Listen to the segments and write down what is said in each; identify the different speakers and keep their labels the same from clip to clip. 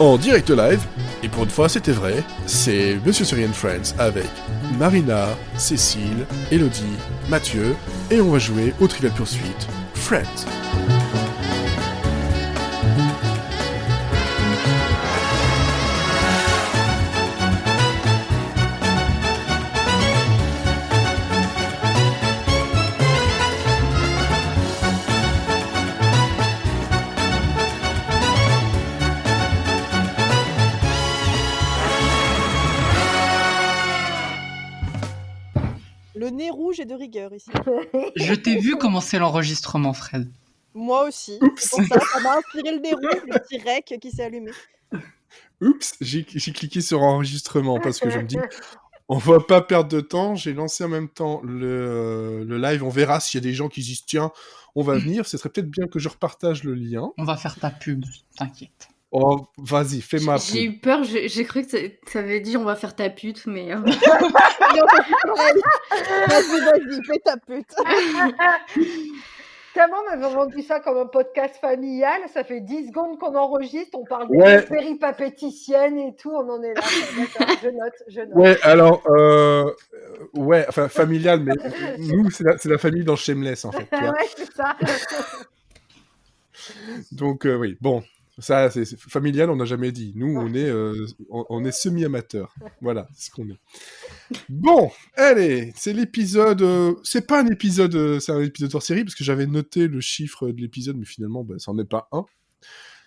Speaker 1: en direct live, et pour une fois c'était vrai, c'est Monsieur Série and Friends avec Marina, Cécile, Elodie, Mathieu, et on va jouer au Trivial Pursuit Friends.
Speaker 2: Le nez rouge est de rigueur ici.
Speaker 3: Je t'ai vu commencer l'enregistrement, Fred.
Speaker 2: Moi aussi.
Speaker 1: Oups.
Speaker 2: C'est pour ça, ça m'a inspiré le nez rouge, le petit rec qui s'est allumé.
Speaker 1: Oups, j'ai cliqué sur enregistrement parce que je me dis, on va pas perdre de temps. J'ai lancé en même temps le live. On verra s'il y a des gens qui disent tiens, on va venir. Ce serait peut-être bien que je repartage le lien.
Speaker 3: On va faire ta pub, t'inquiète.
Speaker 1: Oh, vas-y, fais ma
Speaker 4: J'ai
Speaker 1: pub.
Speaker 4: eu peur, j'ai cru que ça avait dit on va faire ta pute, mais...
Speaker 2: Vas-y, fais ta pute.
Speaker 5: Tellement m'avait vendu ça comme un podcast familial, ça fait 10 secondes qu'on enregistre, on parle des
Speaker 1: Ouais.
Speaker 5: péripapéticiennes et tout, on en est là. D'accord, je note.
Speaker 1: Ouais, alors, ouais, enfin, familial, mais nous, c'est la famille dans Shameless, en fait. Tu vois.
Speaker 5: Ouais, c'est ça.
Speaker 1: Donc, oui, bon, ça, c'est familial, on n'a jamais dit. Nous, on est semi-amateurs. Voilà, c'est ce qu'on est. Bon, allez, c'est l'épisode... c'est pas un épisode, c'est un épisode hors série, parce que j'avais noté le chiffre de l'épisode, mais finalement, bah, ça n'en est pas un.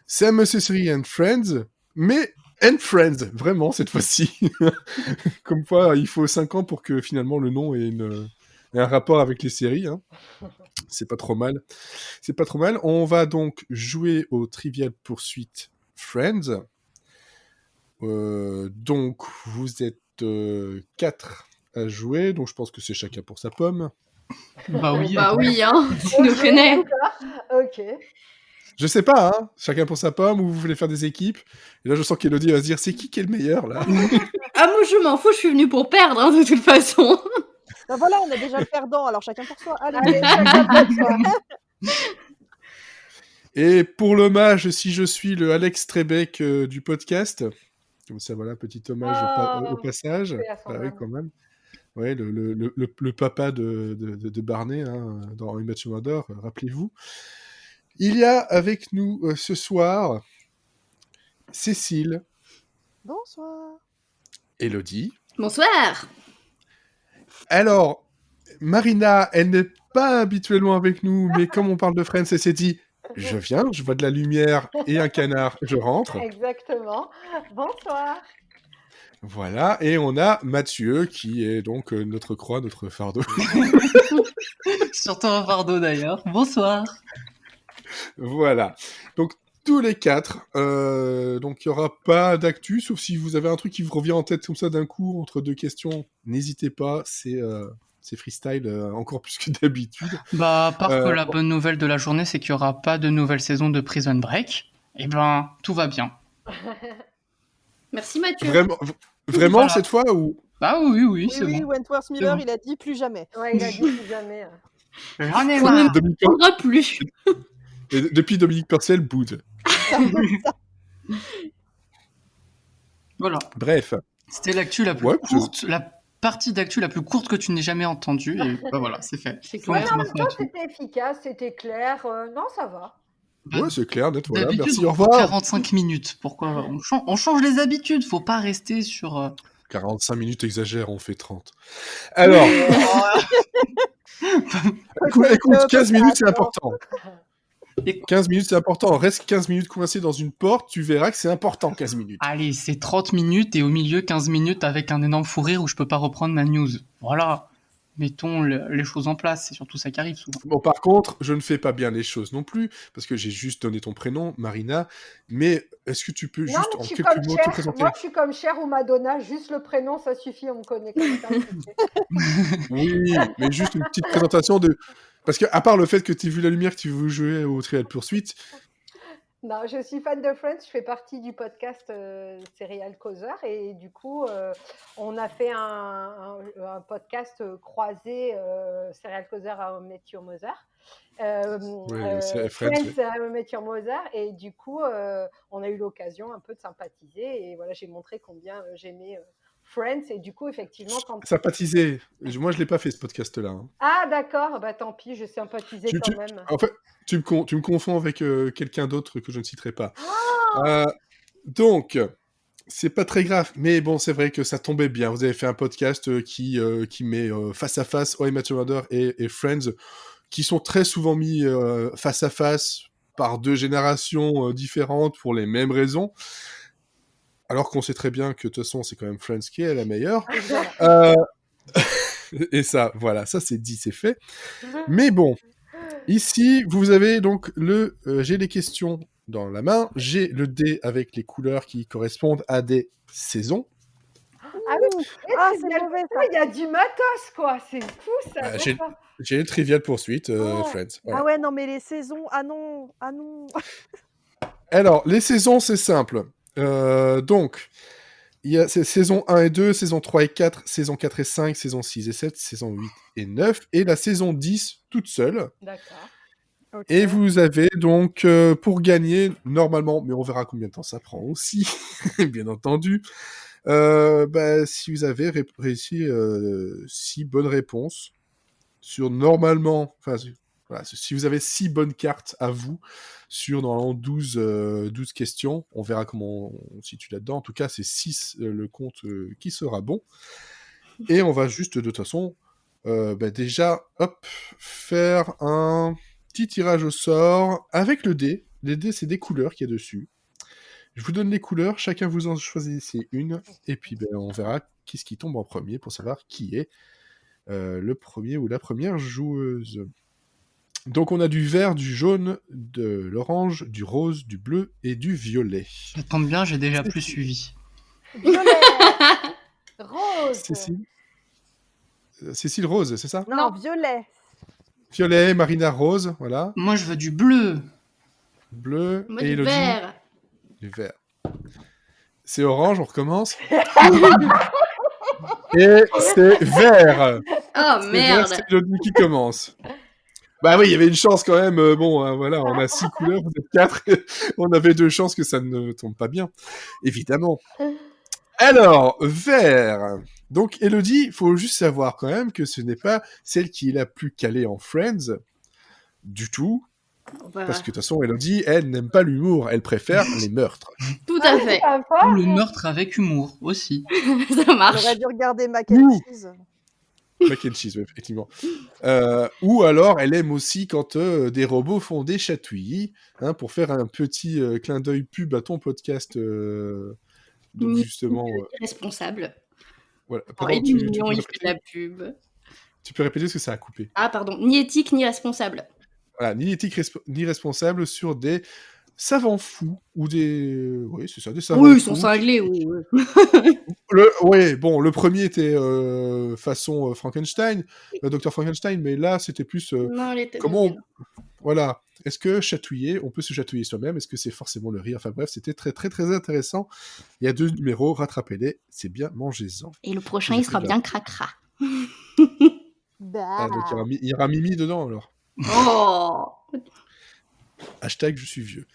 Speaker 1: C'est Monsieur Série and Friends, mais... And Friends, vraiment, cette fois-ci. Comme quoi, il faut 5 ans pour que, finalement, le nom ait un rapport avec les séries, hein. C'est pas trop mal. C'est pas trop mal. On va donc jouer au Trivial Pursuit Friends. Donc, vous êtes 4 à jouer, donc je pense que c'est chacun pour sa pomme.
Speaker 3: Bah oui,
Speaker 4: Bah
Speaker 3: attends.
Speaker 4: oui, hein, tu nous connais.
Speaker 5: Ok.
Speaker 1: Je sais pas, hein, chacun pour sa pomme, ou vous voulez faire des équipes. Et là, je sens qu'Elodie va se dire, c'est qui est le meilleur, là?
Speaker 4: Ah, moi je m'en fous, je suis venue pour perdre, hein, de toute façon.
Speaker 2: Ben voilà, on a déjà le perdant, alors chacun pour soi. Allez,
Speaker 5: Allez, chacun pour soi.
Speaker 1: Et pour l'hommage, si je suis le Alex Trebek du podcast, comme ça, voilà, petit hommage au passage.
Speaker 5: paix à son
Speaker 1: Ah oui,
Speaker 5: âme.
Speaker 1: quand même. Ouais, le papa de Barney, hein, dans How I Met Your Mother, rappelez-vous. Il y a avec nous ce soir Cécile,
Speaker 2: bonsoir.
Speaker 1: Elodie.
Speaker 4: Bonsoir.
Speaker 1: Alors, Marina, elle n'est pas habituellement avec nous, mais comme on parle de Friends, elle s'est dit je viens, je vois de la lumière et un canard, je rentre.
Speaker 5: Exactement. Bonsoir.
Speaker 1: Voilà, et on a Mathieu qui est donc notre croix, notre fardeau.
Speaker 3: Surtout un fardeau d'ailleurs. Bonsoir.
Speaker 1: Voilà. Donc tous les 4, donc il n'y aura pas d'actu, sauf si vous avez un truc qui vous revient en tête comme ça d'un coup, entre deux questions, n'hésitez pas, c'est freestyle encore plus que d'habitude.
Speaker 3: Bah, à part que la bonne nouvelle de la journée, c'est qu'il n'y aura pas de nouvelle saison de Prison Break. Eh ben, tout va bien.
Speaker 4: Merci Mathieu.
Speaker 1: Vraiment
Speaker 3: Voilà.
Speaker 1: cette fois ou...
Speaker 3: Bah oui, c'est
Speaker 2: Oui,
Speaker 3: bon.
Speaker 2: Wentworth Miller,
Speaker 3: C'est bon.
Speaker 2: il a dit plus jamais.
Speaker 5: Ouais, il a dit plus jamais.
Speaker 3: J'en ai
Speaker 4: Ça ne
Speaker 3: marre.
Speaker 1: Dominique...
Speaker 4: prendra plus.
Speaker 1: Et depuis Dominique Purcell boude.
Speaker 3: Voilà.
Speaker 1: Bref.
Speaker 3: C'était l'actu la plus
Speaker 1: Ouais,
Speaker 3: courte, la partie d'actu la plus courte que tu n'aies jamais entendue. Et bah voilà, c'est fait.
Speaker 4: C'est
Speaker 3: Faut
Speaker 4: clair.
Speaker 3: mettre
Speaker 5: En
Speaker 3: ma
Speaker 5: même temps,
Speaker 3: Mathieu.
Speaker 5: c'était efficace, c'était clair. Non, ça va.
Speaker 1: Ouais, c'est clair, net, voilà.
Speaker 3: D'habitude,
Speaker 1: Merci,
Speaker 3: on
Speaker 1: au
Speaker 3: fait
Speaker 1: revoir.
Speaker 3: 45 minutes. Pourquoi on change les habitudes. Faut pas rester sur.
Speaker 1: 45 minutes, exagère, on fait 30. Alors, écoute, 15 minutes, c'est important. 15 minutes, c'est important. Reste 15 minutes coincé dans une porte, tu verras que c'est important, 15 minutes.
Speaker 3: Allez, c'est 30 minutes et au milieu 15 minutes avec un énorme fou rire où je peux pas reprendre ma news. Voilà. Mettons les choses en place, c'est surtout ça qui arrive souvent.
Speaker 1: Bon, par contre, je ne fais pas bien les choses non plus, parce que j'ai juste donné ton prénom, Marina, mais est-ce que tu peux
Speaker 5: Non,
Speaker 1: juste
Speaker 5: mais
Speaker 1: en
Speaker 5: je suis
Speaker 1: quelques
Speaker 5: comme
Speaker 1: mots te
Speaker 5: Cher.
Speaker 1: présenter?
Speaker 5: Moi, je suis comme Cher ou Madonna. Juste le prénom, ça suffit, on me connaît comme ça.
Speaker 1: Oui, mais juste une petite présentation de... Parce que, à part le fait que tu as vu la lumière, que tu veux jouer au Trial Pursuit,
Speaker 5: Non, je suis fan de Friends, je fais partie du podcast Serial Causer et du coup, on a fait un podcast croisé Serial Causer à How I Met Your Mother.
Speaker 1: c'est Friends,
Speaker 5: Friends,
Speaker 1: oui.
Speaker 5: How I Met Your Mother, et du coup, on a eu l'occasion un peu de sympathiser, et voilà, j'ai montré combien j'aimais Friends, et du coup, effectivement, quand...
Speaker 1: Sympathiser. Moi, je l'ai pas fait ce podcast-là. Hein.
Speaker 5: Ah, d'accord, bah tant pis, je sympathisais quand même.
Speaker 1: En fait, tu me confonds avec quelqu'un d'autre que je ne citerai pas.
Speaker 5: Ah,
Speaker 1: Donc, c'est pas très grave, mais bon, c'est vrai que ça tombait bien. Vous avez fait un podcast qui met face à face How I Met Your Mother et Friends, qui sont très souvent mis face à face par deux générations différentes pour les mêmes raisons. Alors qu'on sait très bien que de toute façon, c'est quand même Friends qui est la meilleure.
Speaker 5: évidemment.
Speaker 1: Et ça, voilà, ça c'est dit, c'est fait. Mais bon, ici, vous avez donc j'ai les questions dans la main, j'ai le dé avec les couleurs qui correspondent à des saisons.
Speaker 5: Ah oui, et
Speaker 2: Ah,
Speaker 5: c'est
Speaker 2: c'est
Speaker 5: bien
Speaker 2: mauvais,
Speaker 5: le-
Speaker 2: ça.
Speaker 5: il y a du matos, quoi, c'est fou ça.
Speaker 1: J'ai le Trivial Poursuite,
Speaker 5: Oh.
Speaker 1: Friends. Voilà.
Speaker 2: Ah ouais, non, mais les saisons, ah non, ah non.
Speaker 1: Alors, les saisons, c'est simple. Donc, il y a saison 1 et 2, saison 3 et 4, saison 4 et 5, saison 6 et 7, saison 8 et 9, et la saison 10 toute seule.
Speaker 5: D'accord.
Speaker 2: Ok.
Speaker 1: Et vous avez donc, pour gagner, normalement, mais on verra combien de temps ça prend aussi, bien entendu, si vous avez réussi 6 bonnes réponses sur normalement, enfin, voilà, si vous avez 6 bonnes cartes à vous sur normalement 12 questions, on verra comment on se situe là-dedans. En tout cas, c'est 6 le compte qui sera bon. Et on va juste, de toute façon, déjà, hop, faire un petit tirage au sort avec le dé. Les dés, c'est des couleurs qu'il y a dessus. Je vous donne les couleurs, chacun vous en choisissez une, et puis on verra qui ce qui tombe en premier pour savoir qui est le premier ou la première joueuse. Donc on a du vert, du jaune, de l'orange, du rose, du bleu et du violet.
Speaker 3: Ça tombe bien, j'ai déjà plus suivi.
Speaker 5: Violet, rose,
Speaker 1: Cécile Rose, c'est ça?
Speaker 2: Non,
Speaker 5: Non.
Speaker 2: violet.
Speaker 1: Violet, Marina Rose, voilà.
Speaker 3: Moi, je veux du bleu.
Speaker 1: Bleu
Speaker 4: Moi,
Speaker 1: et
Speaker 4: du
Speaker 1: Elodie,
Speaker 4: vert.
Speaker 1: du vert. C'est orange, on recommence. Et c'est vert.
Speaker 4: Oh
Speaker 1: C'est vert,
Speaker 4: merde.
Speaker 1: c'est Elodie qui commence. Bah oui, il y avait une chance quand même. Bon, voilà, on a 6 couleurs, vous êtes 4. On avait 2 chances que ça ne tombe pas bien, évidemment. Alors, vert. Donc, Elodie, il faut juste savoir quand même que ce n'est pas celle qui est la plus calée en Friends du tout.
Speaker 4: Bah,
Speaker 1: Parce que de toute façon, Elodie, elle n'aime pas l'humour, elle préfère les meurtres.
Speaker 4: tout à fait.
Speaker 5: sympa.
Speaker 3: Ou le meurtre avec humour aussi.
Speaker 4: Ça
Speaker 2: On
Speaker 4: marche.
Speaker 2: aurait dû regarder Mac and
Speaker 1: Ouh.
Speaker 2: Cheese.
Speaker 1: Mac and cheese, ouais, effectivement. Ou alors, elle aime aussi quand des robots font des chatouilles, hein, pour faire un petit clin d'œil pub à ton podcast. Donc justement,
Speaker 4: Responsable.
Speaker 1: voilà.
Speaker 4: Oh,
Speaker 1: Pardon,
Speaker 4: il est
Speaker 1: tu
Speaker 4: mignon,
Speaker 1: peux
Speaker 4: il fait de
Speaker 1: répéter,
Speaker 4: la pub.
Speaker 1: tu peux répéter ce que ça a coupé.
Speaker 4: Ah, pardon. Ni éthique, ni responsable.
Speaker 1: Voilà, ni éthique ni responsable sur des savants fous ou des... Oui, c'est ça, des savants
Speaker 4: Oui,
Speaker 1: fous.
Speaker 4: ils sont cinglés, oui.
Speaker 1: Oui, bon, le premier était façon Frankenstein, le docteur Frankenstein, mais là, c'était plus...
Speaker 4: Non, elle était
Speaker 1: comment...
Speaker 4: moins
Speaker 1: Voilà. Est-ce que chatouiller, on peut se chatouiller soi-même? Est-ce que c'est forcément le rire? Enfin bref, c'était très très très intéressant. Il y a 2 numéros, rattrapez-les, c'est bien, mangez-en.
Speaker 4: Et le prochain,
Speaker 1: J'ai
Speaker 4: il sera
Speaker 1: fait de la-
Speaker 4: bien cracra.
Speaker 2: Bah.
Speaker 1: Ah, donc il y aura Mimi dedans alors.
Speaker 4: Oh.
Speaker 1: Hashtag je suis vieux.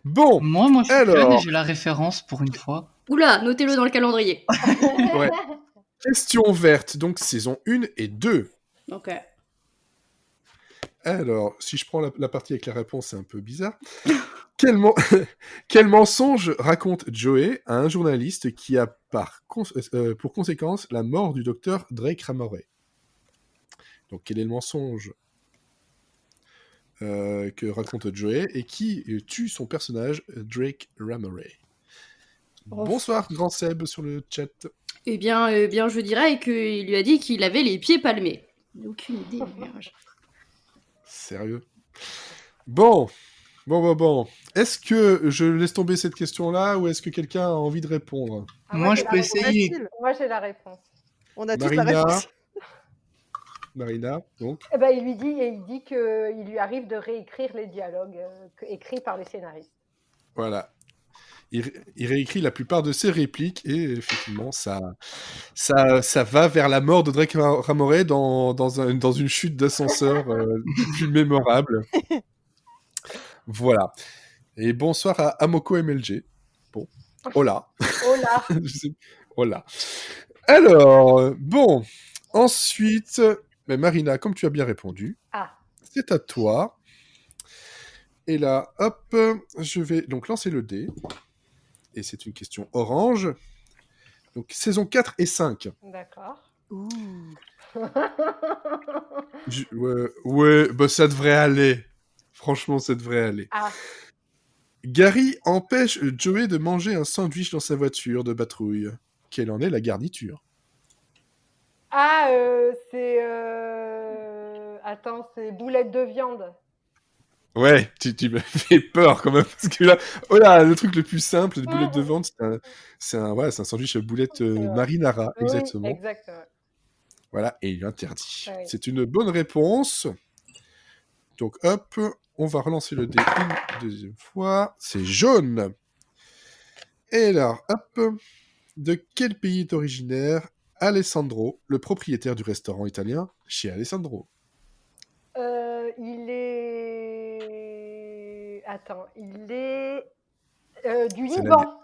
Speaker 1: Bon,
Speaker 3: Moi, je suis jeune et
Speaker 1: alors,
Speaker 3: j'ai la référence pour une fois.
Speaker 4: Oula, notez-le dans le calendrier.
Speaker 1: ouais. Question verte, donc saison 1 et 2.
Speaker 4: Ok.
Speaker 1: Alors, si je prends la partie avec la réponse, c'est un peu bizarre. Quel mensonge raconte Joey à un journaliste qui a pour conséquence la mort du docteur Drake Ramoray? Donc, quel est le mensonge que raconte Joey et qui tue son personnage Drake Ramoray?
Speaker 4: Oh.
Speaker 1: Bonsoir, grand Seb sur le chat.
Speaker 4: Eh bien, je dirais qu'il lui a dit qu'il avait les pieds palmés. Aucune idée.
Speaker 1: Sérieux? Bon. Est-ce que je laisse tomber cette question-là ou est-ce que quelqu'un a envie de répondre?
Speaker 5: Ah,
Speaker 3: Moi,
Speaker 5: j'ai
Speaker 3: je
Speaker 5: la
Speaker 3: peux
Speaker 5: réponse.
Speaker 3: essayer.
Speaker 2: Facile.
Speaker 5: Moi, j'ai la réponse.
Speaker 2: On a tous la
Speaker 1: Marina.
Speaker 2: réponse.
Speaker 1: Marina, donc.
Speaker 5: Eh ben, il dit qu'il lui arrive de réécrire les dialogues écrits par les scénaristes.
Speaker 1: Voilà. il réécrit la plupart de ses répliques et effectivement, ça va vers la mort de Drake Ramoray dans une chute d'ascenseur des plus mémorables. Voilà. Et bonsoir à Amoko MLG. Bon, hola.
Speaker 5: Hola.
Speaker 1: Je sais- Hola. Alors, bon, ensuite, mais Marina, comme tu as bien répondu,
Speaker 5: Ah,
Speaker 1: c'est à toi. Et là, hop, je vais donc lancer le dé. Et c'est une question orange. Donc, saison 4 et 5.
Speaker 5: d'accord.
Speaker 2: Ouh.
Speaker 1: Ouais, bah ça devrait aller. Franchement, ça devrait aller.
Speaker 5: Ah,
Speaker 1: Gary empêche Joey de manger un sandwich dans sa voiture de patrouille. Quelle en est la garniture?
Speaker 5: ah c'est... Attends, c'est boulette de viande.
Speaker 1: Ouais, tu me fais peur quand même, parce que là, oh là, le truc le plus simple, les boulettes de viande, c'est un sandwich à boulettes
Speaker 5: vrai.
Speaker 1: marinara,
Speaker 5: Oui,
Speaker 1: exactement.
Speaker 5: exactement.
Speaker 1: Voilà, et il interdit.
Speaker 5: Oui.
Speaker 1: C'est une bonne réponse. Donc hop, on va relancer le dé une deuxième fois. C'est jaune. Et là, hop, de quel pays est originaire Alessandro, le propriétaire du restaurant italien chez Alessandro?
Speaker 5: Il est... Attends, il est du
Speaker 1: C'est
Speaker 5: Liban.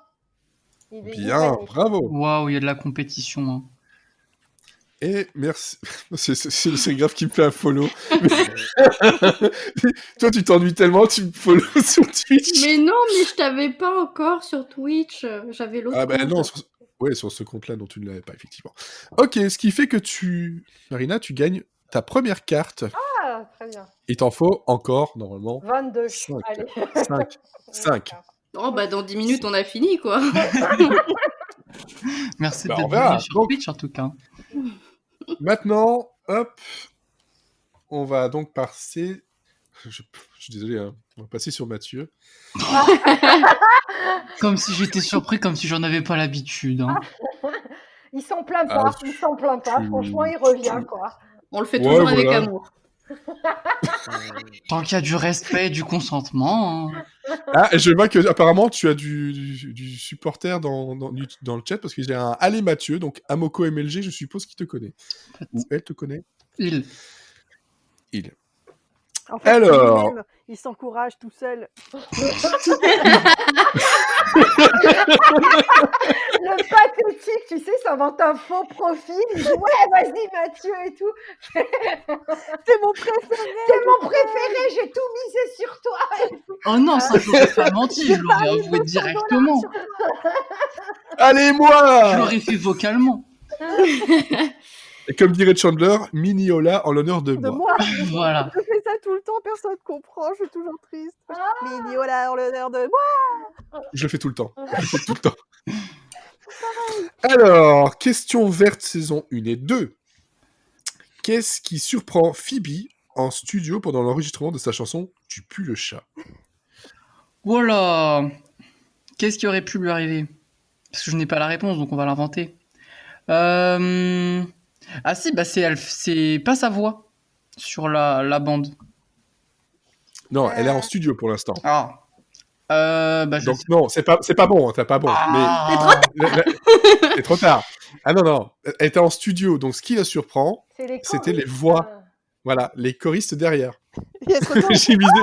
Speaker 5: Il est
Speaker 1: Bien,
Speaker 5: libanais.
Speaker 1: bravo.
Speaker 3: Waouh, il y a de la compétition. Hein.
Speaker 1: Et merci. C'est le sérigraphe qui me fait un follow. Mais- Toi, tu t'ennuies tellement, tu me follow sur Twitch.
Speaker 4: Mais non, mais je t'avais pas encore sur Twitch. J'avais l'autre
Speaker 1: Ah bah
Speaker 4: compte.
Speaker 1: non, ouais, sur ce compte-là dont tu ne l'avais pas, effectivement. Ok, ce qui fait que Marina, tu gagnes ta première carte.
Speaker 5: Ah, très bien.
Speaker 1: Il t'en faut encore, normalement,
Speaker 5: 22.
Speaker 1: 5.
Speaker 5: Allez.
Speaker 1: 5. 5.
Speaker 4: Oh, bah, dans 10 minutes, on a fini, quoi.
Speaker 3: Merci
Speaker 1: Bah, on
Speaker 3: d'être
Speaker 1: verra.
Speaker 3: venu sur
Speaker 1: Donc-
Speaker 3: Twitch en tout cas.
Speaker 1: Maintenant, hop, on va donc passer... Je suis désolé, hein. On va passer sur Mathieu.
Speaker 3: Comme si j'étais surpris, comme si j'en avais pas l'habitude. Hein.
Speaker 5: Il s'en plaint
Speaker 1: Ah,
Speaker 5: pas, il s'en plaint pas.
Speaker 1: tu-
Speaker 5: Franchement, il revient, quoi.
Speaker 4: On le fait
Speaker 1: Ouais,
Speaker 4: toujours avec
Speaker 1: voilà.
Speaker 4: amour.
Speaker 3: Tant qu'il y a du respect et du consentement. Hein.
Speaker 1: Ah, et je vois que apparemment tu as du supporter dans le chat parce qu'il y a un Allez Mathieu, donc Amoko MLG, je suppose qu'il te connaît. Ou elle te connaît.
Speaker 3: Il.
Speaker 2: En fait,
Speaker 1: Alors.
Speaker 2: lui-même, il s'encourage tout seul.
Speaker 5: Le pathétique, tu sais, s'invente un faux profil. Il dit ouais, vas-y Mathieu et tout.
Speaker 2: C'est mon préféré.
Speaker 5: T'es mon préféré, j'ai tout misé sur toi.
Speaker 3: Oh non, ça j'aurais pas menti, je l'aurais
Speaker 2: parié
Speaker 3: avoué
Speaker 2: 200
Speaker 3: directement.
Speaker 2: sur toi.
Speaker 1: Allez
Speaker 3: Je
Speaker 1: moi.
Speaker 3: l'aurais fait vocalement.
Speaker 1: Et comme dirait Chandler, Miniola en l'honneur de
Speaker 2: De
Speaker 1: moi.
Speaker 2: moi.
Speaker 3: Voilà.
Speaker 2: Je fais ça tout le temps, personne comprend, je suis toujours triste. Mini, oh là, l'honneur de moi.
Speaker 1: Je le fais tout le temps. Je le fais tout le temps. Alors, question verte saison 1 et 2. Qu'est-ce qui surprend Phoebe en studio pendant l'enregistrement de sa chanson Tu pues le chat?
Speaker 3: Voilà. Qu'est-ce qui aurait pu lui arriver? Parce que je n'ai pas la réponse, donc on va l'inventer. Ah si, bah c'est pas sa voix sur la bande.
Speaker 1: Non, elle est en studio pour l'instant.
Speaker 3: Ah. Bah je
Speaker 1: Donc
Speaker 3: sais.
Speaker 1: non, c'est pas bon, t'as pas bon.
Speaker 3: Ah.
Speaker 1: C'est trop tard. Ah non, elle était en studio, donc ce qui la surprend,
Speaker 5: C'est les
Speaker 1: c'était les
Speaker 5: choristes.
Speaker 1: voix. Voilà, les choristes derrière.
Speaker 2: Il y a trop de temps.
Speaker 1: J'ai misé...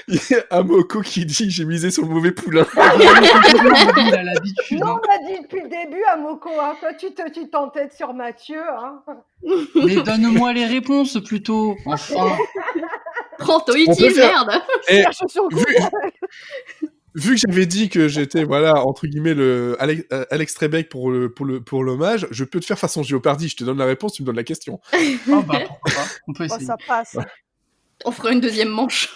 Speaker 1: Il y a Amoko qui dit « J'ai misé sur le mauvais poulain
Speaker 3: Il a l'habitude.
Speaker 5: Non,
Speaker 3: Hein.
Speaker 5: on l'a dit depuis le début à Moko. Hein. Toi, tu t'entêtes sur Mathieu. Hein.
Speaker 3: Mais donne-moi les réponses plutôt. Enfin.
Speaker 4: Prends ton
Speaker 1: On peut
Speaker 4: utile,
Speaker 1: faire-
Speaker 4: merde. !»
Speaker 1: Et
Speaker 2: Cherche sur
Speaker 1: vu,
Speaker 2: Google.
Speaker 1: vu que j'avais dit que j'étais, voilà, entre guillemets, le Alex Trebek pour l'hommage, je peux te faire façon Géopardy. Je te donne la réponse, tu me donnes la question.
Speaker 3: Ah bah pourquoi pas. On peut
Speaker 2: Oh,
Speaker 3: essayer.
Speaker 2: ça passe.
Speaker 4: On fera une deuxième manche.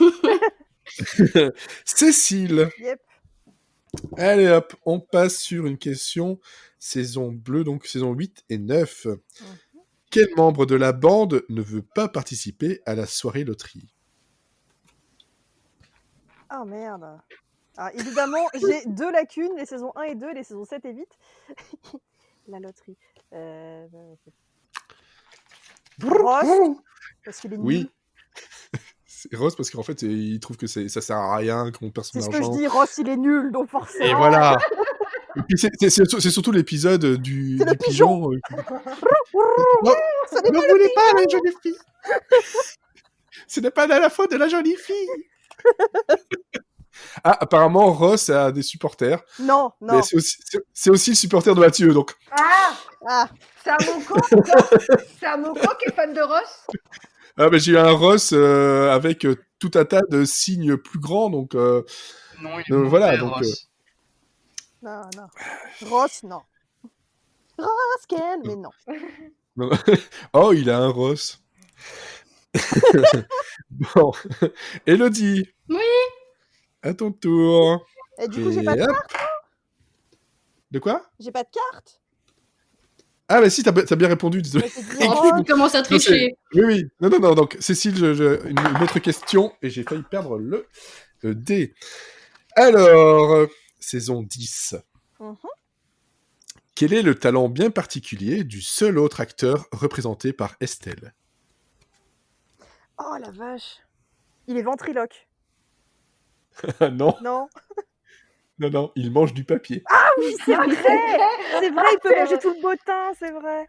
Speaker 1: Cécile.
Speaker 2: Yep.
Speaker 1: Allez hop, on passe sur une question saison bleue, donc saison 8 et 9. Quel membre de la bande ne veut pas participer à la soirée loterie?
Speaker 2: Ah merde. Alors, évidemment, j'ai 2 lacunes, les saisons 1 et 2, les saisons 7 et 8. La loterie. Ross, parce qu'il est nul.
Speaker 1: Oui. c'est Ross parce qu'en fait, il trouve que ça sert à rien, qu'on perd son
Speaker 2: C'est ce que je
Speaker 1: argent.
Speaker 2: dis, Ross, il est nul, donc
Speaker 1: Et
Speaker 2: forcément.
Speaker 1: voilà. Et puis c'est surtout l'épisode du
Speaker 2: C'est le
Speaker 1: pigeon. Non,
Speaker 2: Ce n'est
Speaker 1: ne voulez pas la jolie fille. Ce n'est pas la faute de la jolie fille. Ah, apparemment, Ross a des supporters.
Speaker 2: Non, non.
Speaker 1: Mais c'est aussi le supporter de Mathieu, donc.
Speaker 5: Ah,
Speaker 2: Ah,
Speaker 5: c'est un Moko C'est un Moko qui est fan de Ross?
Speaker 1: Ah, mais j'ai eu un Ross avec tout un tas de signes plus grands, donc.
Speaker 3: Non, il est mauvais,
Speaker 1: Voilà, donc.
Speaker 3: Ross.
Speaker 2: non, non. Ross, non. Ross Ken, mais non.
Speaker 1: Non. Oh, il a un Ross. Bon. Elodie.
Speaker 4: Oui.
Speaker 1: À ton tour.
Speaker 2: Et du coup, j'ai
Speaker 1: Et
Speaker 2: pas de
Speaker 1: hop.
Speaker 2: carte.
Speaker 1: De quoi?
Speaker 2: J'ai pas de carte.
Speaker 1: Ah, mais si, t'as bien répondu, désolé.
Speaker 2: Mais c'est dit
Speaker 4: Oh,
Speaker 2: Ross.
Speaker 4: tu commences à
Speaker 1: Non, c'est-
Speaker 4: tricher.
Speaker 1: Oui. Non. Donc, Cécile, une autre question, et j'ai failli perdre le dé. Alors, saison 10.
Speaker 2: Mhm.
Speaker 1: Quel est le talent bien particulier du seul autre acteur représenté par Estelle?
Speaker 2: Oh la vache. Il est ventriloque.
Speaker 1: Non,
Speaker 2: Non.
Speaker 1: il mange du papier.
Speaker 2: Oui, c'est vrai. C'est vrai, il peut manger tout le bottin, c'est vrai.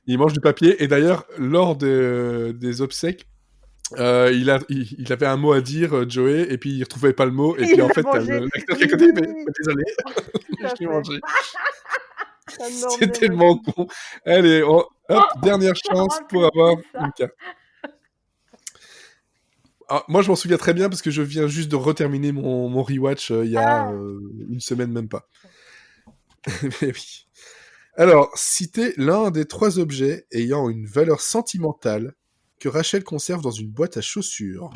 Speaker 1: Il mange du papier, et d'ailleurs, lors des obsèques, il avait un mot à dire, Joey, et puis il retrouvait pas le mot, et
Speaker 2: Il
Speaker 1: puis en
Speaker 2: l'a
Speaker 1: fait, t'as
Speaker 2: mangé.
Speaker 1: l'acteur qui est à côté, mais
Speaker 2: Oui.
Speaker 1: désolé,
Speaker 2: Tout à
Speaker 1: je l'ai
Speaker 2: fait.
Speaker 1: mangé.
Speaker 2: Ça me mord
Speaker 1: C'est
Speaker 2: bien,
Speaker 1: tellement con. Allez, hop, dernière
Speaker 5: je me
Speaker 1: chance
Speaker 5: rappelle
Speaker 1: pour avoir
Speaker 5: plus de ça.
Speaker 1: une carte. Ah, moi, je m'en souviens très bien parce que je viens juste de reterminer mon rewatch il y a une semaine, même pas. Mais oui. Alors, citez l'un des 3 objets ayant une valeur sentimentale que Rachel conserve dans une boîte à chaussures.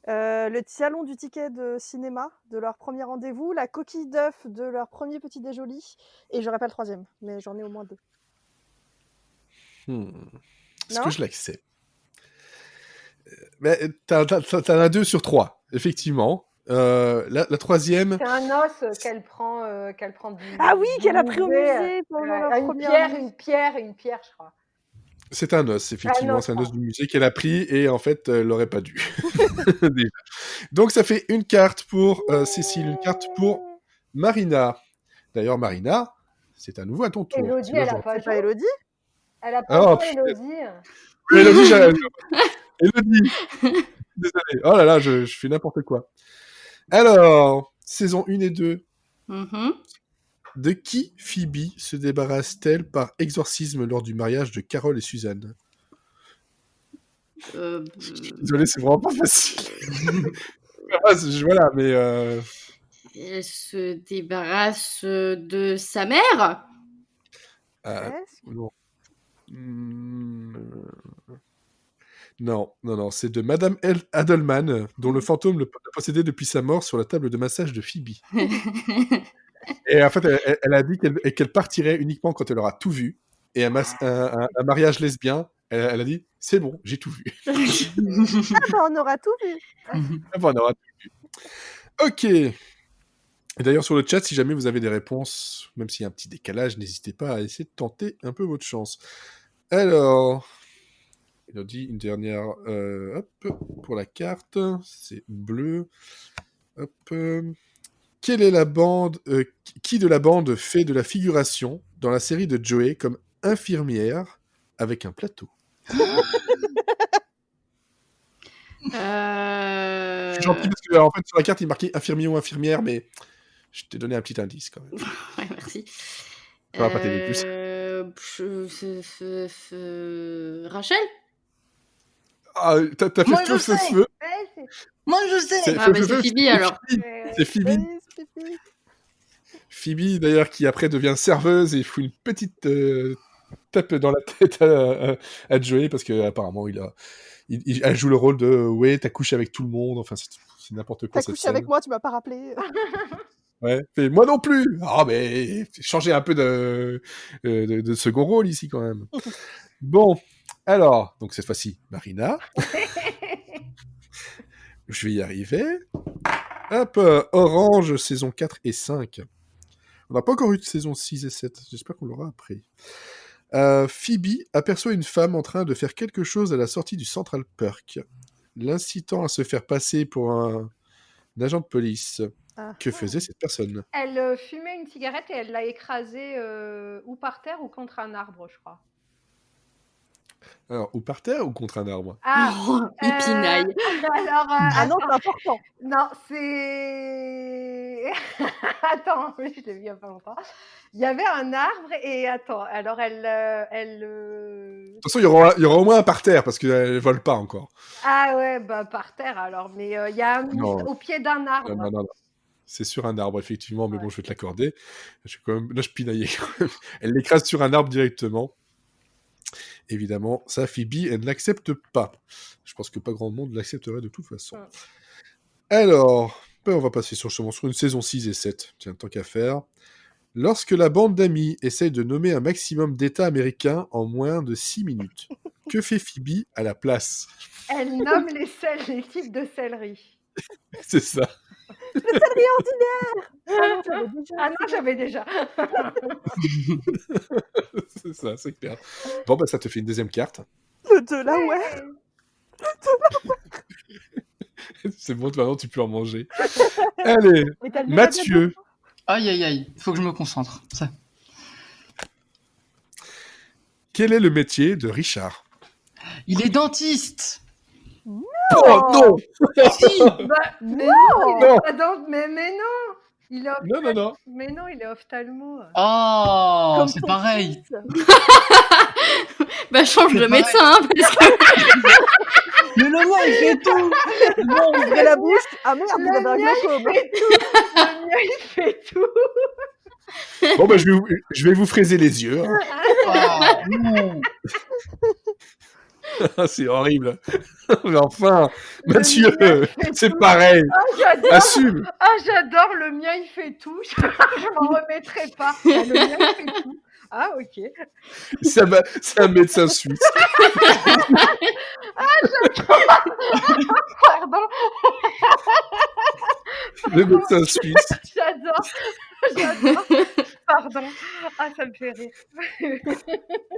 Speaker 2: Le salon du ticket de cinéma de leur premier rendez-vous, la coquille d'œuf de leur premier petit déjeuner, et j'aurais pas le 3e, mais j'en ai au moins 2.
Speaker 1: Est-ce
Speaker 2: Non
Speaker 1: que je l'accepte? Mais t'en as 2 sur 3, effectivement. La 3e,
Speaker 5: C'est un os qu'elle prend du.
Speaker 2: Ah oui,
Speaker 5: du
Speaker 2: qu'elle a pris au
Speaker 5: musée.
Speaker 2: musée pendant leur
Speaker 5: Une
Speaker 2: première
Speaker 5: pierre, je crois.
Speaker 1: c'est un os, effectivement.
Speaker 5: os,
Speaker 1: C'est un os
Speaker 5: pardon.
Speaker 1: du musée qu'elle a pris et en fait, elle l'aurait pas dû. Déjà. Donc, ça fait une carte pour Cécile, une carte pour Marina. D'ailleurs, Marina, c'est à nouveau à ton tour.
Speaker 5: Élodie,
Speaker 1: C'est
Speaker 5: elle a
Speaker 1: l'urgence.
Speaker 5: pas
Speaker 2: C'est pas
Speaker 5: joué.
Speaker 2: Elodie?
Speaker 5: Elle a pas
Speaker 1: Oh,
Speaker 5: joué,
Speaker 1: putain.
Speaker 5: Élodie.
Speaker 1: Élodie, Élodie. Désolé. Oh là là, je fais n'importe quoi. Alors, saison 1 et 2.
Speaker 4: Mhm.
Speaker 1: De qui Phoebe se débarrasse-t-elle par exorcisme lors du mariage de Carole et Suzanne? Désolé, c'est vraiment pas facile. Voilà, mais...
Speaker 4: Elle se débarrasse de sa mère.
Speaker 2: Est-ce
Speaker 1: Non. Non, c'est de Madame Adelman, dont le fantôme l'a possédé depuis sa mort sur la table de massage de Phoebe. Et en fait, elle a dit qu'elle partirait uniquement quand elle aura tout vu. Et un mariage lesbien, elle a dit, c'est bon, j'ai tout vu.
Speaker 2: Ah, on aura tout vu.
Speaker 1: Ah bon, on aura tout vu. Ok. Et d'ailleurs, sur le chat, si jamais vous avez des réponses, même s'il y a un petit décalage, n'hésitez pas à essayer de tenter un peu votre chance. Alors, il a dit une dernière, hop, pour la carte, c'est bleu. Hop. Quelle est la bande, qui de la bande fait de la figuration dans la série de Joey comme infirmière avec un plateau? Je suis gentil parce que en fait sur la carte il marquait infirmier ou infirmière, mais je t'ai donné un petit indice quand même.
Speaker 4: Ouais, merci.
Speaker 1: Ça va pas t'aider plus.
Speaker 4: Rachel.
Speaker 1: Ah, t'as fait
Speaker 3: Moi,
Speaker 1: feu,
Speaker 3: je
Speaker 1: feu,
Speaker 3: sais.
Speaker 1: feu.
Speaker 3: Moi, je sais.
Speaker 1: C'est
Speaker 4: Ah, bah, c'est Phoebe, alors.
Speaker 1: C'est Phoebe.
Speaker 2: Oui, c'est Phoebe.
Speaker 1: Phoebe d'ailleurs qui après devient serveuse et fout une petite tape dans la tête à Joey parce que apparemment elle joue le rôle de ouais t'as couché avec tout le monde, enfin c'est n'importe quoi
Speaker 2: T'as
Speaker 1: cette
Speaker 2: couché
Speaker 1: scène.
Speaker 2: avec moi, tu m'as pas rappelé.
Speaker 1: Ouais, fait, moi non plus. Ah mais changer un peu de second rôle ici quand même. Bon, alors donc cette fois-ci Marina. Je vais y arriver. Hop, Orange saison 4 et 5. On n'a pas encore eu de saison 6 et 7. J'espère qu'on l'aura après. Phoebe aperçoit une femme en train de faire quelque chose à la sortie du Central Perk. l'incitant à se faire passer pour un agent de police.
Speaker 2: Ah.
Speaker 1: Que faisait cette personne?
Speaker 5: Elle fumait une cigarette et elle l'a écrasée ou par terre ou contre un arbre, je crois.
Speaker 1: Alors, ou par terre ou contre un arbre?
Speaker 5: Ah,
Speaker 4: Oh, Épinaille.
Speaker 5: alors,
Speaker 2: Ah non,
Speaker 5: attends.
Speaker 2: c'est important.
Speaker 5: Non, c'est. Attends, oui, je l'ai vu il y a pas longtemps. Il y avait un arbre et attends, alors
Speaker 1: De toute façon, il y aura au moins un par terre parce qu'elle vole pas encore.
Speaker 5: Ah ouais, bah par terre alors, mais il y a
Speaker 1: Non.
Speaker 5: au pied d'un
Speaker 1: Non,
Speaker 5: arbre.
Speaker 1: non, non, non. C'est sur un arbre, effectivement, mais
Speaker 5: Ouais.
Speaker 1: bon, je vais te l'accorder. Là, je pinaillais quand même. Elle l'écrase sur un arbre directement. Évidemment, ça, Phoebe, elle ne l'accepte pas. Je pense que pas grand monde l'accepterait de toute façon.
Speaker 5: Mm.
Speaker 1: Alors, on va passer sur une saison 6 et 7. Tiens, tant qu'à faire. Lorsque la bande d'amis essaye de nommer un maximum d'États américains en moins de 6 minutes, que fait Phoebe à la place?
Speaker 5: Elle nomme les types de céleri.
Speaker 1: C'est ça.
Speaker 5: Ah non, j'avais déjà.
Speaker 1: C'est ça, c'est clair. Bon, bah, ça te fait une deuxième carte.
Speaker 2: Le Delaware.
Speaker 1: C'est bon, maintenant, tu peux en manger. Allez,
Speaker 2: Mais t'as le méga
Speaker 1: Mathieu.
Speaker 3: Aïe, aïe, aïe. Faut que je me concentre. Ça.
Speaker 1: Quel est le métier de Richard?
Speaker 3: Il est dentiste.
Speaker 1: Oh non!
Speaker 3: Si.
Speaker 5: Bah, mais
Speaker 2: Non.
Speaker 5: non, il est pas dans... mais non, il est
Speaker 1: Non, non, non.
Speaker 5: mais non, il est ophtalmo.
Speaker 3: Oh,
Speaker 2: Comme
Speaker 3: c'est
Speaker 2: ton
Speaker 3: pareil.
Speaker 2: fils.
Speaker 4: Bah, change de
Speaker 3: C'est
Speaker 4: médecin, hein, parce que...
Speaker 3: Mais le mien, il fait tout.
Speaker 2: Bon, ouvrez la bouche. Ah merde, vous
Speaker 5: Le
Speaker 2: avez un
Speaker 5: mien,
Speaker 2: glaucome.
Speaker 5: il fait tout. Le mien, il fait tout.
Speaker 1: Bon, bah, je vais vous fraiser les yeux. Hein.
Speaker 3: Oh, non.
Speaker 1: C'est horrible. Mais enfin,
Speaker 5: Le
Speaker 1: Mathieu,
Speaker 5: mien, il fait
Speaker 1: c'est
Speaker 5: tout.
Speaker 1: pareil.
Speaker 5: Ah, j'adore.
Speaker 1: Assume.
Speaker 5: Ah, j'adore. Le mien, il fait tout. Je m'en remettrai pas. Ah, le mien, il fait tout. Ah, ok.
Speaker 1: C'est un médecin suisse.
Speaker 5: Pardon.
Speaker 1: Le médecin suisse.
Speaker 5: J'adore. J'adore. Pardon. Ah, ça me fait rire.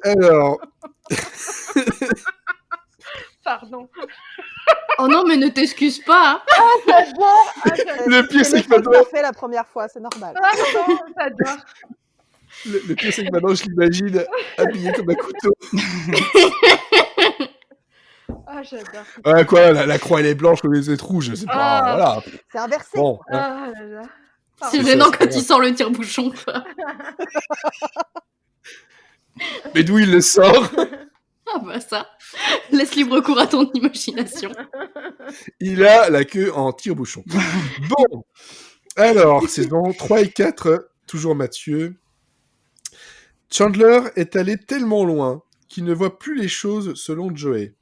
Speaker 1: Alors,
Speaker 5: Pardon.
Speaker 4: Oh non, mais ne t'excuse pas. Hein.
Speaker 5: J'adore. Ah, j'adore.
Speaker 1: le pire, c'est que
Speaker 2: l'effet que
Speaker 1: maintenant,
Speaker 2: t'as fait la première fois, c'est normal.
Speaker 5: Pardon. J'adore.
Speaker 1: le pire, c'est que maintenant, je l'imagine habillé comme un couteau.
Speaker 5: Ah, j'adore.
Speaker 1: Ouais, quoi, la croix, elle est blanche, les êtres rouges. C'est pas.
Speaker 5: Ah.
Speaker 1: Voilà.
Speaker 2: C'est inversé.
Speaker 1: Bon. Hein.
Speaker 5: Ah là là.
Speaker 4: C'est
Speaker 1: C'est
Speaker 4: gênant
Speaker 1: ça,
Speaker 4: quand
Speaker 1: c'est
Speaker 4: il sort le tire-bouchon, quoi.
Speaker 1: Mais d'où il le sort?
Speaker 4: Ah bah ça. Laisse libre cours à ton imagination.
Speaker 1: Il a la queue en tire-bouchon. Bon. Alors, saison 3 et 4, toujours Mathieu. Chandler est allé tellement loin qu'il ne voit plus les choses selon Joey.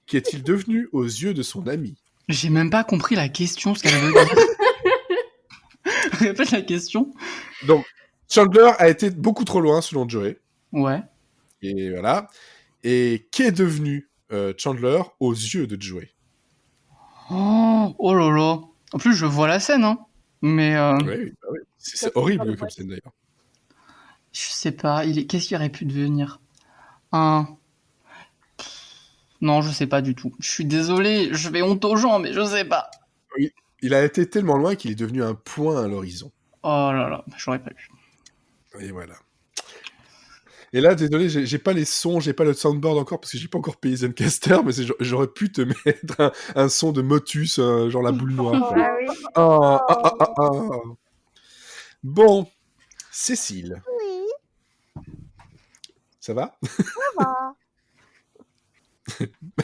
Speaker 1: Qu'est-il devenu aux yeux de son ami?
Speaker 3: J'ai même pas compris la question, ce qu'elle veut dire. Répète la question.
Speaker 1: Donc, Chandler a été beaucoup trop loin selon Joey.
Speaker 3: Ouais.
Speaker 1: Et voilà. Et qu'est devenu Chandler aux yeux de Joey?
Speaker 3: Oh là là. En plus, je vois la scène, hein. Mais
Speaker 1: Oui, bah oui. C'est horrible comme scène d'ailleurs.
Speaker 3: je sais pas. Qu'est-ce qu'il aurait pu devenir? Un. Non, je sais pas du tout. Je suis désolé, je vais honte aux gens, mais je sais pas.
Speaker 1: Il a été tellement loin qu'il est devenu un point à l'horizon.
Speaker 3: Oh là là, j'aurais pas eu.
Speaker 1: Et voilà. Et là, désolé, j'ai pas les sons, j'ai pas le soundboard encore parce que j'ai pas encore payé Zencaster, mais j'aurais pu te mettre un son de Motus, genre la boule noire.
Speaker 5: Ah oui.
Speaker 1: Ah, ah, ah, ah, ah. Bon, Cécile,
Speaker 2: Oui,
Speaker 1: ça va?
Speaker 2: ça va.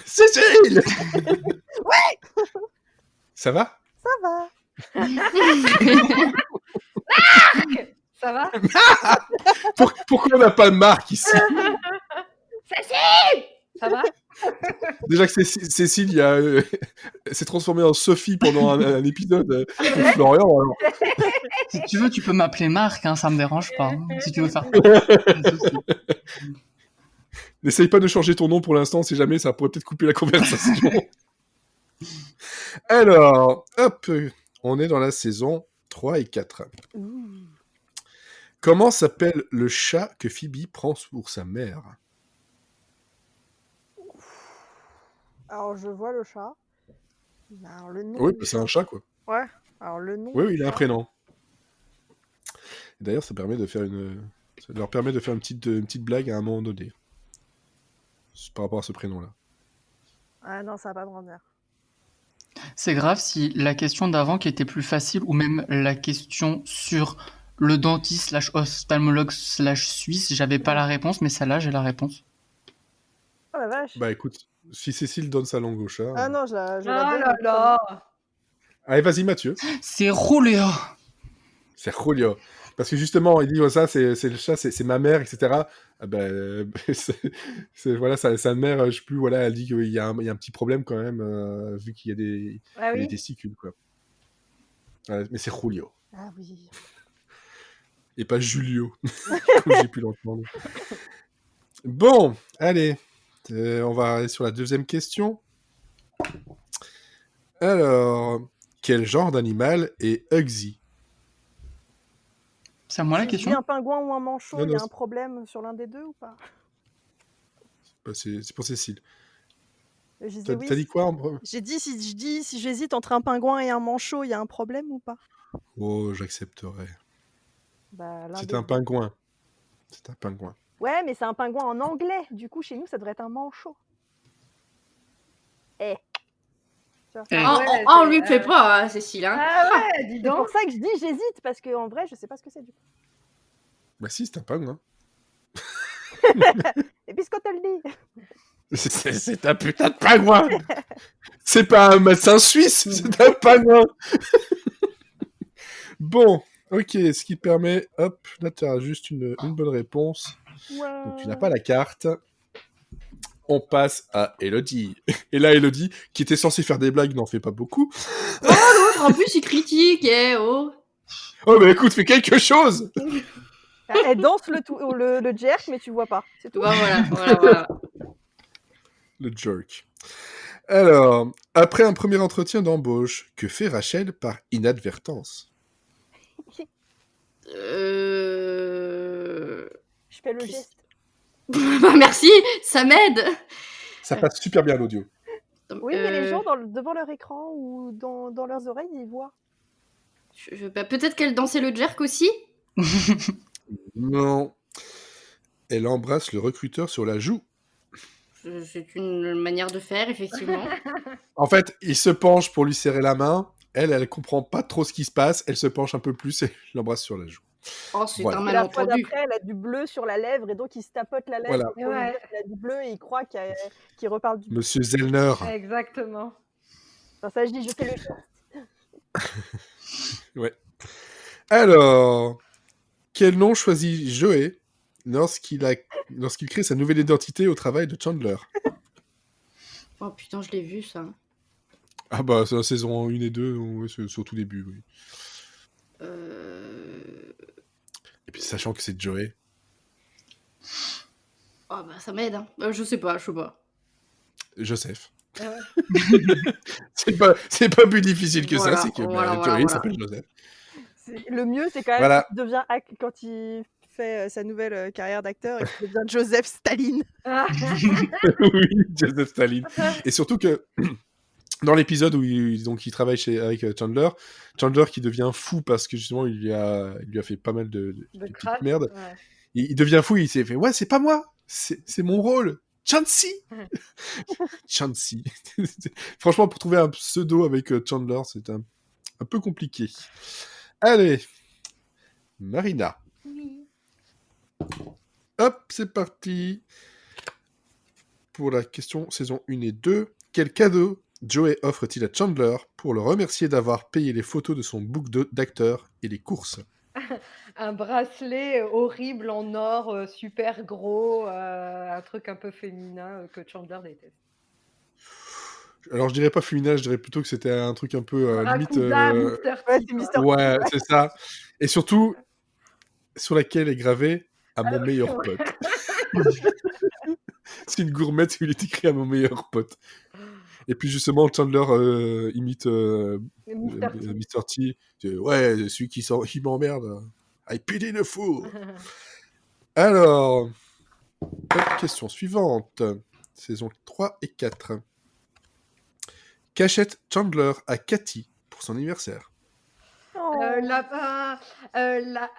Speaker 1: Cécile! Ça va?
Speaker 2: Ça va.
Speaker 5: Ça va?
Speaker 1: Pourquoi on n'a pas de marque ici?
Speaker 5: Cécile! Ça va?
Speaker 1: Déjà que Cécile s'est transformée en Sophie pendant un épisode de Florian. Alors.
Speaker 3: Si tu veux, tu peux m'appeler Marc, hein, ça me dérange pas. Hein, si tu veux faire.
Speaker 1: N'essaye pas de changer ton nom pour l'instant, si jamais ça pourrait peut-être couper la conversation. Alors, hop, on est dans la saison 3 et 4. Comment s'appelle le chat que Phoebe prend pour sa mère?
Speaker 2: Alors, je vois le chat. Alors, le nom.
Speaker 1: Oui, bah, c'est un chat, quoi.
Speaker 2: Ouais. Alors, le nom.
Speaker 1: Oui,
Speaker 2: du
Speaker 1: il a un
Speaker 2: chat.
Speaker 1: prénom. Et d'ailleurs, ça leur permet de faire une petite blague à un moment donné. Par rapport à ce prénom-là.
Speaker 2: Ah non, ça va pas me revenir.
Speaker 3: C'est grave si la question d'avant qui était plus facile ou même la question sur le dentiste slash ophtalmologue slash suisse, j'avais pas la réponse, mais celle-là, j'ai la réponse.
Speaker 2: Oh la vache.
Speaker 1: Bah écoute, si Cécile donne sa langue au chat...
Speaker 2: Ah non, je la
Speaker 5: Oh
Speaker 2: donne.
Speaker 5: là là.
Speaker 1: Allez, vas-y Mathieu.
Speaker 3: C'est Rouléa.
Speaker 1: C'est Julio. Parce que justement, il dit ça, c'est le chat, c'est ma mère, etc. Ah ben, voilà, sa mère, je sais plus, voilà, elle dit qu'il y a un petit problème quand même, vu qu'il y a des
Speaker 5: Ah
Speaker 1: les
Speaker 5: oui.
Speaker 1: testicules, quoi. Mais c'est Julio.
Speaker 2: Ah oui.
Speaker 1: Et pas Julio, comme j'ai pu l'entendre. Bon, allez. On va aller sur la deuxième question. Alors, quel genre d'animal est Hugsy?
Speaker 3: C'est à moi la
Speaker 2: Si je dis
Speaker 3: question.
Speaker 2: un pingouin ou un manchot,
Speaker 1: Non,
Speaker 2: il y a
Speaker 1: non,
Speaker 2: un problème sur l'un des deux ou pas?
Speaker 1: bah, c'est pour Cécile.
Speaker 2: Je disais
Speaker 1: T'as
Speaker 2: oui.
Speaker 1: dit quoi en premier?
Speaker 2: J'ai dit si j'hésite entre un pingouin et un manchot, il y a un problème ou pas?
Speaker 1: Oh, j'accepterai.
Speaker 2: Bah, l'un
Speaker 1: C'est
Speaker 2: des
Speaker 1: un
Speaker 2: deux.
Speaker 1: pingouin. C'est un pingouin.
Speaker 2: Ouais, mais c'est un pingouin en anglais. Du coup, chez nous, ça devrait être un manchot. Eh. Tu vois.
Speaker 3: Eh.
Speaker 5: Ah ouais,
Speaker 4: On
Speaker 5: c'est-
Speaker 4: lui fait pas, hein, Cécile. Hein.
Speaker 5: Ah ouais, dis
Speaker 2: C'est pour
Speaker 5: donc.
Speaker 2: ça que je dis j'hésite, parce qu'en vrai, je sais pas ce que c'est du coup.
Speaker 1: Bah si, c'est un pingouin.
Speaker 2: Et puis, ce qu'on te le dit.
Speaker 1: C'est un putain de pingouin. C'est pas un médecin suisse, c'est un pingouin. Bon, ok, ce qui permet... Hop, là tu as juste une bonne réponse. Donc tu n'as pas la carte. On passe à Elodie. Et là, Elodie, qui était censée faire des blagues, n'en fait pas beaucoup.
Speaker 4: L'autre, en plus, il critique, oh.
Speaker 1: Oh, mais écoute, fais quelque chose.
Speaker 2: Elle danse le jerk, mais tu vois pas. C'est tout.
Speaker 4: Bah, voilà.
Speaker 1: Le jerk. Alors, après un premier entretien d'embauche, que fait Rachel par inadvertance?
Speaker 4: Euh...
Speaker 2: Je fais le geste.
Speaker 4: Bah, merci, ça m'aide.
Speaker 1: Ça passe super bien l'audio.
Speaker 2: Oui, mais les gens devant leur écran ou dans leurs oreilles, ils voient.
Speaker 4: Bah, peut-être qu'elle dansait le jerk aussi.
Speaker 1: Non. Elle embrasse le recruteur sur la joue.
Speaker 4: C'est une manière de faire, effectivement.
Speaker 1: En fait, il se penche pour lui serrer la main. Elle comprend pas trop ce qui se passe. Elle se penche un peu plus et l'embrasse sur la joue.
Speaker 4: Oh, c'est
Speaker 1: Voilà.
Speaker 4: un
Speaker 2: Et la fois
Speaker 4: malentendu.
Speaker 2: d'après, elle a du bleu sur la lèvre et donc il se tapote la lèvre.
Speaker 1: Voilà.
Speaker 2: pour lui dire qu'il a du bleu et il croit qu'il reparle du bleu.
Speaker 1: Monsieur Zellner.
Speaker 5: Exactement.
Speaker 2: Enfin, ça, je dis, je fais le geste.
Speaker 1: Ouais. Alors, quel nom choisit Joey lorsqu'il crée sa nouvelle identité au travail de Chandler?
Speaker 4: Oh putain, je l'ai vu, ça.
Speaker 1: Ah bah, c'est la saison 1 et 2, ouais, c'est au tout début, oui. Et puis, sachant que c'est Joey.
Speaker 4: Oh bah, ça m'aide, hein. Je sais pas.
Speaker 1: Joseph.
Speaker 5: Ah ouais.
Speaker 1: c'est pas plus difficile que
Speaker 4: Voilà,
Speaker 1: ça, c'est que
Speaker 4: voilà.
Speaker 1: Joey s'appelle Joseph.
Speaker 2: Le mieux, c'est quand même
Speaker 1: Voilà.
Speaker 2: quand il fait sa nouvelle carrière d'acteur et qu'il devient Joseph Staline.
Speaker 5: Ah.
Speaker 1: Oui, Joseph Staline. Et surtout que dans l'épisode où il travaille avec Chandler qui devient fou parce que justement il lui a fait pas mal de petites
Speaker 5: crack,
Speaker 1: merdes.
Speaker 5: ouais.
Speaker 1: Il devient fou, il s'est fait ouais, c'est pas moi, c'est mon rôle. Chansey. Chansey. Franchement, pour trouver un pseudo avec Chandler, c'est un peu compliqué. Allez, Marina.
Speaker 4: Oui.
Speaker 1: Hop, c'est parti. Pour la question saison 1 et 2, quel cadeau Joey offre-t-il à Chandler pour le remercier d'avoir payé les photos de son book d'acteur et les courses?
Speaker 5: Un bracelet horrible en or, super gros, un truc un peu féminin que Chandler déteste.
Speaker 1: Alors je dirais pas féminin, je dirais plutôt que c'était un truc un peu limite...
Speaker 5: Rakuda, Mr. T,
Speaker 2: Ouais, c'est Mr.
Speaker 5: quoi.
Speaker 1: Ouais, c'est ça. Et surtout, sur laquelle est gravé « à mon meilleur pote ». C'est une gourmette où il est écrit « à mon meilleur pote ». Et puis justement, Chandler imite Mr. T. Ouais, celui qui m'emmerde. I pity the fool. Alors, question suivante. Saison 3 et 4. qu'achète Chandler à Cathy pour son anniversaire?
Speaker 2: Oh.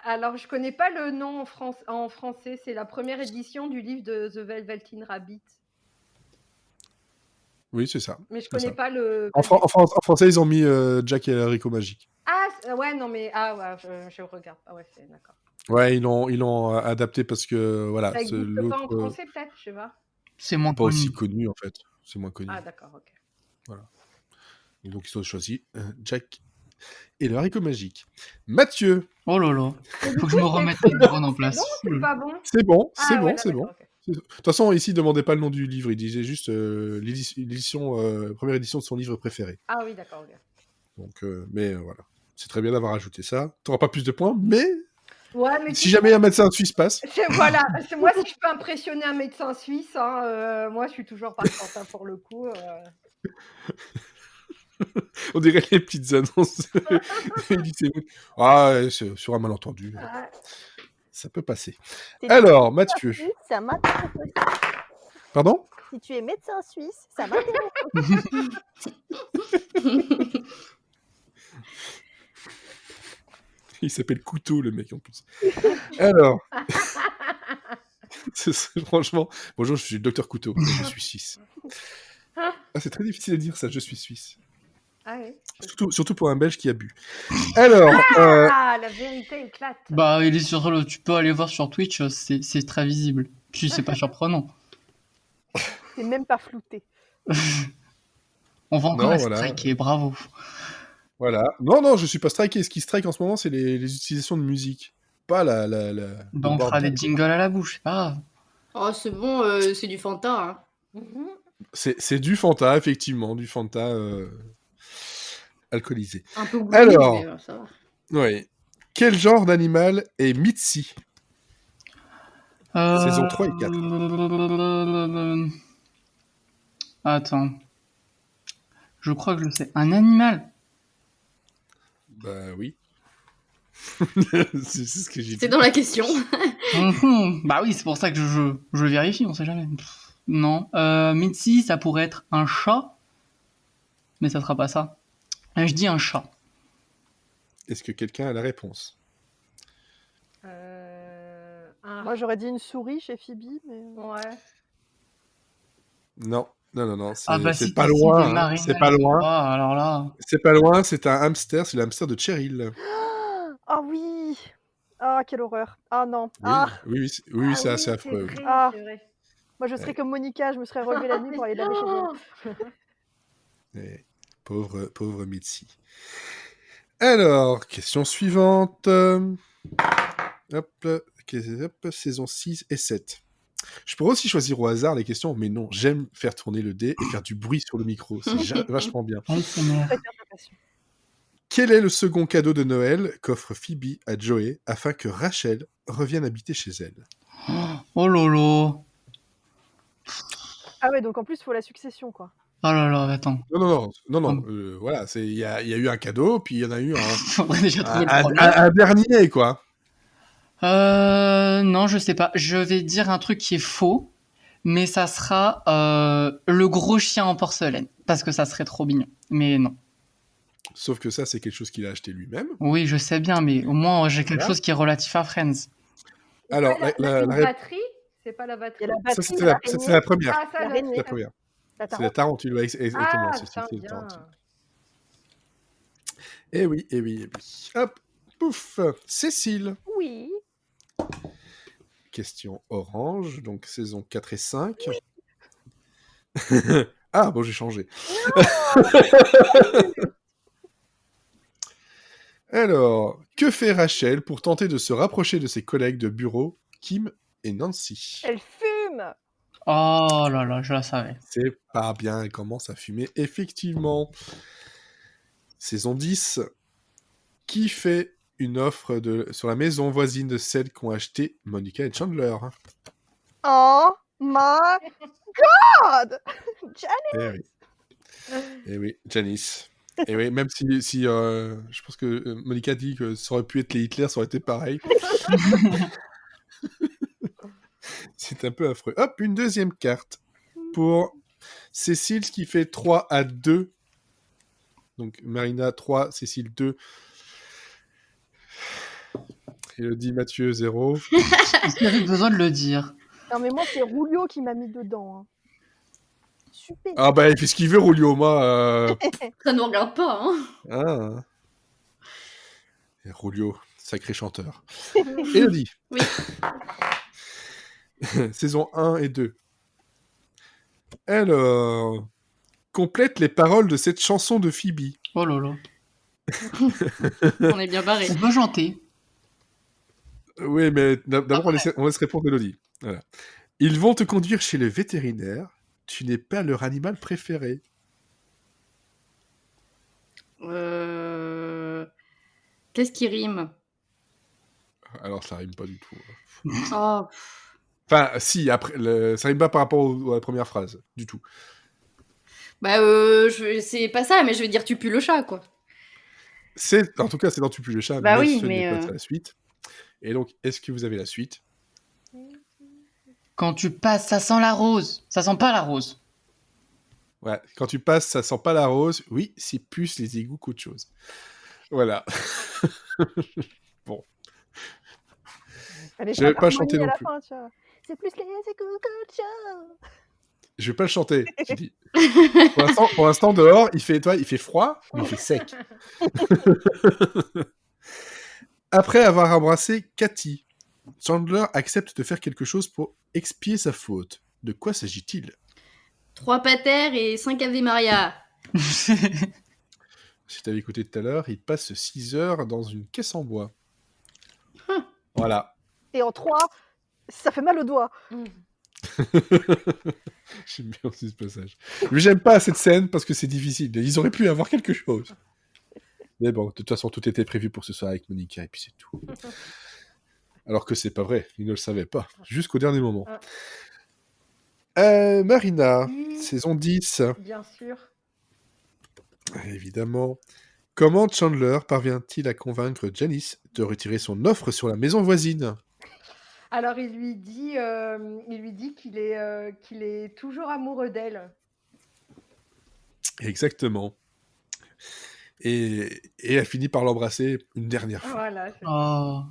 Speaker 5: Alors, je connais pas le nom en français. C'est la première édition du livre de The Velveteen Rabbit.
Speaker 1: Oui, c'est ça.
Speaker 5: Mais je
Speaker 1: C'est
Speaker 5: connais
Speaker 1: ça.
Speaker 5: pas le.
Speaker 1: En français, ils ont mis Jack et l'haricot magique.
Speaker 5: Ouais, non, mais. Ouais, je regarde. Ah, ouais, c'est d'accord.
Speaker 1: Ouais, ils l'ont adapté parce que, voilà,
Speaker 5: Ça
Speaker 1: c'est
Speaker 5: existe pas en
Speaker 1: l'autre
Speaker 5: français, peut-être, je sais pas.
Speaker 3: C'est moins
Speaker 1: pas aussi
Speaker 3: connu.
Speaker 1: connu, en fait. C'est moins connu.
Speaker 5: Ah, d'accord, ok.
Speaker 1: Et donc, ils ont choisi Jack et le haricot magique. Mathieu,
Speaker 3: Oh là là.
Speaker 5: Et du
Speaker 3: Faut que
Speaker 5: coup,
Speaker 3: je me
Speaker 5: c'est
Speaker 3: remette
Speaker 5: c'est
Speaker 3: les
Speaker 5: bon,
Speaker 3: neurones en
Speaker 5: c'est
Speaker 3: place.
Speaker 5: bon ou c'est pas bon?
Speaker 1: c'est bon,
Speaker 5: Ah,
Speaker 1: c'est
Speaker 5: ouais,
Speaker 1: bon,
Speaker 5: là,
Speaker 1: c'est bon.
Speaker 5: d'accord, ok.
Speaker 1: De toute façon, ici, il demandait pas le nom du livre, il disait juste première édition de son livre préféré.
Speaker 5: Ah oui, d'accord, ok.
Speaker 1: Donc, mais voilà. C'est très bien d'avoir ajouté ça. T'auras pas plus de points, mais
Speaker 5: Ouais, mais
Speaker 1: si jamais un médecin suisse passe,
Speaker 5: voilà, c'est moi si je peux impressionner un médecin suisse, hein, moi je suis toujours partante hein, pour le coup.
Speaker 1: on dirait les petites annonces. Il dit, ah, ouais, c'est sur un malentendu.
Speaker 5: Ouais.
Speaker 1: Ça peut passer.
Speaker 2: Si tu
Speaker 1: Alors,
Speaker 2: es
Speaker 1: Mathieu.
Speaker 2: médecin suisse, ça m'intéresse aussi.
Speaker 1: Pardon?
Speaker 2: Si tu es médecin suisse, ça m'intéresse.
Speaker 1: Il s'appelle Couteau, le mec, en plus. Alors. Franchement, bonjour, je suis le docteur Couteau. Je suis suisse. Ah, c'est très difficile à dire ça, je suis suisse.
Speaker 5: Ah oui.
Speaker 1: Surtout pour un Belge qui a bu. Alors.
Speaker 5: Ah, la vérité éclate.
Speaker 3: Bah, il est sur tu peux aller voir sur Twitch, c'est très visible. Puis c'est pas surprenant.
Speaker 2: C'est même pas flouté.
Speaker 3: On va encore
Speaker 1: Non,
Speaker 3: la
Speaker 1: voilà.
Speaker 3: striker, bravo.
Speaker 1: Voilà. Non, je suis pas striké. Ce qui strike en ce moment, c'est les utilisations de musique. Pas la.
Speaker 3: Bah, on fera des jingles à la bouche, c'est pas grave.
Speaker 4: Oh, c'est bon, c'est du Fanta. Hein.
Speaker 5: Mhm.
Speaker 1: C'est du Fanta, effectivement, du Fanta alcoolisé.
Speaker 4: Un peu oublié,
Speaker 1: Alors.
Speaker 4: mais ça va.
Speaker 1: Oui. Quel genre d'animal est Mitzi? Saison 3 et 4.
Speaker 3: Attends. Je crois que je sais. Un animal?
Speaker 1: Bah oui. c'est ce que j'ai dit.
Speaker 4: C'est dans la question.
Speaker 3: Bah oui, c'est pour ça que je vérifie, on sait jamais. Non. Mitzi, ça pourrait être un chat. Mais ça sera pas ça. Je dis un chat.
Speaker 1: Est-ce que quelqu'un a la réponse?
Speaker 2: Moi, j'aurais dit une souris chez Phoebe, mais.
Speaker 5: Ouais.
Speaker 1: Non.
Speaker 3: Ah bah
Speaker 1: C'est
Speaker 3: si
Speaker 1: pas
Speaker 3: t'es
Speaker 1: loin.
Speaker 3: des marines,
Speaker 1: C'est pas loin.
Speaker 3: alors là.
Speaker 1: C'est pas loin. C'est un hamster. C'est le hamster de Cheryl.
Speaker 2: Ah oui. Ah, quelle horreur. Ah non.
Speaker 1: Oui,
Speaker 2: Ah,
Speaker 1: oui, c'est assez affreux.
Speaker 5: C'est
Speaker 1: Oui.
Speaker 5: vrai,
Speaker 2: Ah.
Speaker 5: c'est vrai.
Speaker 2: moi, je serais comme Monica, je me serais relevée la nuit pour aller laver chez elle.
Speaker 1: Eh, pauvre Mitzi. Alors, question suivante. Hop, saison 6 et 7. Je pourrais aussi choisir au hasard les questions, mais non, j'aime faire tourner le dé et faire du bruit sur le micro. C'est vachement bien.
Speaker 3: ASMR.
Speaker 1: Quel est le second cadeau de Noël qu'offre Phoebe à Joey afin que Rachel revienne habiter chez elle?
Speaker 3: Oh lolo.
Speaker 2: Ah ouais, donc en plus, il faut la succession, quoi.
Speaker 3: Oh là là, attends.
Speaker 1: Non. Voilà, il y a eu un cadeau, puis il y en a eu
Speaker 3: Faudrait déjà trouver le premier.
Speaker 1: un dernier, quoi.
Speaker 3: Non, je sais pas. Je vais dire un truc qui est faux, mais ça sera le gros chien en porcelaine, parce que ça serait trop mignon. Mais non.
Speaker 1: Sauf que ça, c'est quelque chose qu'il a acheté lui-même.
Speaker 3: Oui, je sais bien, mais au moins j'ai quelque
Speaker 1: Voilà.
Speaker 3: chose qui est relatif à Friends.
Speaker 1: Alors,
Speaker 5: la batterie, c'est pas la batterie.
Speaker 2: Il y a la
Speaker 1: ça,
Speaker 2: batterie,
Speaker 1: c'était la première.
Speaker 5: Ah, ça,
Speaker 2: l'araignée.
Speaker 1: C'est la première.
Speaker 2: la
Speaker 1: C'est la
Speaker 2: tarentule.
Speaker 1: tarentule, ouais, exactement.
Speaker 5: Ah,
Speaker 1: c'est
Speaker 5: putain,
Speaker 1: la
Speaker 5: bien.
Speaker 1: tarentule. Eh oui. Hop, pouf. Cécile.
Speaker 2: Oui.
Speaker 1: Question orange, donc saison 4 et 5. Ah, bon, j'ai changé. Alors, que fait Rachel pour tenter de se rapprocher de ses collègues de bureau, Kim et Nancy?
Speaker 2: Elle fume.
Speaker 3: Oh là là, je la savais.
Speaker 1: C'est pas bien, elle commence à fumer, effectivement. Saison 10. Qui fait une offre sur la maison voisine de celle qu'ont acheté Monica et Chandler?
Speaker 2: Oh my god.
Speaker 1: Eh oui, Janice. Et oui, même si je pense que Monica dit que ça aurait pu être les Hitler, ça aurait été pareil. C'est un peu affreux. Hop, une deuxième carte pour Cécile, ce qui fait 3-2 Donc Marina 3, Cécile 2. Élodie, Mathieu 0.
Speaker 3: Est-ce qu'il y avait besoin de le dire?
Speaker 2: Non, mais moi, c'est Rulio qui m'a mis dedans. Hein. Super.
Speaker 1: Ah bah il fait ce qu'il veut, Rulio, moi.
Speaker 4: Ça nous regarde pas, hein.
Speaker 1: Ah. Et Rulio, sacré chanteur. Élodie.
Speaker 4: Oui.
Speaker 1: Saison 1 et 2. Alors, complète les paroles de cette chanson de Phoebe.
Speaker 3: Oh là là.
Speaker 4: On est bien barré.
Speaker 3: On peut chanter.
Speaker 1: Oui, mais d'abord,
Speaker 4: Après.
Speaker 1: on laisse répondre Élodie. Voilà. Ils vont te conduire chez le vétérinaire. Tu n'es pas leur animal préféré.
Speaker 4: Qu'est-ce qui rime?
Speaker 1: Alors, ça rime pas du tout.
Speaker 4: Oh,
Speaker 1: Enfin, si, après, ça rime pas par rapport à la première phrase, du tout.
Speaker 4: bah, c'est pas ça, mais je veux dire, tu pues le chat, quoi.
Speaker 1: En tout cas, c'est dans Tu pues le chat,
Speaker 4: Bah
Speaker 1: mais
Speaker 4: oui,
Speaker 1: ce
Speaker 4: mais,
Speaker 1: n'est pas la suite. Et donc, est-ce que vous avez la suite?
Speaker 3: Quand tu passes, ça sent la rose. Ça sent pas la rose.
Speaker 1: Ouais, quand tu passes, ça sent pas la rose. Oui, c'est plus les égouts qu'autre chose. Voilà. Bon.
Speaker 2: Allez,
Speaker 1: Je vais pas chanter
Speaker 2: à
Speaker 1: non
Speaker 2: la
Speaker 1: plus.
Speaker 2: fin, tu vois. C'est plus les écoutes.
Speaker 1: Je vais pas le chanter. J'ai dit. Pour l'instant, dehors, il fait froid, mais il fait sec. Après avoir embrassé Cathy, Chandler accepte de faire quelque chose pour expier sa faute. De quoi s'agit-il?
Speaker 4: 3 pater et 5 Ave Maria.
Speaker 1: Si t'avais écouté tout à l'heure, il passe 6 heures dans une caisse en bois.
Speaker 4: Hum.
Speaker 1: Voilà.
Speaker 2: Et en 3, ça fait mal au doigt.
Speaker 1: J'aime bien aussi ce passage. Mais j'aime pas cette scène parce que c'est difficile. Ils auraient pu avoir quelque chose. Mais bon, de toute façon, tout était prévu pour ce soir avec Monica et puis c'est tout. Alors que c'est pas vrai, ils ne le savaient pas, jusqu'au dernier moment. Marina,
Speaker 5: Oui.
Speaker 1: saison 10,
Speaker 5: Bien sûr.
Speaker 1: évidemment. Comment Chandler parvient-il à convaincre Janice de retirer son offre sur la maison voisine?
Speaker 5: Alors il lui dit qu'il est toujours amoureux d'elle.
Speaker 1: Exactement. Et elle finit par l'embrasser une dernière fois.
Speaker 5: Voilà. c'est ça.
Speaker 3: Oh.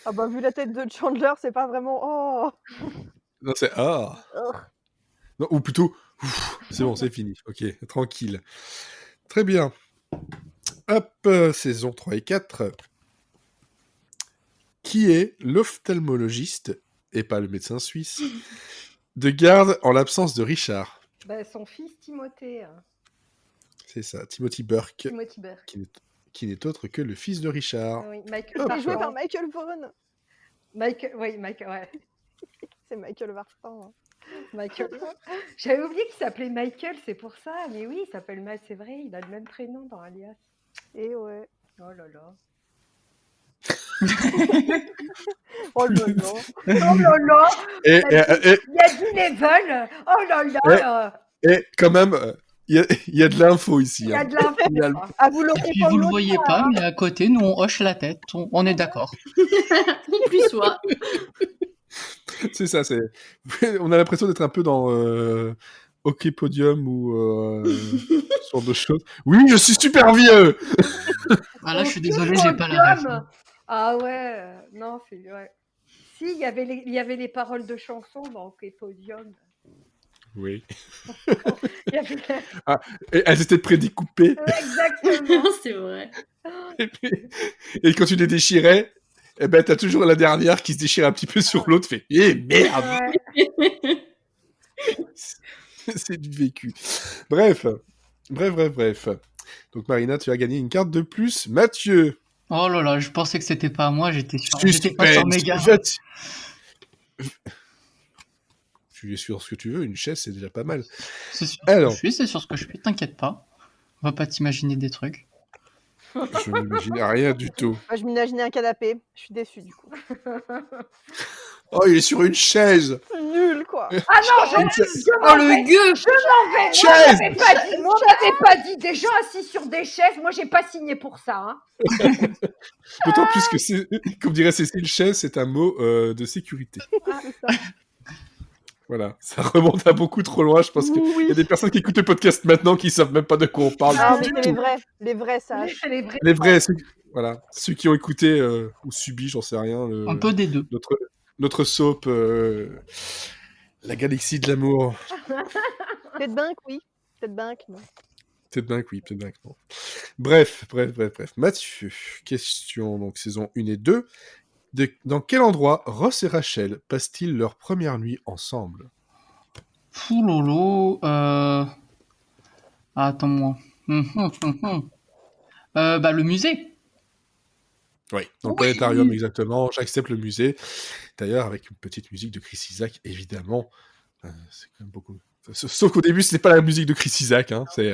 Speaker 2: Ah bah, vu la tête de Chandler, c'est pas vraiment... Oh.
Speaker 1: Non, c'est ah.
Speaker 2: Ugh.
Speaker 1: Non, ou plutôt, ouf, c'est bon, c'est fini. Ok, tranquille. Très bien. Hop, saison 3 et 4. Qui est l'ophtalmologiste, et pas le médecin suisse, de garde en l'absence de Richard?
Speaker 5: Bah, son fils Timothée. Hein.
Speaker 1: C'est ça, Timothy Burke,
Speaker 5: Timothy Burke.
Speaker 1: qui n'est autre que le fils de Richard.
Speaker 5: Oui, Michael
Speaker 2: C'est joué par
Speaker 5: Vartan.
Speaker 2: Michael Vaughan.
Speaker 5: Michael, ouais.
Speaker 2: C'est Michael Vartan.
Speaker 5: Michael. J'avais oublié qu'il s'appelait Michael, c'est pour ça. Mais oui, il s'appelle c'est vrai, il a le même prénom dans Alias.
Speaker 2: Et ouais.
Speaker 5: Oh là là.
Speaker 2: Oh là là.
Speaker 5: Oh là là.
Speaker 1: Et,
Speaker 5: Il y a du level. Oh là là.
Speaker 1: et quand même, il y a de l'info ici.
Speaker 5: Il y a
Speaker 1: Hein.
Speaker 5: de l'info.
Speaker 1: Il y a le-
Speaker 2: Ah, vous
Speaker 3: Et
Speaker 2: l'aurez
Speaker 3: puis
Speaker 2: pas
Speaker 3: vous le
Speaker 2: l'autre
Speaker 3: voyez
Speaker 2: fois,
Speaker 3: pas,
Speaker 2: hein.
Speaker 3: mais à côté, nous on hoche la tête. On est d'accord.
Speaker 4: On plus soit.
Speaker 1: C'est ça, c'est. On a l'impression d'être un peu dans Hockey Podium ou ce genre de choses. Oui, je suis super vieux.
Speaker 3: Ah là, je suis
Speaker 5: Hockey
Speaker 3: désolé, j'ai pas la ref.
Speaker 5: Podium. Ah ouais, non, c'est ouais. Si, il y avait les paroles de chansons dans Hockey Podium.
Speaker 1: Oui.
Speaker 5: Il y avait...
Speaker 1: Et elles étaient prédécoupées.
Speaker 5: Exactement.
Speaker 4: C'est vrai.
Speaker 1: Et quand tu les déchirais, eh ben, t'as toujours la dernière qui se déchire un petit peu sur l'autre, fait eh merde.
Speaker 5: Ouais.
Speaker 1: C'est du vécu. Bref. Donc Marina, tu as gagné une carte de plus. Mathieu.
Speaker 3: Oh là là, je pensais que c'était pas à moi, j'étais pas sur mes gars.
Speaker 1: Tu es sur ce que tu veux, une chaise c'est déjà pas mal.
Speaker 3: C'est sur
Speaker 1: Alors.
Speaker 3: ce que je suis, c'est sur ce que je suis, t'inquiète pas. On va pas t'imaginer des trucs.
Speaker 1: Je n'imaginais rien du tout.
Speaker 2: Moi, je m'imaginais un canapé. Je suis déçue, du coup.
Speaker 1: Oh, il est sur une chaise.
Speaker 2: C'est nul, quoi.
Speaker 5: Ah non,
Speaker 1: Une chaise.
Speaker 4: Oh le gueux.
Speaker 5: je m'en vais.
Speaker 1: Chaise.
Speaker 5: Moi, j'avais pas dit. Des gens assis sur des chaises. Moi, j'ai pas signé pour ça. Hein.
Speaker 1: D'autant plus que c'est, comme dirait Cécile, chaise, c'est un mot de sécurité.
Speaker 5: Ah,
Speaker 1: Voilà, ça remonte à beaucoup trop loin. Je pense qu'il
Speaker 2: Oui.
Speaker 1: y a des personnes qui écoutent le podcast maintenant qui savent même pas de quoi on parle
Speaker 2: Ah, mais
Speaker 1: du
Speaker 2: c'est les
Speaker 1: tout.
Speaker 2: vrais. Les vrais sages.
Speaker 5: C'est les vrais.
Speaker 1: Les vrais, voilà, ceux qui ont écouté ou subi, j'en sais rien,
Speaker 3: Un peu des deux.
Speaker 1: notre soap, la galaxie de l'amour.
Speaker 2: Peut-être Bank, oui. Peut-être Bank, non.
Speaker 1: Peut-être bien que oui, peut-être bien que non. Bref. Mathieu, question, donc saison 1 et 2. Dans quel endroit Ross et Rachel passent-ils leur première nuit ensemble?
Speaker 3: Foulolo. Attends-moi. Bah, le musée.
Speaker 1: Oui, dans le
Speaker 3: Oui.
Speaker 1: planétarium, exactement. J'accepte le musée. D'ailleurs, avec une petite musique de Chris Isaak, évidemment. C'est quand même beaucoup. Sauf qu'au début, ce n'est pas la musique de Chris Isaak. Hein, c'est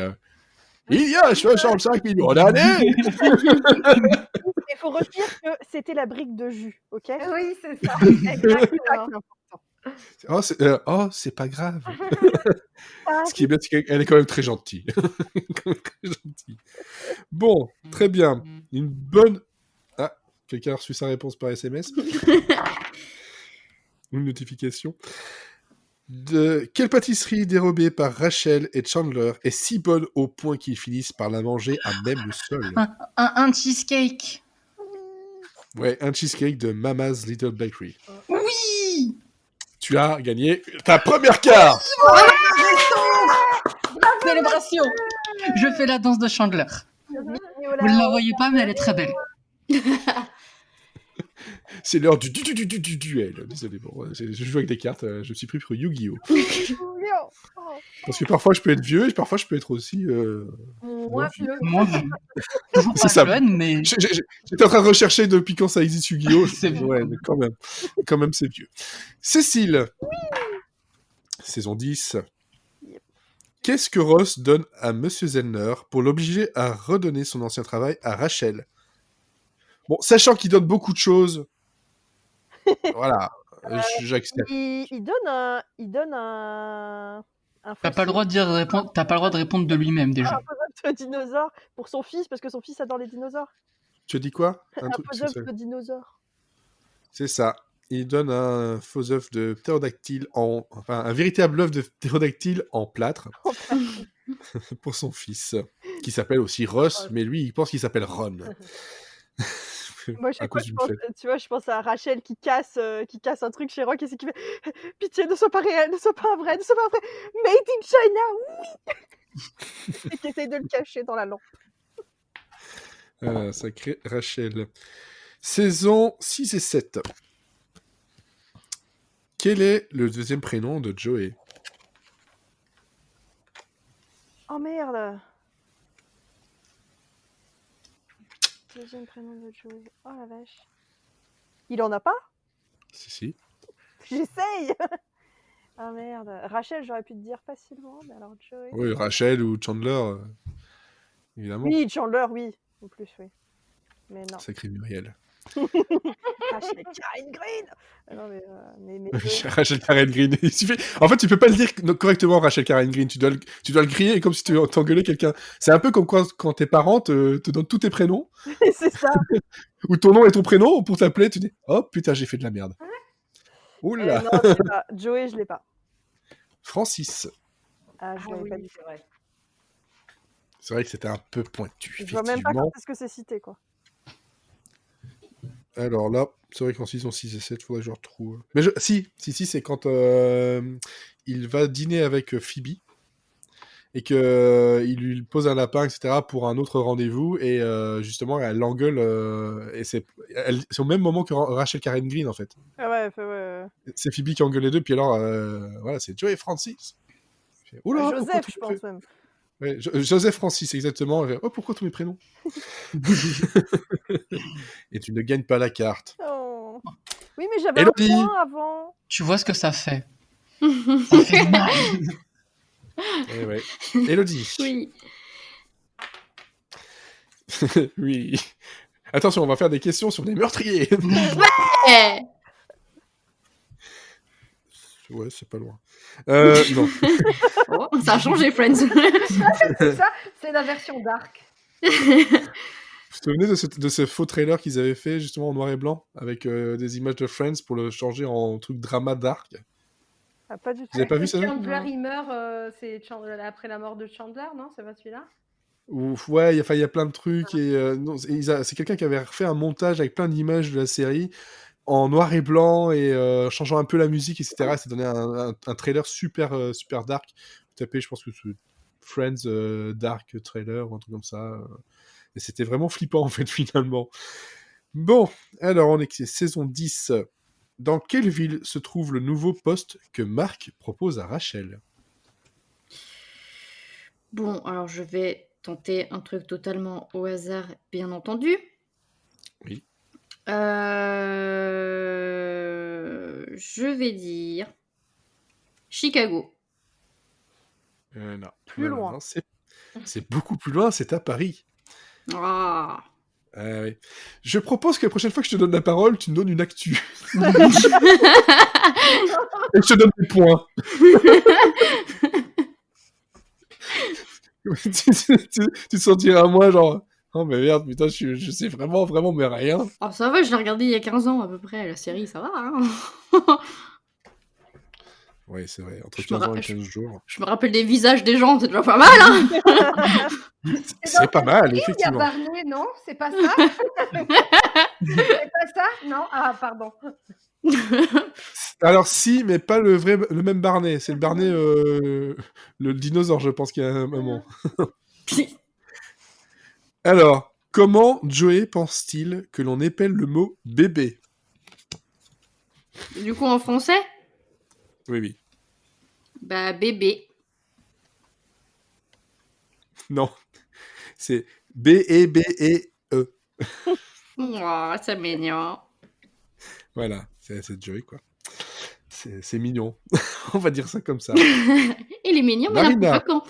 Speaker 1: il y a 65 millions d'années.
Speaker 2: Il faut retenir que c'était la brique de jus, ok?
Speaker 5: Oui, c'est ça.
Speaker 2: C'est ça
Speaker 5: Exactement.
Speaker 2: qui est
Speaker 1: Oh, c'est pas grave.
Speaker 2: important.
Speaker 1: Ce qui est bien, c'est qu'elle est quand même très gentille. Quand même très gentille. Bon, très bien. Une bonne. Ah, quelqu'un a reçu sa réponse par SMS. Une notification. De quelle pâtisserie dérobée par Rachel et Chandler est si bonne au point qu'ils finissent par la manger à même le sol?
Speaker 3: Un cheesecake.
Speaker 1: Ouais, un cheesecake de Mama's Little Bakery.
Speaker 3: Oui.
Speaker 1: Tu as gagné ta première carte.
Speaker 3: Célébration. Je fais la danse de Chandler. Vous ne la voyez pas, mais elle est très belle.
Speaker 1: C'est l'heure du duel. Désolé, bon, je joue avec des cartes. Je me suis pris pour Yu-Gi-Oh! Parce que parfois je peux être vieux et parfois je peux être aussi.
Speaker 5: Moins vieux.
Speaker 3: Moi, toujours
Speaker 1: C'est
Speaker 3: pas
Speaker 1: ça.
Speaker 3: jeune, mais
Speaker 1: J'étais en train de rechercher depuis quand ça existe Yu-Gi-Oh!
Speaker 3: C'est vieux.
Speaker 1: Ouais, mais quand même, c'est vieux. Cécile, saison 10. Qu'est-ce que Ross donne à Monsieur Zellner pour l'obliger à redonner son ancien travail à Rachel? Bon, sachant qu'il donne beaucoup de choses, voilà, j'accepte.
Speaker 2: Il donne un
Speaker 3: t'as pas le droit de répondre. T'as pas le droit de répondre de lui-même déjà.
Speaker 2: de dinosaure pour son fils, parce que son fils adore les dinosaures.
Speaker 1: Tu as dit quoi?
Speaker 2: Un
Speaker 1: truc,
Speaker 2: faux œuf de dinosaure.
Speaker 1: c'est ça. Il donne un faux œuf de ptérodactyle enfin, un véritable œuf de ptérodactyle en plâtre pour son fils, qui s'appelle aussi Ross, mais lui, il pense qu'il s'appelle Ron.
Speaker 2: Moi,
Speaker 1: À
Speaker 2: chaque
Speaker 1: cause
Speaker 2: fois,
Speaker 1: d'une fête.
Speaker 2: tu vois, je pense à Rachel qui casse un truc chez Rock et c'est qui fait pitié, ne sois pas réel, ne sois pas vrai, made in China, oui. Et qui essaye de le cacher dans la lampe.
Speaker 1: Sacré Rachel. Saison 6 et 7. Quel est le deuxième prénom de Joey?
Speaker 2: Oh merde. Deuxième prénom de Joey. Oh la vache. Il en a pas?
Speaker 1: Si.
Speaker 2: J'essaye. Ah merde. Rachel, j'aurais pu te dire facilement, mais alors Joey.
Speaker 1: Oui, Rachel ou Chandler, évidemment.
Speaker 2: Oui, Chandler, oui. En plus, oui. Mais non.
Speaker 1: Sacré Muriel.
Speaker 2: Rachel Karen Green. Non, mais
Speaker 1: Rachel Karen Green. En fait, tu peux pas le dire correctement, Rachel Karen Green. Tu dois le crier comme si tu t'engueulais quelqu'un. C'est un peu comme quand tes parents te donnent tous tes prénoms.
Speaker 2: c'est ça.
Speaker 1: Ou ton nom et ton prénom pour t'appeler. Tu dis, oh putain, j'ai fait de la merde. Oula.
Speaker 2: Non, je l'ai pas. Joey, je l'ai pas.
Speaker 1: Francis.
Speaker 2: Ah, je l'avais
Speaker 5: oui,
Speaker 2: pas dit.
Speaker 5: c'est vrai.
Speaker 1: C'est vrai que c'était un peu pointu,
Speaker 2: Je vois même pas quand est-ce que c'est cité, quoi.
Speaker 1: Alors là, c'est vrai qu'en saison 6 et 7, faudrait que je retrouve. Mais si, c'est quand il va dîner avec Phoebe et qu'il lui pose un lapin, etc., pour un autre rendez-vous, et justement, elle l'engueule, et c'est au même moment que Rachel Karen Green, en fait.
Speaker 2: Ah ouais.
Speaker 1: C'est Phoebe qui engueule les deux, puis alors, voilà, c'est Joey et Francis. Oula,
Speaker 2: Joseph, je pense même.
Speaker 1: Ouais, Joseph Francis, exactement. Oh, pourquoi tous mes prénoms? Et tu ne gagnes pas la carte.
Speaker 2: Oh. Oui, mais j'avais
Speaker 1: Elodie.
Speaker 2: un point avant.
Speaker 3: Tu vois ce que ça fait. Ça fait mal.
Speaker 1: Eh ouais. Elodie.
Speaker 4: Oui.
Speaker 1: Oui. Attention, on va faire des questions sur des meurtriers.
Speaker 4: Eh.
Speaker 1: Ouais, c'est pas loin. Non.
Speaker 4: Oh, ça a changé, Friends.
Speaker 5: C'est ça, c'est la version dark.
Speaker 1: Vous vous souvenez de ce faux trailer qu'ils avaient fait justement en noir et blanc avec des images de Friends pour le changer en truc drama dark?
Speaker 2: Ah, pas du tout.
Speaker 1: Vous avez pas vu ça?
Speaker 5: Chandler,
Speaker 3: Non.
Speaker 5: il meurt c'est après la mort de Chandler, non? C'est pas celui-là?
Speaker 1: Ouf, ouais, il y a plein de trucs. Et, non, c'est quelqu'un qui avait refait un montage avec plein d'images de la série en noir et blanc et changeant un peu la musique, etc. Ça donnait un trailer super, super dark. Vous tapez, je pense que c'est Friends Dark Trailer ou un truc comme ça. Et c'était vraiment flippant, en fait, finalement. Bon, alors on est saison 10. Dans quelle ville se trouve le nouveau poste que Marc propose à Rachel?
Speaker 4: Bon, alors je vais tenter un truc totalement au hasard, bien entendu.
Speaker 1: Oui.
Speaker 4: Je vais dire Chicago.
Speaker 1: Non.
Speaker 2: Plus
Speaker 1: Non,
Speaker 2: loin.
Speaker 1: non, c'est beaucoup plus loin, c'est à Paris.
Speaker 4: Ah.
Speaker 1: Oui. Je propose que la prochaine fois que je te donne la parole, tu me donnes une actu. Et je te donne des points. Tu te sentiras à moi, genre... Oh, mais merde, putain, je sais vraiment, vraiment, mais rien.
Speaker 4: Oh, ça va, je l'ai regardé il y a 15 ans à peu près, la série, ça va. Hein.
Speaker 1: Oui, c'est vrai, entre
Speaker 4: Je me
Speaker 1: 15 ans et
Speaker 4: ra-
Speaker 1: 15 jours.
Speaker 4: Je me rappelle des visages des gens, c'est déjà pas mal, hein.
Speaker 1: C'est pas mal,
Speaker 5: Il y a
Speaker 1: effectivement.
Speaker 5: Barney, non? C'est pas ça? C'est pas ça? Non? Ah, pardon.
Speaker 1: Alors si, mais pas le même Barney. C'est le Barney, le dinosaure, je pense qu'il y a un moment. Alors, comment Joey pense-t-il que l'on épelle le mot bébé?
Speaker 4: Du coup, en français,
Speaker 1: Oui, oui.
Speaker 4: bah bébé.
Speaker 1: Non. C'est B-E-B-E-E.
Speaker 4: Oh, c'est mignon.
Speaker 1: Voilà, c'est Joey, quoi. C'est mignon. On va dire ça comme ça.
Speaker 4: Il est mignon, mais il est un peu
Speaker 1: Marina.
Speaker 4: vacant.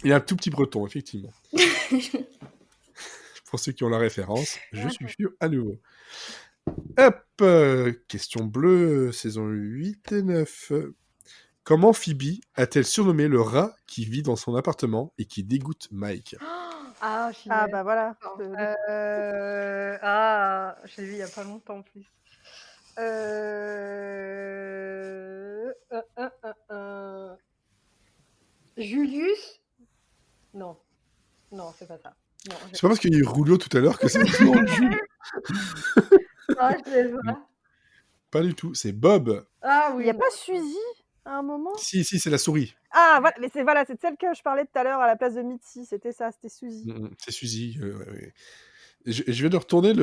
Speaker 1: Il y a un tout petit breton, effectivement. Pour ceux qui ont la référence, je suis fiu à nouveau. Hop, question bleue, saison 8 et 9. Comment Phoebe a-t-elle surnommé le rat qui vit dans son appartement et qui dégoûte Mike?
Speaker 5: Ah,
Speaker 2: Ah bah voilà.
Speaker 5: je l'ai vu il y a pas longtemps en plus. Julius? Non. Non, c'est pas ça. Non,
Speaker 1: C'est pas parce qu'il y a eu Rulio tout à l'heure que c'est toujours Jules.
Speaker 5: Ah, je sais pas.
Speaker 1: Pas du tout, c'est Bob.
Speaker 5: Ah
Speaker 2: Il
Speaker 5: oui.
Speaker 2: n'y a pas Suzy à un moment?
Speaker 1: Si, c'est la souris.
Speaker 2: Ah voilà, mais c'est celle que je parlais tout à l'heure à la place de Mitzi, c'était ça, c'était Suzy.
Speaker 1: C'est Suzy. Ouais. Et je viens de retourner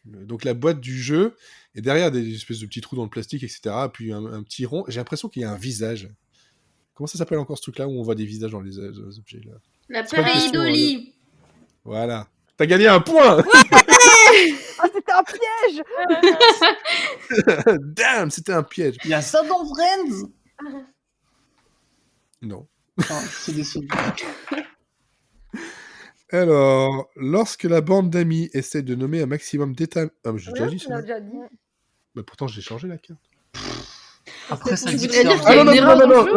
Speaker 1: donc la boîte du jeu, et derrière, il y a des espèces de petits trous dans le plastique, etc. Puis un petit rond. J'ai l'impression qu'il y a un visage. Comment ça s'appelle encore ce truc-là où on voit des visages dans les objets là?
Speaker 4: La
Speaker 1: C'est pas une question,
Speaker 4: pareidolie.
Speaker 1: Voilà. T'as gagné un point.
Speaker 2: Ah, c'était un piège!
Speaker 1: Damn, c'était un piège.
Speaker 3: Il y a ça dans Friends.
Speaker 1: Non.
Speaker 3: Ah, c'est déçu.
Speaker 1: Alors, lorsque la bande d'amis essaie de nommer un maximum d'états... Ah, mais j'ai déjà dit
Speaker 5: On l'a
Speaker 1: ça.
Speaker 5: déjà dit.
Speaker 1: Mais pourtant, j'ai changé la carte.
Speaker 3: Après, ça
Speaker 4: Tu
Speaker 3: dit que
Speaker 4: voudrais
Speaker 3: c'est
Speaker 4: dire
Speaker 3: un
Speaker 4: qu'il y a
Speaker 1: Ah non,
Speaker 4: une
Speaker 1: non,
Speaker 4: erreur
Speaker 1: non,
Speaker 4: dans le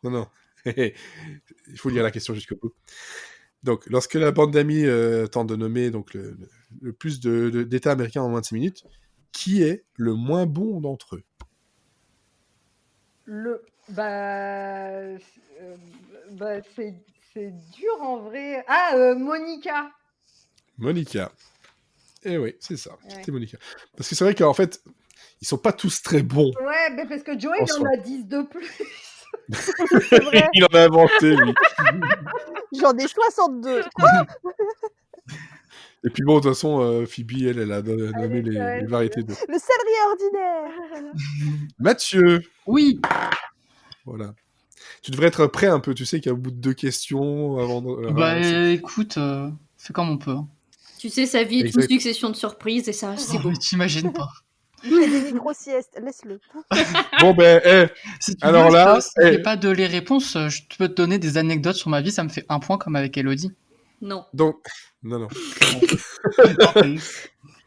Speaker 4: jeu?
Speaker 1: non. Il faut lire la question jusqu'au bout. Donc, lorsque la bande d'amis tente de nommer donc, le plus d'États américains en moins de 6 minutes, qui est le moins bon d'entre eux?
Speaker 5: C'est dur en vrai. Ah, Monica.
Speaker 1: Monica. Eh oui, c'est ça.
Speaker 5: Ouais.
Speaker 1: C'était Monica. Parce que c'est vrai qu'en fait, ils sont pas tous très bons.
Speaker 5: Ouais, mais parce que Joey,
Speaker 1: En
Speaker 5: il en
Speaker 1: soi.
Speaker 5: a 10 de plus.
Speaker 2: C'est vrai,
Speaker 1: Il en a inventé, lui.
Speaker 2: j'en ai 62.
Speaker 1: Et puis bon, de toute façon, Phoebe, elle a nommé les variétés de...
Speaker 2: Le céleri ordinaire.
Speaker 1: Mathieu.
Speaker 3: Oui.
Speaker 1: Voilà. Tu devrais être prêt un peu, tu sais qu'à bout de 2 questions, avant de...
Speaker 3: Bah écoute, fais comme on peut. Hein.
Speaker 4: Tu sais, sa vie est une
Speaker 1: Exact.
Speaker 4: succession de surprises et ça, c'est
Speaker 3: Oh,
Speaker 4: beau.
Speaker 3: mais t'imagines pas.
Speaker 2: Il fait des micro-siestes, laisse-le.
Speaker 1: Bon, ben,
Speaker 3: Si tu
Speaker 1: Alors
Speaker 3: veux,
Speaker 1: là,
Speaker 3: si j'ai pas de les réponses, je peux te donner des anecdotes sur ma vie, ça me fait un point comme avec Elodie.
Speaker 4: Non.
Speaker 1: donc... Non.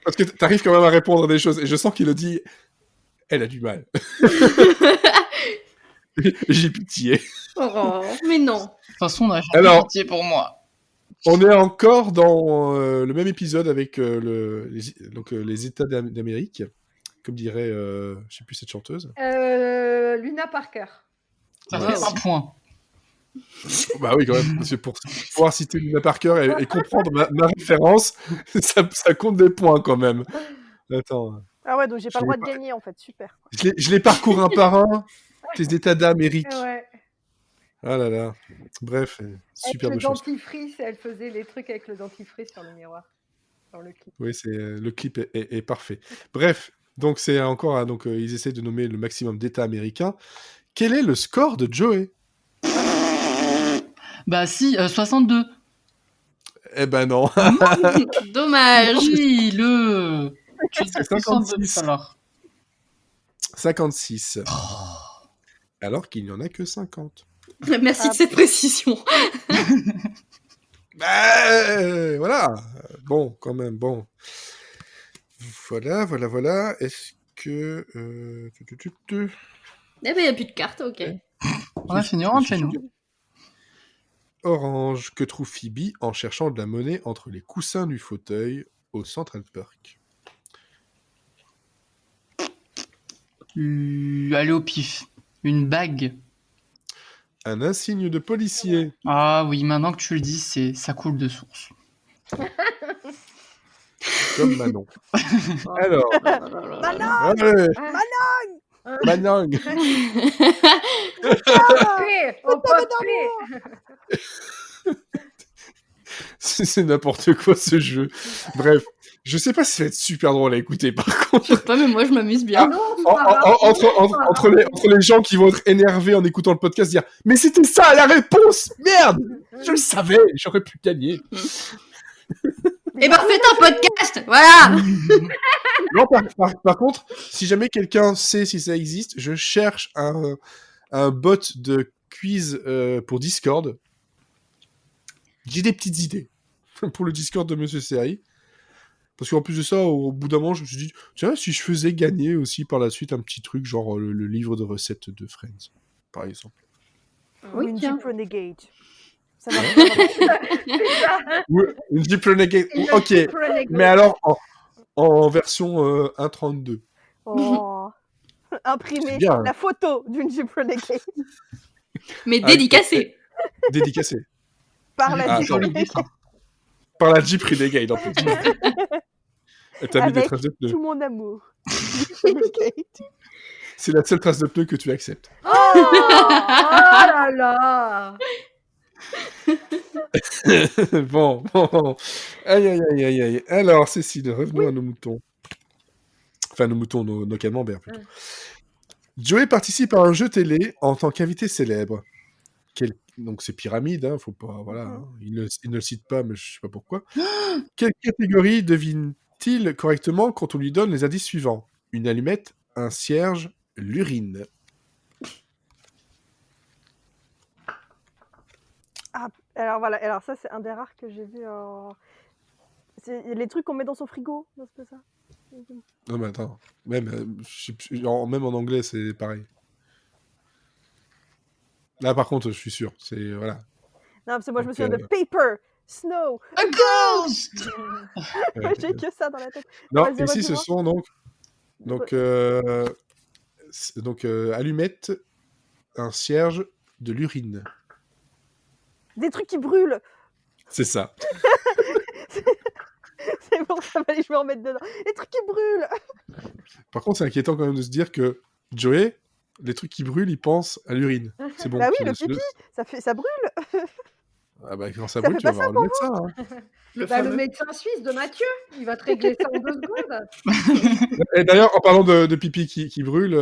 Speaker 1: Parce que t'arrives quand même à répondre à des choses, et je sens qu'il le dit, elle a du mal. J'ai pitié.
Speaker 4: Oh, mais non.
Speaker 3: De toute façon, on a jamais
Speaker 1: Alors-
Speaker 3: pitié pour moi.
Speaker 1: On est encore dans le même épisode avec les États d'Amérique. comme dirait, je sais plus cette chanteuse.
Speaker 5: Luna Parker.
Speaker 3: Ça
Speaker 1: Ouais.
Speaker 3: fait un point.
Speaker 1: Bah oui, quand même, parce que pour pouvoir citer Luna Parker et comprendre ma référence, ça compte des points quand même. Attends,
Speaker 2: Ah ouais, donc j'ai
Speaker 1: Je
Speaker 2: pas le
Speaker 1: l'ai
Speaker 2: droit de
Speaker 1: pas.
Speaker 2: gagner en fait, super.
Speaker 1: je les parcours un par un, tes états d'âme, Eric.
Speaker 5: Ouais.
Speaker 1: Ah là là. Bref,
Speaker 5: Avec
Speaker 1: superbe
Speaker 5: le
Speaker 1: chanson.
Speaker 5: dentifrice, elle faisait les trucs avec le dentifrice sur le miroir, dans le clip.
Speaker 1: Oui, le clip est parfait. Bref, donc c'est encore, hein, donc ils essaient de nommer le maximum d'États américains. Quel est le score de Joey?
Speaker 3: Bah si, 62.
Speaker 1: Eh ben non,
Speaker 4: Dommage.
Speaker 3: Oui, le... Je
Speaker 1: c'est
Speaker 3: sais
Speaker 1: 56.
Speaker 3: alors.
Speaker 1: 56. Alors qu'il n'y en a que 50.
Speaker 4: Merci de cette précision.
Speaker 1: Bah, voilà. Bon, quand même, bon. Voilà. Est-ce que...
Speaker 4: Eh ben, il n'y a plus de cartes, ok.
Speaker 3: On a fini, on rentre chez nous.
Speaker 1: Orange, que trouve Phoebe en cherchant de la monnaie entre les coussins du fauteuil au Central Park?
Speaker 3: Allez au pif. Une bague.
Speaker 1: Un insigne de policier.
Speaker 3: Ah oui, maintenant que tu le dis, ça coule de source.
Speaker 1: Comme Manon. Alors,
Speaker 2: Manon
Speaker 1: allez,
Speaker 5: Hein
Speaker 1: Manon.
Speaker 5: On peut appeler.
Speaker 1: C'est n'importe quoi ce jeu. Bref, je sais pas si ça va être super drôle à écouter par contre.
Speaker 4: Je sais pas, mais moi, je m'amuse bien.
Speaker 5: Non, c'est pas grave.
Speaker 1: Entre les gens qui vont être énervés en écoutant le podcast, dire mais c'était ça la réponse, merde, je le savais, j'aurais pu gagner.
Speaker 4: Eh ben, refaites un podcast, voilà.
Speaker 1: Non, par contre, si jamais quelqu'un sait si ça existe, je cherche un bot de quiz pour Discord. J'ai des petites idées pour le Discord de Monsieur CI. Parce qu'en plus de ça, au bout d'un moment, je me suis dit, tiens, si je faisais gagner aussi par la suite un petit truc, genre le livre de recettes de Friends, par exemple.
Speaker 2: Ou
Speaker 4: Oui,
Speaker 2: une
Speaker 4: tiens.
Speaker 2: Jeep Renegade. Ça marche bien.
Speaker 1: Ou une Jeep Renegade. Ok, mais alors en version 1.32.
Speaker 2: Oh.
Speaker 1: C'est
Speaker 2: Imprimer
Speaker 1: bien, hein.
Speaker 2: la photo d'une Jeep Renegade
Speaker 4: Mais
Speaker 1: Ah,
Speaker 4: dédicacé.
Speaker 1: Dédicacé.
Speaker 2: par la
Speaker 1: Ah,
Speaker 2: Jeep
Speaker 1: attends.
Speaker 2: Renegade
Speaker 1: Par la Jeep Renegade, en plus. Et t'as mis des
Speaker 2: avec
Speaker 1: traces de pneus.
Speaker 2: tout mon amour. Jeep Renegade.
Speaker 1: C'est la seule trace de pneu que tu acceptes.
Speaker 5: Oh là là.
Speaker 1: Bon. Aïe. Alors, Cécile, revenons à nos moutons. Enfin, nos moutons, nos camemberts, plutôt. Joey participe à un jeu télé en tant qu'invité célèbre. Donc, c'est Pyramide, hein, faut pas... Voilà, hein. Il ne le cite pas, mais je sais pas pourquoi. Quelle catégorie devine-t-il correctement quand on lui donne les indices suivants? Une allumette, un cierge, l'urine.
Speaker 2: Alors voilà, alors ça c'est un des rares que j'ai vu c'est les trucs qu'on met dans son frigo, non, c'est pas ça?
Speaker 1: Non, mais attends. Même en anglais, c'est pareil. Là, par contre, je suis sûr. C'est... Voilà.
Speaker 2: Non, parce que moi je me
Speaker 1: Donc,
Speaker 2: souviens de Paper, Snow,
Speaker 3: A ghost.
Speaker 2: j'ai que ça dans la tête.
Speaker 1: Non,
Speaker 2: Vas-y,
Speaker 1: ici, ce
Speaker 2: dis-moi.
Speaker 1: sont donc allumette, un cierge, de l'urine.
Speaker 2: Des trucs qui brûlent.
Speaker 1: C'est ça.
Speaker 2: C'est bon, ça va aller, je vais en mettre dedans. Les trucs qui brûlent.
Speaker 1: Par contre, c'est inquiétant quand même de se dire que Joey, les trucs qui brûlent, il pense à l'urine. C'est bon.
Speaker 2: Bah oui,
Speaker 1: tu
Speaker 2: le
Speaker 1: laisses
Speaker 2: pipi, ça brûle.
Speaker 1: Ah bah, quand ça
Speaker 2: Ça
Speaker 1: brûle,
Speaker 2: fait
Speaker 1: tu vas
Speaker 2: pas
Speaker 1: voir le médecin. Hein.
Speaker 5: Le médecin suisse de Mathieu, il va te régler ça en 2 secondes.
Speaker 1: Et d'ailleurs, en parlant de pipi qui brûle,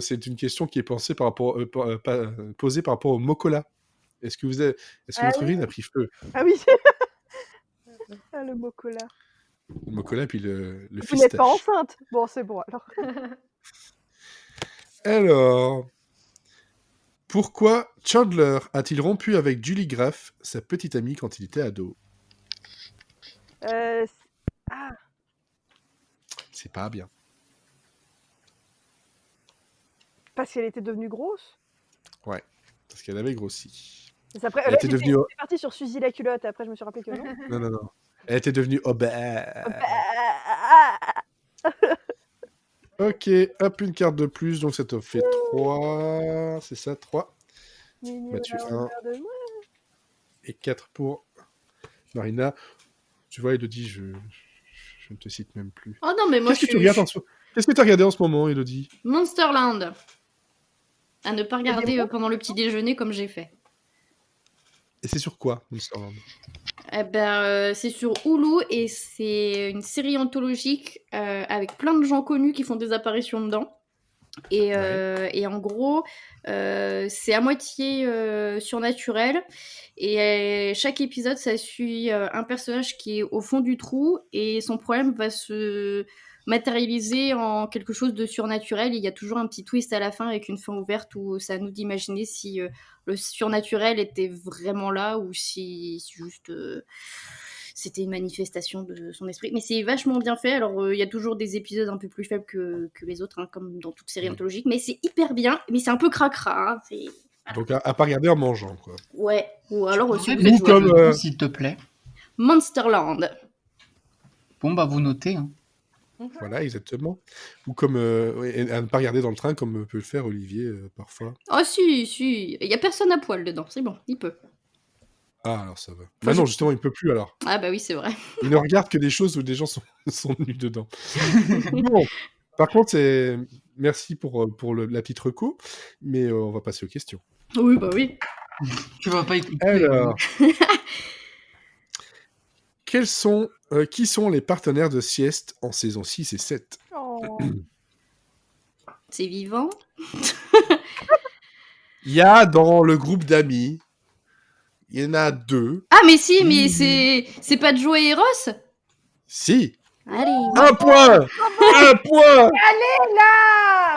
Speaker 1: c'est une question qui est posée par rapport au mocola. Est-ce que votre urine a pris feu?
Speaker 2: Ah oui. Ah, le mocola.
Speaker 1: Le mocola, puis le
Speaker 2: Vous n'êtes
Speaker 1: fistache.
Speaker 2: pas enceinte. Bon, c'est bon alors.
Speaker 1: Alors, pourquoi Chandler a-t-il rompu avec Julie Graff, sa petite amie, quand il était ado? C'est pas bien.
Speaker 2: Parce qu'elle était devenue grosse.
Speaker 1: Ouais, parce qu'elle avait grossi.
Speaker 2: Et après,
Speaker 1: Elle
Speaker 2: là,
Speaker 1: était
Speaker 2: j'étais
Speaker 1: devenue...
Speaker 2: partie sur Suzy la culotte. Après, je me suis rappelé que non.
Speaker 1: Non. Elle était devenue obèse. Ok, hop, une carte de plus, donc ça te fait 3. C'est ça, 3. Mathieu, 1 et 4 pour Marina. Tu vois, Elodie, je ne te cite même plus.
Speaker 4: Oh non, mais moi,
Speaker 1: Qu'est-ce que tu regardes Qu'est-ce que tu as regardé en ce moment, Elodie?
Speaker 4: Monsterland. À ne pas regarder pendant le petit déjeuner comme j'ai fait.
Speaker 1: Et c'est sur quoi, Monsterland?
Speaker 4: C'est sur Hulu et c'est une série anthologique avec plein de gens connus qui font des apparitions dedans. Et en gros, c'est à moitié surnaturel. Et chaque épisode, ça suit un personnage qui est au fond du trou et son problème va se matérialiser en quelque chose de surnaturel. Et il y a toujours un petit twist à la fin avec une fin ouverte où c'est à nous d'imaginer si le surnaturel était vraiment là ou si juste c'était une manifestation de son esprit. Mais c'est vachement bien fait. Alors, il y a toujours des épisodes un peu plus faibles que les autres, hein, comme dans toute série anthologique. Mais c'est hyper bien. Mais c'est un peu cracra. Hein.
Speaker 1: Donc, à pas regarder en mangeant, quoi.
Speaker 4: Ouais. Ou alors aussi,
Speaker 3: Ou
Speaker 4: vous êtes
Speaker 1: comme,
Speaker 3: comme s'il te plaît.
Speaker 4: Monsterland.
Speaker 3: Bon, bah, vous notez. Hein.
Speaker 1: Voilà, exactement. Ou comme à ne pas regarder dans le train, comme peut le faire Olivier parfois.
Speaker 4: Oh, si. Il y a personne à poil dedans. C'est bon, il peut.
Speaker 1: Ah, alors ça va. Bah non, justement, il ne peut plus alors.
Speaker 4: Ah, bah oui, c'est vrai.
Speaker 1: Il ne regarde que des choses où des gens sont nus dedans. Bon, par contre, merci pour la petite reco, mais on va passer aux questions.
Speaker 4: Oui, bah oui.
Speaker 3: Tu vas pas écouter.
Speaker 1: Alors, qui sont les partenaires de Sieste en saison 6 et 7?
Speaker 2: Oh.
Speaker 4: C'est vivant.
Speaker 1: Il y a dans le groupe d'amis, il y en a 2.
Speaker 4: Ah, mais si, mais c'est pas Joe et Ross.
Speaker 1: Si.
Speaker 4: Allez.
Speaker 1: 1 point. 1 point.
Speaker 2: Allez là,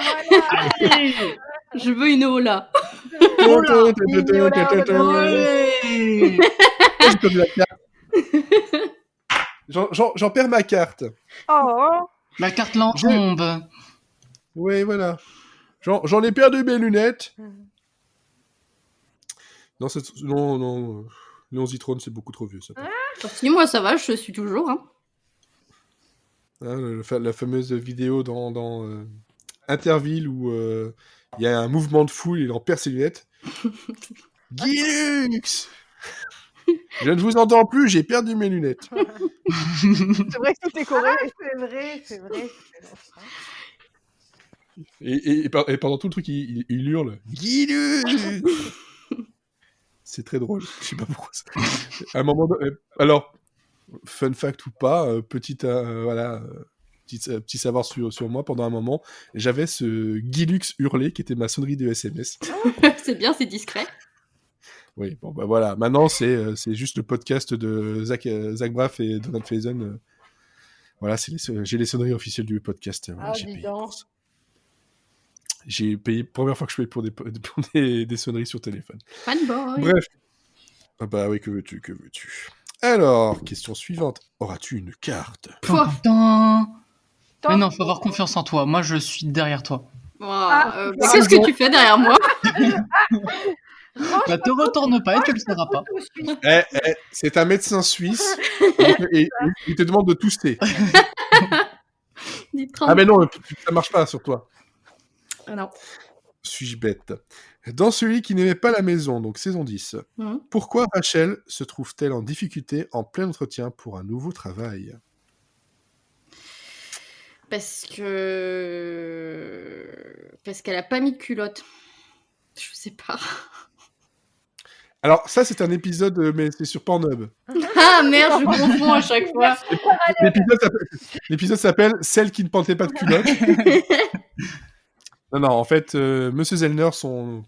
Speaker 2: voilà.
Speaker 4: Je veux une Ola.
Speaker 1: J'ai perdu la carte. J'en perds ma carte.
Speaker 2: Oh.
Speaker 3: La carte lambe.
Speaker 1: Oui, voilà. J'en ai perdu mes lunettes. Non, non. Léon Zitrone, c'est beaucoup trop vieux, ça.
Speaker 4: Si, moi, ça va, je suis toujours. Hein.
Speaker 1: La fameuse vidéo dans Interville où il y a un mouvement de foule, il en perd ses lunettes. Guilux, je ne vous entends plus, j'ai perdu mes lunettes.
Speaker 2: C'est vrai que tout est correct.
Speaker 5: C'est vrai.
Speaker 1: Et pendant tout le truc, il hurle Guilux. C'est très drôle, je sais pas pourquoi. À un moment alors, fun fact ou pas, petit savoir sur moi, pendant un moment, j'avais ce Guilux hurlé qui était ma sonnerie de SMS.
Speaker 4: C'est bien, c'est discret.
Speaker 1: Oui, bon, bah voilà. Maintenant, c'est juste le podcast de Zach Braff et Donald Faison. Voilà, j'ai les sonneries officielles du podcast. Voilà, j'ai payé pour ça. J'ai payé, première fois que je paye pour des sonneries sur téléphone.
Speaker 4: Fanboy.
Speaker 1: Bref. Ah bah oui, que veux-tu. Alors, question suivante. Auras-tu une carte?
Speaker 3: Mais non, faut avoir confiance en toi. Moi, je suis derrière toi.
Speaker 4: Qu'est-ce que tu fais derrière moi?
Speaker 3: Bah, te retourne pas et tu le sauras pas.
Speaker 1: C'est un médecin suisse et il te demande de tousser. Ah mais non, ça marche pas sur toi.
Speaker 4: Ah non.
Speaker 1: Suis-je bête? Dans celui qui n'aimait pas la maison, donc saison 10, pourquoi Rachel se trouve-t-elle en difficulté en plein entretien pour un nouveau travail?
Speaker 4: Parce qu'elle a pas mis de culotte. Je sais pas.
Speaker 1: Alors ça c'est un épisode, mais c'est sur Pornhub.
Speaker 4: Ah merde, je confonds à chaque fois.
Speaker 1: L'épisode s'appelle Celle qui ne portait pas de culotte. Non, en fait, Monsieur Zellner, son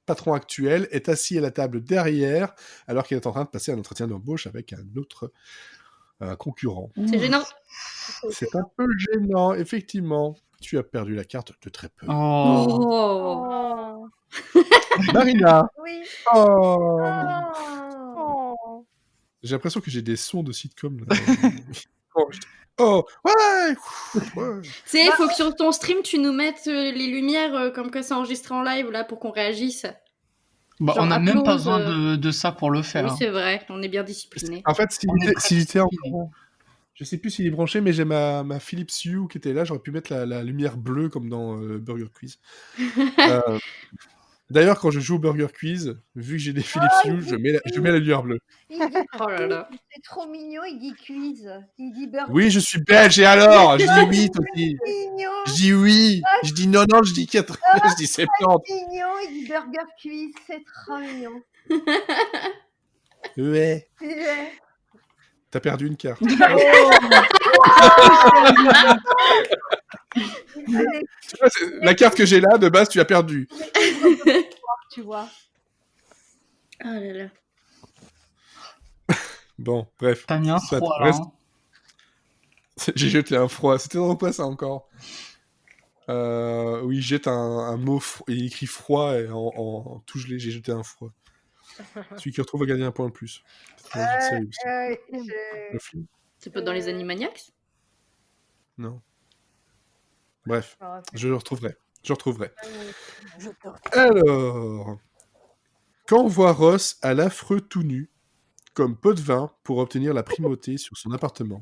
Speaker 1: patron actuel, est assis à la table derrière, alors qu'il est en train de passer un entretien d'embauche avec un autre concurrent.
Speaker 4: C'est gênant.
Speaker 1: C'est un peu gênant, effectivement. Tu as perdu la carte de très peu.
Speaker 4: Oh.
Speaker 1: Marina.
Speaker 2: Oui.
Speaker 1: Oh. J'ai l'impression que j'ai des sons de sitcom. Là. Ouais.
Speaker 4: Tu sais, il faut que sur ton stream, tu nous mettes les lumières comme que c'est enregistré en live là pour qu'on réagisse.
Speaker 3: Bah,
Speaker 4: genre
Speaker 3: on n'a même pas
Speaker 4: applause,
Speaker 3: besoin de ça pour le faire.
Speaker 4: Oui, c'est vrai, on est bien disciplinés.
Speaker 1: En fait, si j'étais encore... Je sais plus s'il est branché, mais j'ai ma Philips Hue qui était là. J'aurais pu mettre la lumière bleue comme dans Burger Quiz. Euh, D'ailleurs, quand je joue au Burger Quiz, vu que j'ai des Philips Hue, je mets la lumière bleue.
Speaker 5: Il dit
Speaker 4: Oh là là.
Speaker 5: c'est trop mignon, il dit quiz. Il dit burger.
Speaker 1: Oui, je suis belge, et alors? Je dis oui, Toti.
Speaker 5: Mignon,
Speaker 1: Je dis oui. Je dis non, je dis 4. Je dis 70.
Speaker 5: mignon, il dit burger quiz. C'est trop mignon.
Speaker 1: Ouais.
Speaker 5: Ouais.
Speaker 1: T'as perdu une carte.
Speaker 5: Allez,
Speaker 1: Tu vois, la carte que j'ai là, de base, tu as perdu.
Speaker 5: tu vois.
Speaker 4: Oh là là.
Speaker 1: Bon, bref.
Speaker 3: T'as mis un
Speaker 1: Ça
Speaker 3: froid, là.
Speaker 1: reste-
Speaker 3: Hein.
Speaker 1: J'ai jeté un froid. C'était dans quoi ça encore? Oui, jette un mot. Il écrit froid et en tout gelé, j'ai jeté un froid. Celui qui retrouve va gagner un point de plus. C'est dans une série aussi. Le film?
Speaker 4: C'est pas dans les Animaniacs?
Speaker 1: Non. Bref,
Speaker 5: Alors,
Speaker 1: je le retrouverai. Je retrouverai.
Speaker 2: Je te
Speaker 1: Alors, quand on voit Ross à l'affreux tout nu, comme pot de vin pour obtenir la primauté sur son appartement.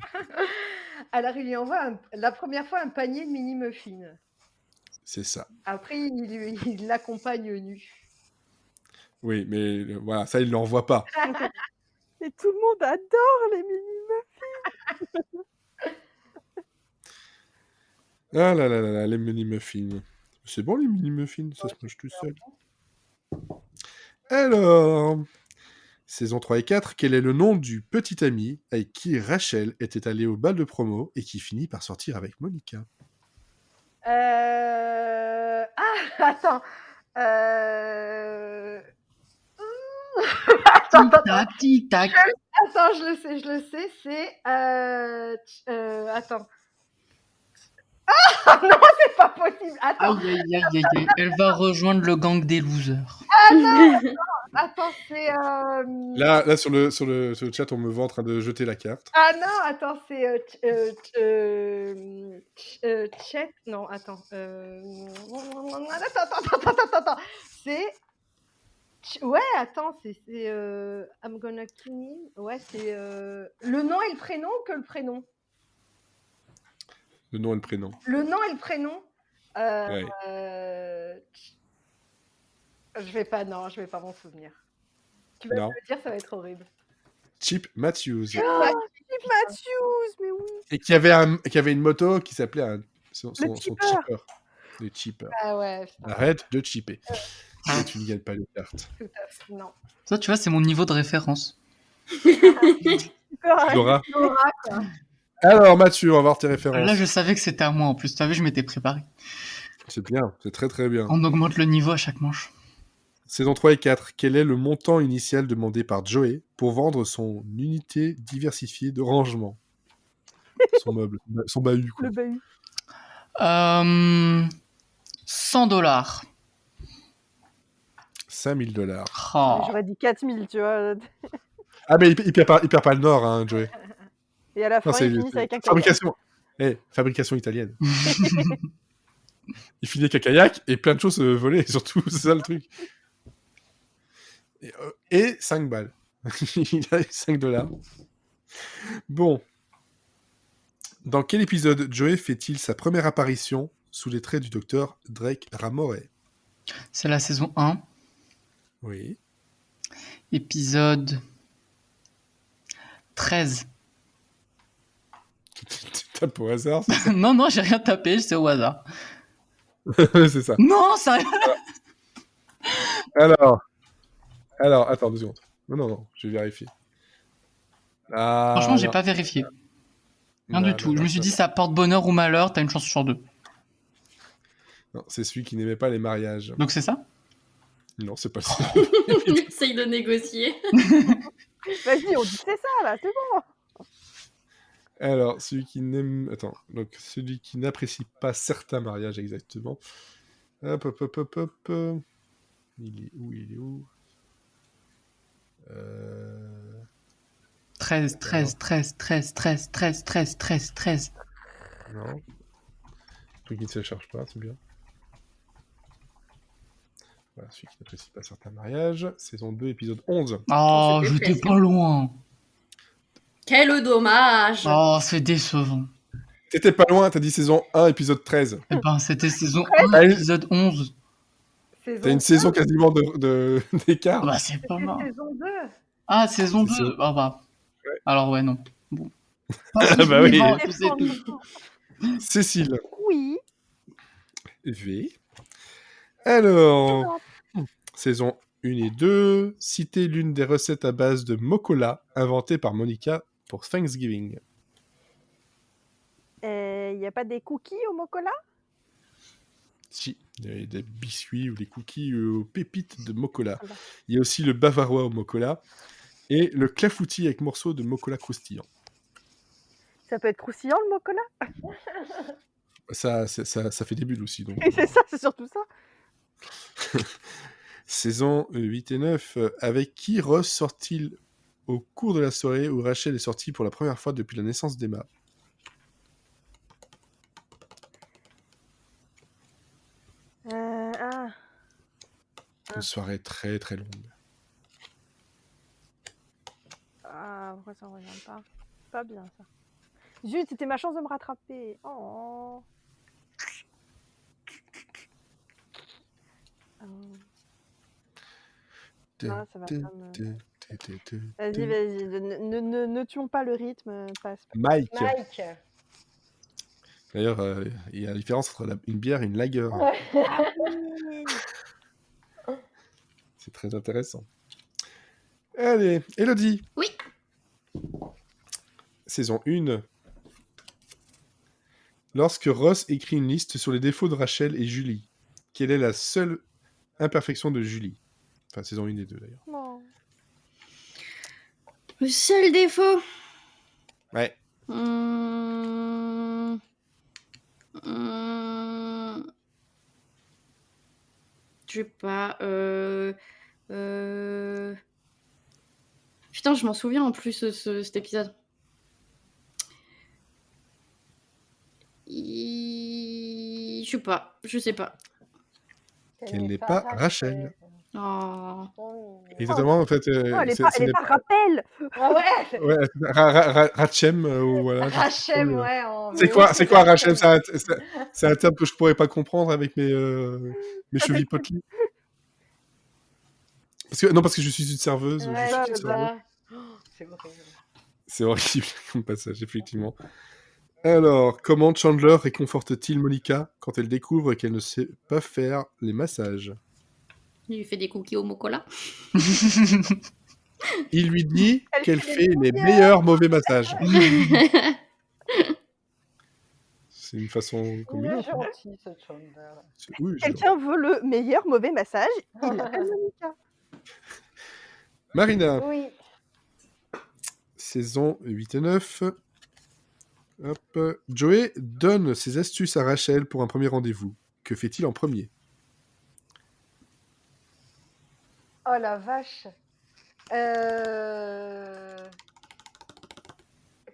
Speaker 5: Alors, il lui envoie la première fois un panier de mini muffins.
Speaker 1: C'est ça.
Speaker 5: Après, il l'accompagne nu.
Speaker 1: Oui, mais voilà, ça, il ne l'envoie pas.
Speaker 2: Et tout le monde adore les mini.
Speaker 1: Ah là là là là, les mini-muffins. C'est bon, les mini-muffins, ça se mange tout seul. Alors, saison 3 et 4, quel est le nom du petit ami avec qui Rachel était allée au bal de promo et qui finit par sortir avec Monica?
Speaker 5: Ah, attends.
Speaker 3: Tic-tac, tic-tac.
Speaker 5: Attends, je le sais, c'est... attends. Ah non, c'est pas possible. Attends,
Speaker 3: Aïe, aïe, aïe, aïe, aïe. Elle va rejoindre le gang des losers.
Speaker 5: attends, c'est...
Speaker 1: Là sur le chat, on me voit en train de jeter la carte.
Speaker 5: Ah non, attends, c'est... Chet... Non, attends. Attends. C'est... Ouais, attends, c'est... I'm gonna kill him. Ouais, c'est... Le nom et le prénom que le prénom.
Speaker 1: Le nom et le prénom.
Speaker 5: Le nom et le prénom.
Speaker 1: Ouais.
Speaker 5: Je vais pas m'en souvenir. Tu vas
Speaker 1: Non.
Speaker 5: me le dire, ça va être horrible.
Speaker 1: Chip Matthews.
Speaker 2: Matthews, mais oui.
Speaker 1: Et qui avait une moto qui s'appelait son
Speaker 2: Cheaper.
Speaker 1: cheaper. Le cheaper.
Speaker 5: Ah ouais, putain,
Speaker 1: Arrête de chipper. Et tu ne gagnes pas les cartes.
Speaker 5: tout à fait. Non.
Speaker 3: Ça, tu vois, c'est mon niveau de référence.
Speaker 1: Laura. Alors Mathieu, on va voir tes références.
Speaker 3: Là, je savais que c'était à moi en plus. Tu savais, je m'étais préparé.
Speaker 1: C'est bien, c'est très très bien.
Speaker 3: On augmente le niveau à chaque manche.
Speaker 1: Saison 3 et 4, quel est le montant initial demandé par Joey pour vendre son unité diversifiée de rangement? Son meuble, son bahut, quoi.
Speaker 2: Le bahut.
Speaker 3: 100$.
Speaker 1: 5000 $.
Speaker 3: Oh.
Speaker 2: J'aurais dit 4000, tu vois.
Speaker 1: Ah, mais il perd pas le nord, hein, Joey.
Speaker 2: Et à la fin,
Speaker 1: Non,
Speaker 2: ils finissent avec un kayak.
Speaker 1: fabrication italienne. Il finit avec un kayak et plein de choses volées, surtout, c'est ça le truc. Et 5 balles. Il a 5 $. Bon. Dans quel épisode Joey fait-il sa première apparition sous les traits du docteur Drake Ramore?
Speaker 3: C'est la saison 1,
Speaker 1: Oui.
Speaker 3: épisode 13.
Speaker 1: Tu tapes au hasard, c'est ça?
Speaker 3: Non, j'ai rien tapé, c'est au hasard.
Speaker 1: C'est ça.
Speaker 3: Non, sérieux.
Speaker 1: Alors, attends 2 secondes. Non, je vais vérifier. Ah,
Speaker 3: Franchement, j'ai
Speaker 1: non.
Speaker 3: pas vérifié. Rien
Speaker 1: Non,
Speaker 3: du tout.
Speaker 1: non,
Speaker 3: Je me suis
Speaker 1: non,
Speaker 3: dit, ça porte bonheur ou malheur, t'as une chance sur 2.
Speaker 1: non, c'est celui qui n'aimait pas les mariages.
Speaker 3: Donc c'est ça?
Speaker 1: Non, c'est pas ça.
Speaker 4: Essaye de négocier.
Speaker 2: Vas-y, on dit que c'est ça, là, c'est bon.
Speaker 1: Alors, celui qui n'aime... Attends, donc celui qui n'apprécie pas certains mariages, exactement. Hop. Il est où
Speaker 3: 13.
Speaker 1: Non. Celui qui ne se charge pas, c'est bien. Voilà, celui qui n'apprécie pas certains mariages. Saison 2, épisode 11.
Speaker 3: Oh,
Speaker 4: c'était
Speaker 3: j'étais
Speaker 4: presque.
Speaker 3: pas loin.
Speaker 4: Quel dommage.
Speaker 3: Oh, c'est décevant.
Speaker 1: T'étais pas loin, t'as dit saison 1, épisode 13.
Speaker 3: Eh ben, c'était saison
Speaker 5: Ouais.
Speaker 3: 1, épisode 11.
Speaker 1: T'as une saison quasiment d'écart.
Speaker 3: Bah, c'est pas
Speaker 5: C'est
Speaker 3: mal.
Speaker 5: saison 2.
Speaker 3: Ah, saison
Speaker 1: C'est
Speaker 3: 2. Ah bah.
Speaker 1: Ouais.
Speaker 3: Alors, ouais, non. Bon.
Speaker 1: Bah oui.
Speaker 3: Suivant, je sais plus.
Speaker 1: Cécile.
Speaker 2: Oui.
Speaker 1: V. Alors, saison 1 et 2, citez l'une des recettes à base de mokola inventée par Monica pour Thanksgiving.
Speaker 2: Il n'y a pas des cookies au mocola?
Speaker 1: Si, il y a des biscuits ou des cookies aux pépites de mokola.
Speaker 2: Voilà.
Speaker 1: Il y a aussi le bavarois au mokola et le clafoutis avec morceaux de mokola croustillant.
Speaker 2: Ça peut être croustillant le mocola?
Speaker 1: Ça fait des bulles aussi. Donc.
Speaker 2: C'est ça, c'est surtout ça.
Speaker 1: Saison 8 et 9, avec qui Ross sort-il au cours de la soirée où Rachel est sortie pour la première fois depuis la naissance d'Emma? Une soirée très très longue.
Speaker 2: Ah, pourquoi ça ne revient pas? Pas bien ça. Zut, c'était ma chance de me rattraper. Oh. Ah, ça va pas me... Vas-y, ne tuons pas le rythme. Passe.
Speaker 1: Mike.
Speaker 5: Mike.
Speaker 1: D'ailleurs, il y a la différence entre une bière et une lager. C'est très intéressant. Allez, Elodie.
Speaker 4: Oui.
Speaker 1: Saison 1. Lorsque Ross écrit une liste sur les défauts de Rachel et Julie, quelle est la seule imperfection de Julie? Enfin, saison 1 et 2 d'ailleurs.
Speaker 2: Non.
Speaker 4: Le seul défaut.
Speaker 1: Ouais.
Speaker 4: Je sais pas. Putain, je m'en souviens en plus cet épisode. Je sais pas. Je sais pas.
Speaker 1: Qu'elle n'est pas Rachel.
Speaker 4: Oh.
Speaker 1: Exactement, en fait.
Speaker 2: Non, elle est pas rappel.
Speaker 5: Ah ouais.
Speaker 1: Ouais, Rachem, ou voilà.
Speaker 5: Rachem, ouais.
Speaker 1: C'est quoi Rachem? C'est un terme que je pourrais pas comprendre avec mes chevilles potelées. Parce que je suis une serveuse.
Speaker 5: Ouais,
Speaker 1: je suis une serveuse.
Speaker 5: C'est horrible.
Speaker 1: C'est horrible comme passage, effectivement. Alors, comment Chandler réconforte-t-il Monica quand elle découvre qu'elle ne sait pas faire les massages?
Speaker 4: Il lui fait des cookies au mocola.
Speaker 1: Il lui dit
Speaker 5: Elle
Speaker 1: qu'elle
Speaker 5: fait
Speaker 1: fait
Speaker 5: les
Speaker 1: les meilleurs mauvais massages. C'est une façon
Speaker 5: Il est
Speaker 1: communante.
Speaker 5: gentil, ce Chandler.
Speaker 1: Oui,
Speaker 2: Quelqu'un veut le meilleur mauvais massage, il l'appelle Monica.
Speaker 1: Marina,
Speaker 5: Oui.
Speaker 1: saison 8 et 9. Hop. Joey donne ses astuces à Rachel pour un premier rendez-vous. Que fait-il en premier?
Speaker 5: Oh la vache.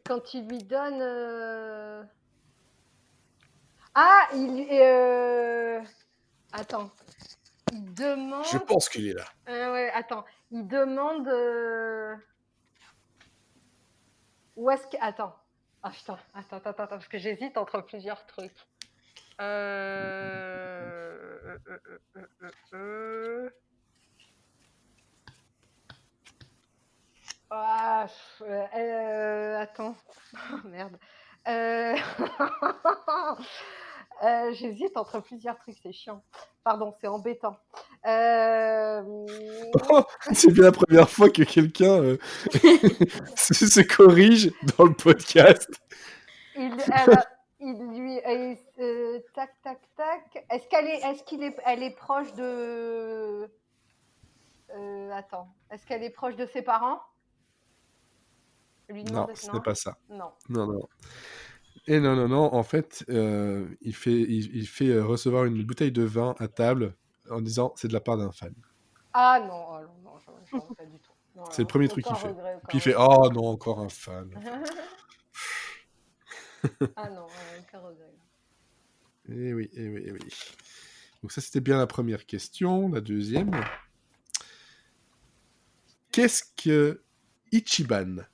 Speaker 5: Quand il lui donne... Ah, attends. Il demande...
Speaker 1: Je pense qu'il est là.
Speaker 5: Ouais, attends. Il demande... Où est-ce que... Attends. Ah putain, attends, parce que j'hésite entre plusieurs trucs. Ah, attends. Oh, merde. J'hésite entre plusieurs trucs, c'est chiant. Pardon, c'est embêtant.
Speaker 1: C'est bien la première fois que quelqu'un se corrige dans le podcast.
Speaker 5: Il lui... tac. Elle est proche de... attends. Est-ce qu'elle est proche de ses parents?
Speaker 1: Non, ce n'est pas ça.
Speaker 5: Non.
Speaker 1: Non. Et non. En fait, il fait recevoir une bouteille de vin à table en disant c'est de la part d'un fan.
Speaker 5: Ah non, je ne pas du tout. Non,
Speaker 1: C'est le premier truc qu'il fait.
Speaker 5: regret,
Speaker 1: Puis il fait oh non, encore un fan.
Speaker 5: Ah non, aucun regret.
Speaker 1: Eh oui. Donc ça, c'était bien la première question. La deuxième. Qu'est-ce que Ichiban?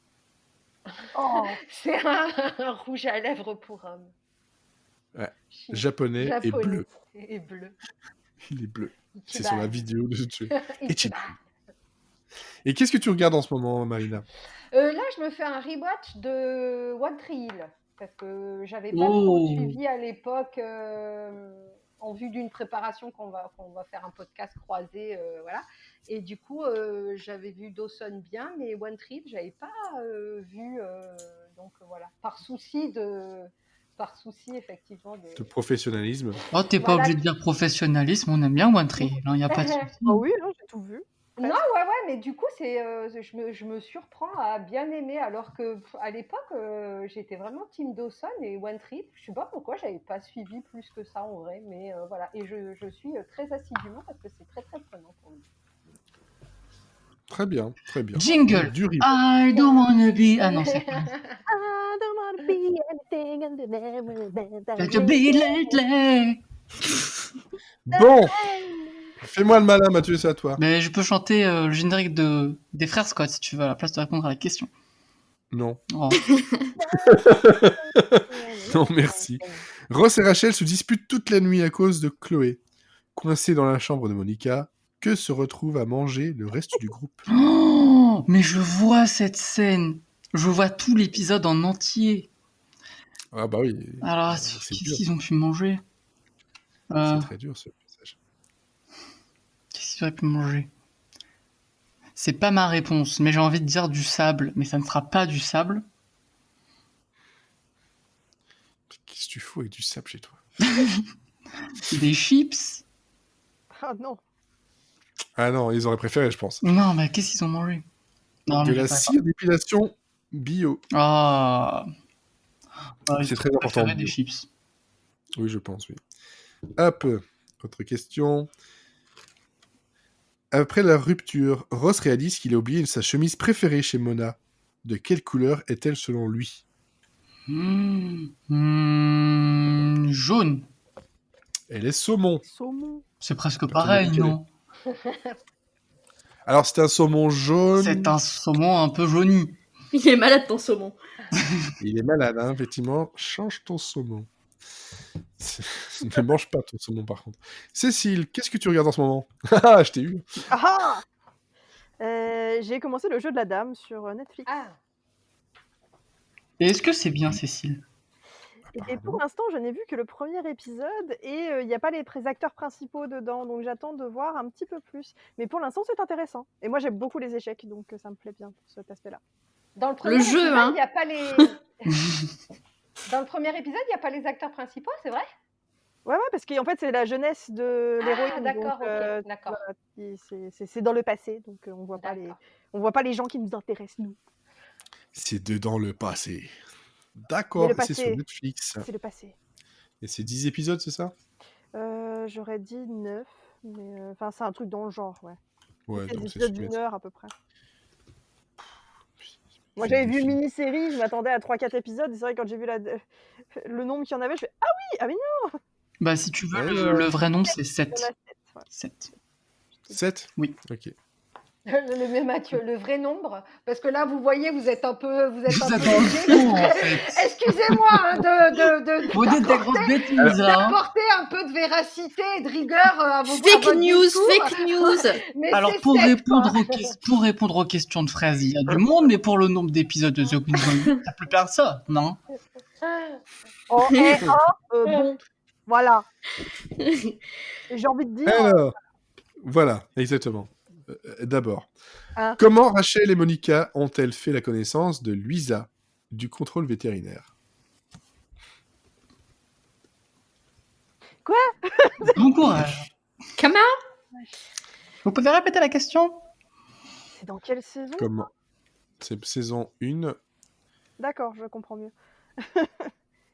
Speaker 2: Oh,
Speaker 5: C'est un rouge à lèvres pour homme.
Speaker 1: Ouais.
Speaker 5: Chine.
Speaker 1: Japonais et
Speaker 5: Japonais
Speaker 1: bleu.
Speaker 5: et bleu.
Speaker 1: Il est bleu. C'est
Speaker 5: Ichiban.
Speaker 1: sur la vidéo de ce jeu.
Speaker 5: Ichiban.
Speaker 1: Et qu'est-ce que tu regardes en ce moment, Marina?
Speaker 5: Là, je me fais un rewatch de One Tree Hill parce que j'avais pas trop
Speaker 3: Oh.
Speaker 5: suivi à l'époque en vue d'une préparation qu'on va faire un podcast croisé, voilà. Et du coup, j'avais vu Dawson bien, mais One Tree Hill, j'avais pas vu. Donc voilà, par souci effectivement
Speaker 1: De professionnalisme.
Speaker 3: Oh, t'es pas
Speaker 5: Voilà.
Speaker 3: obligé de dire professionnalisme, on aime bien One Tree Hill, il n'y a pas de souci.
Speaker 2: oh oui, non, j'ai tout vu.
Speaker 5: Non, ouais, mais du coup, je me surprends à bien aimer, alors que à l'époque, j'étais vraiment Team Dawson et One Tree. Je sais pas pourquoi j'avais pas suivi plus que ça en vrai, mais voilà. Et je suis très assidûment parce que c'est très très prenant pour nous.
Speaker 1: Très bien, très bien.
Speaker 3: Jingle.
Speaker 1: Du riz.
Speaker 3: I don't wanna be. Ah non, c'est pas.
Speaker 2: I don't wanna be anything and never
Speaker 3: Like a bee lately.
Speaker 1: Bon, fais-moi le malin, Mathieu, c'est à toi.
Speaker 3: Mais je peux chanter le générique des frères Scott si tu veux, à la place de répondre à la question.
Speaker 1: Non.
Speaker 3: Oh.
Speaker 1: Non, merci. Ross et Rachel se disputent toute la nuit à cause de Chloé. Coincée dans la chambre de Monica, que se retrouve à manger le reste du groupe?
Speaker 3: Oh, mais je vois cette scène. Je vois tout l'épisode en entier.
Speaker 1: Ah bah oui.
Speaker 3: Alors,
Speaker 1: c'est
Speaker 3: qu'est-ce
Speaker 1: dur.
Speaker 3: qu'ils ont pu manger
Speaker 1: C'est très dur ce passage.
Speaker 3: Qu'est-ce qu'ils auraient pu manger? C'est pas ma réponse, mais j'ai envie de dire du sable, mais ça ne sera pas du sable.
Speaker 1: Qu'est-ce que tu fous avec du sable chez toi?
Speaker 3: Des chips?
Speaker 2: Ah non.
Speaker 1: Ah non, ils auraient préféré, je pense.
Speaker 3: Non, mais qu'est-ce qu'ils ont mangé? Non,
Speaker 1: De
Speaker 3: mais
Speaker 1: la
Speaker 3: j'ai pas-
Speaker 1: cire d'épilation bio.
Speaker 3: Ah. Ouais,
Speaker 1: C'est
Speaker 3: ils
Speaker 1: très
Speaker 3: ont
Speaker 1: important,
Speaker 3: préféré
Speaker 1: bio.
Speaker 3: des chips.
Speaker 1: Oui, je pense, oui. Hop, autre question. Après la rupture, Ross réalise qu'il a oublié sa chemise préférée chez Mona. De quelle couleur est-elle selon lui?
Speaker 3: Jaune.
Speaker 1: Elle est saumon.
Speaker 2: Saumon.
Speaker 3: C'est presque
Speaker 1: Tout le
Speaker 3: pareil,
Speaker 1: monde connaît.
Speaker 3: non?
Speaker 1: Alors, c'est un saumon jaune.
Speaker 3: C'est un saumon un peu jauni.
Speaker 4: Il est malade ton saumon.
Speaker 1: Il est malade, hein, effectivement. Change ton saumon. Ne mange pas ton saumon, par contre. Cécile, qu'est-ce que tu regardes en ce moment? Ah, je t'ai eu.
Speaker 2: Ah j'ai commencé le jeu de la dame sur Netflix.
Speaker 5: Ah,
Speaker 3: Et est-ce que c'est bien, Cécile?
Speaker 2: Et pour l'instant, je n'ai vu que le premier épisode et il n'y a pas les acteurs principaux dedans, donc j'attends de voir un petit peu plus. Mais pour l'instant, c'est intéressant. Et moi, j'aime beaucoup les échecs, donc ça me plaît bien pour cet aspect-là.
Speaker 5: dans le premier
Speaker 4: jeu,
Speaker 5: épisode,
Speaker 4: hein.
Speaker 5: il n'y a pas les. Dans le premier épisode, il n'y a pas les acteurs principaux, c'est vrai?
Speaker 2: Ouais, parce qu'en fait, c'est la jeunesse de l'héroïne.
Speaker 5: Ah, d'accord,
Speaker 2: donc,
Speaker 5: ok, d'accord.
Speaker 2: voilà, c'est dans le passé, donc on voit pas les gens qui nous intéressent, nous.
Speaker 1: C'est dans le passé.
Speaker 2: Mais
Speaker 1: D'accord,
Speaker 2: le
Speaker 1: c'est sur
Speaker 2: passé.
Speaker 1: Netflix.
Speaker 2: C'est le passé.
Speaker 1: Et c'est 10 épisodes, c'est ça?
Speaker 2: J'aurais dit 9, mais enfin, c'est un truc dans le genre, ouais.
Speaker 1: Ouais,
Speaker 2: Des
Speaker 1: donc c'est
Speaker 2: épisodes
Speaker 1: super.
Speaker 2: d'une heure à peu près. Moi, j'avais vu une mini-série, je m'attendais à 3-4 épisodes, et c'est vrai, quand j'ai vu le nombre qu'il y en avait, je fais ah oui, ah mais non,
Speaker 3: Bah, si tu veux,
Speaker 1: Ouais,
Speaker 3: le vrai nombre, c'est
Speaker 2: il y en
Speaker 3: 7.
Speaker 2: a 7. Ouais.
Speaker 3: 7.
Speaker 1: 7?
Speaker 3: Oui.
Speaker 1: Ok.
Speaker 5: Le même Mathieu, le vrai nombre, parce que là, vous voyez, vous êtes un peu
Speaker 3: Vous êtes dans le
Speaker 5: léger.
Speaker 3: fou, en fait.
Speaker 5: Excusez-moi hein,
Speaker 3: Vous dites des grosses bêtises, là. hein.
Speaker 5: d'apporter un peu de véracité et de rigueur à vos à
Speaker 4: Fake
Speaker 5: votre
Speaker 4: news,
Speaker 5: discours.
Speaker 4: fake news.
Speaker 5: Mais
Speaker 3: Alors,
Speaker 5: c'est
Speaker 3: pour
Speaker 5: sept,
Speaker 3: répondre,
Speaker 5: quoi.
Speaker 3: pour répondre aux questions de phrases, il y a du monde, mais pour le nombre d'épisodes de The Queen Zone, il n'y a plus personne, non?
Speaker 2: Oh, bon, voilà. Et j'ai envie de dire,
Speaker 1: Alors, voilà, exactement. D'abord,
Speaker 2: Hein
Speaker 1: comment Rachel et Monica ont-elles fait la connaissance de Luisa du contrôle vétérinaire?
Speaker 3: Bon courage.
Speaker 4: Comment?
Speaker 3: Vous pouvez répéter la question?
Speaker 2: c'est dans quelle saison?
Speaker 1: Comment? C'est saison 1.
Speaker 2: D'accord, je comprends mieux.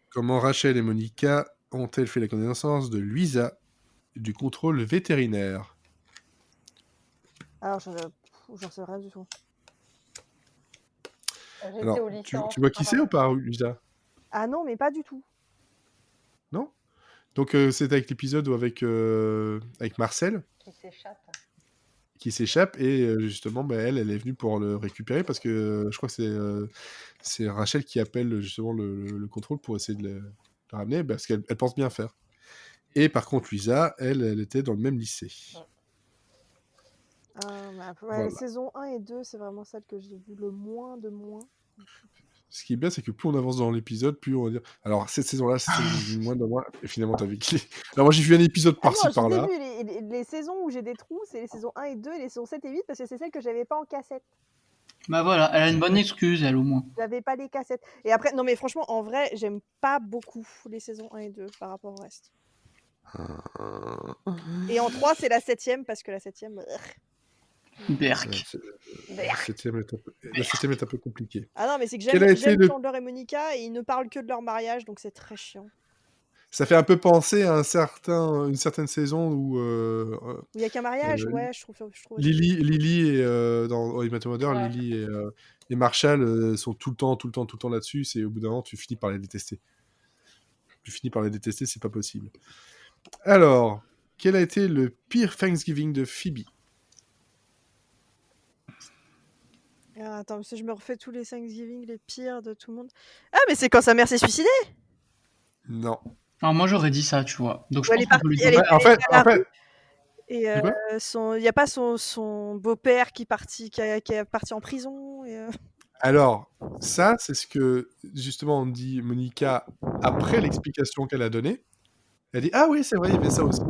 Speaker 1: Comment Rachel et Monica ont-elles fait la connaissance de Luisa du contrôle vétérinaire?
Speaker 2: Alors, j'en sais rien du tout.
Speaker 5: J'étais
Speaker 1: Alors,
Speaker 5: au lycée.
Speaker 1: tu vois qui c'est ou pas, Luisa?
Speaker 2: Ah non, mais pas du tout.
Speaker 1: Non? Donc, c'est avec l'épisode où avec Marcel.
Speaker 5: Qui s'échappe.
Speaker 1: qui s'échappe et justement, elle est venue pour le récupérer parce que je crois que c'est Rachel qui appelle justement le contrôle pour essayer de le ramener parce qu'elle pense bien faire. Et par contre, Luisa, elle était dans le même lycée.
Speaker 2: Les saisons 1 et 2, c'est vraiment celle que j'ai vu le moins de moins.
Speaker 1: Ce qui est bien, c'est que plus on avance dans l'épisode, plus on va dire. Alors, cette saison-là, c'est moins de moins. Et finalement, t'as vu qui. Alors, moi, j'ai vu un épisode par-ci, par-là.
Speaker 2: J'ai vu les saisons où j'ai des trous, c'est les saisons 1 et 2 et les saisons 7 et 8 parce que c'est celles que j'avais pas en cassette.
Speaker 3: Bah voilà, elle a une bonne excuse, elle, au moins.
Speaker 2: J'avais pas les cassettes. Et après, non, mais franchement, en vrai, j'aime pas beaucoup les saisons 1 et 2 par rapport au reste. Et en 3, c'est la 7ème parce que la 7ème.
Speaker 3: Berk.
Speaker 1: La 7ème est un peu compliquée.
Speaker 2: Ah non, mais c'est que
Speaker 1: Quel a été
Speaker 2: j'aime
Speaker 1: le-
Speaker 2: Chandler et Monica et ils ne parlent que de leur mariage, donc c'est très chiant.
Speaker 1: Ça fait un peu penser à une certaine saison où
Speaker 2: Où il y a qu'un mariage, ouais, je trouve.
Speaker 1: Lily et dans How I Met Your Mother,
Speaker 5: Ouais.
Speaker 1: Lily et Marshall sont tout le temps là-dessus. C'est au bout d'un moment, tu finis par les détester. C'est pas possible. Alors, quel a été le pire Thanksgiving de Phoebe?
Speaker 2: Ah, attends, parce que je me refais tous les Thanksgiving, les pires de tout le monde. Ah, mais c'est quand sa mère s'est suicidée.
Speaker 1: Non.
Speaker 3: Alors moi j'aurais dit ça, tu vois. Donc je
Speaker 2: Elle
Speaker 3: pense
Speaker 2: est
Speaker 3: qu'on peut lui
Speaker 2: partie,
Speaker 3: donner.
Speaker 1: En fait,
Speaker 2: Et
Speaker 1: Du quoi
Speaker 2: il n'y a pas son beau-père qui est parti en prison.
Speaker 1: alors, ça, c'est ce que, justement, on dit Monica après l'explication qu'elle a donnée. Elle dit « Ah oui, c'est vrai, il y avait ça aussi. »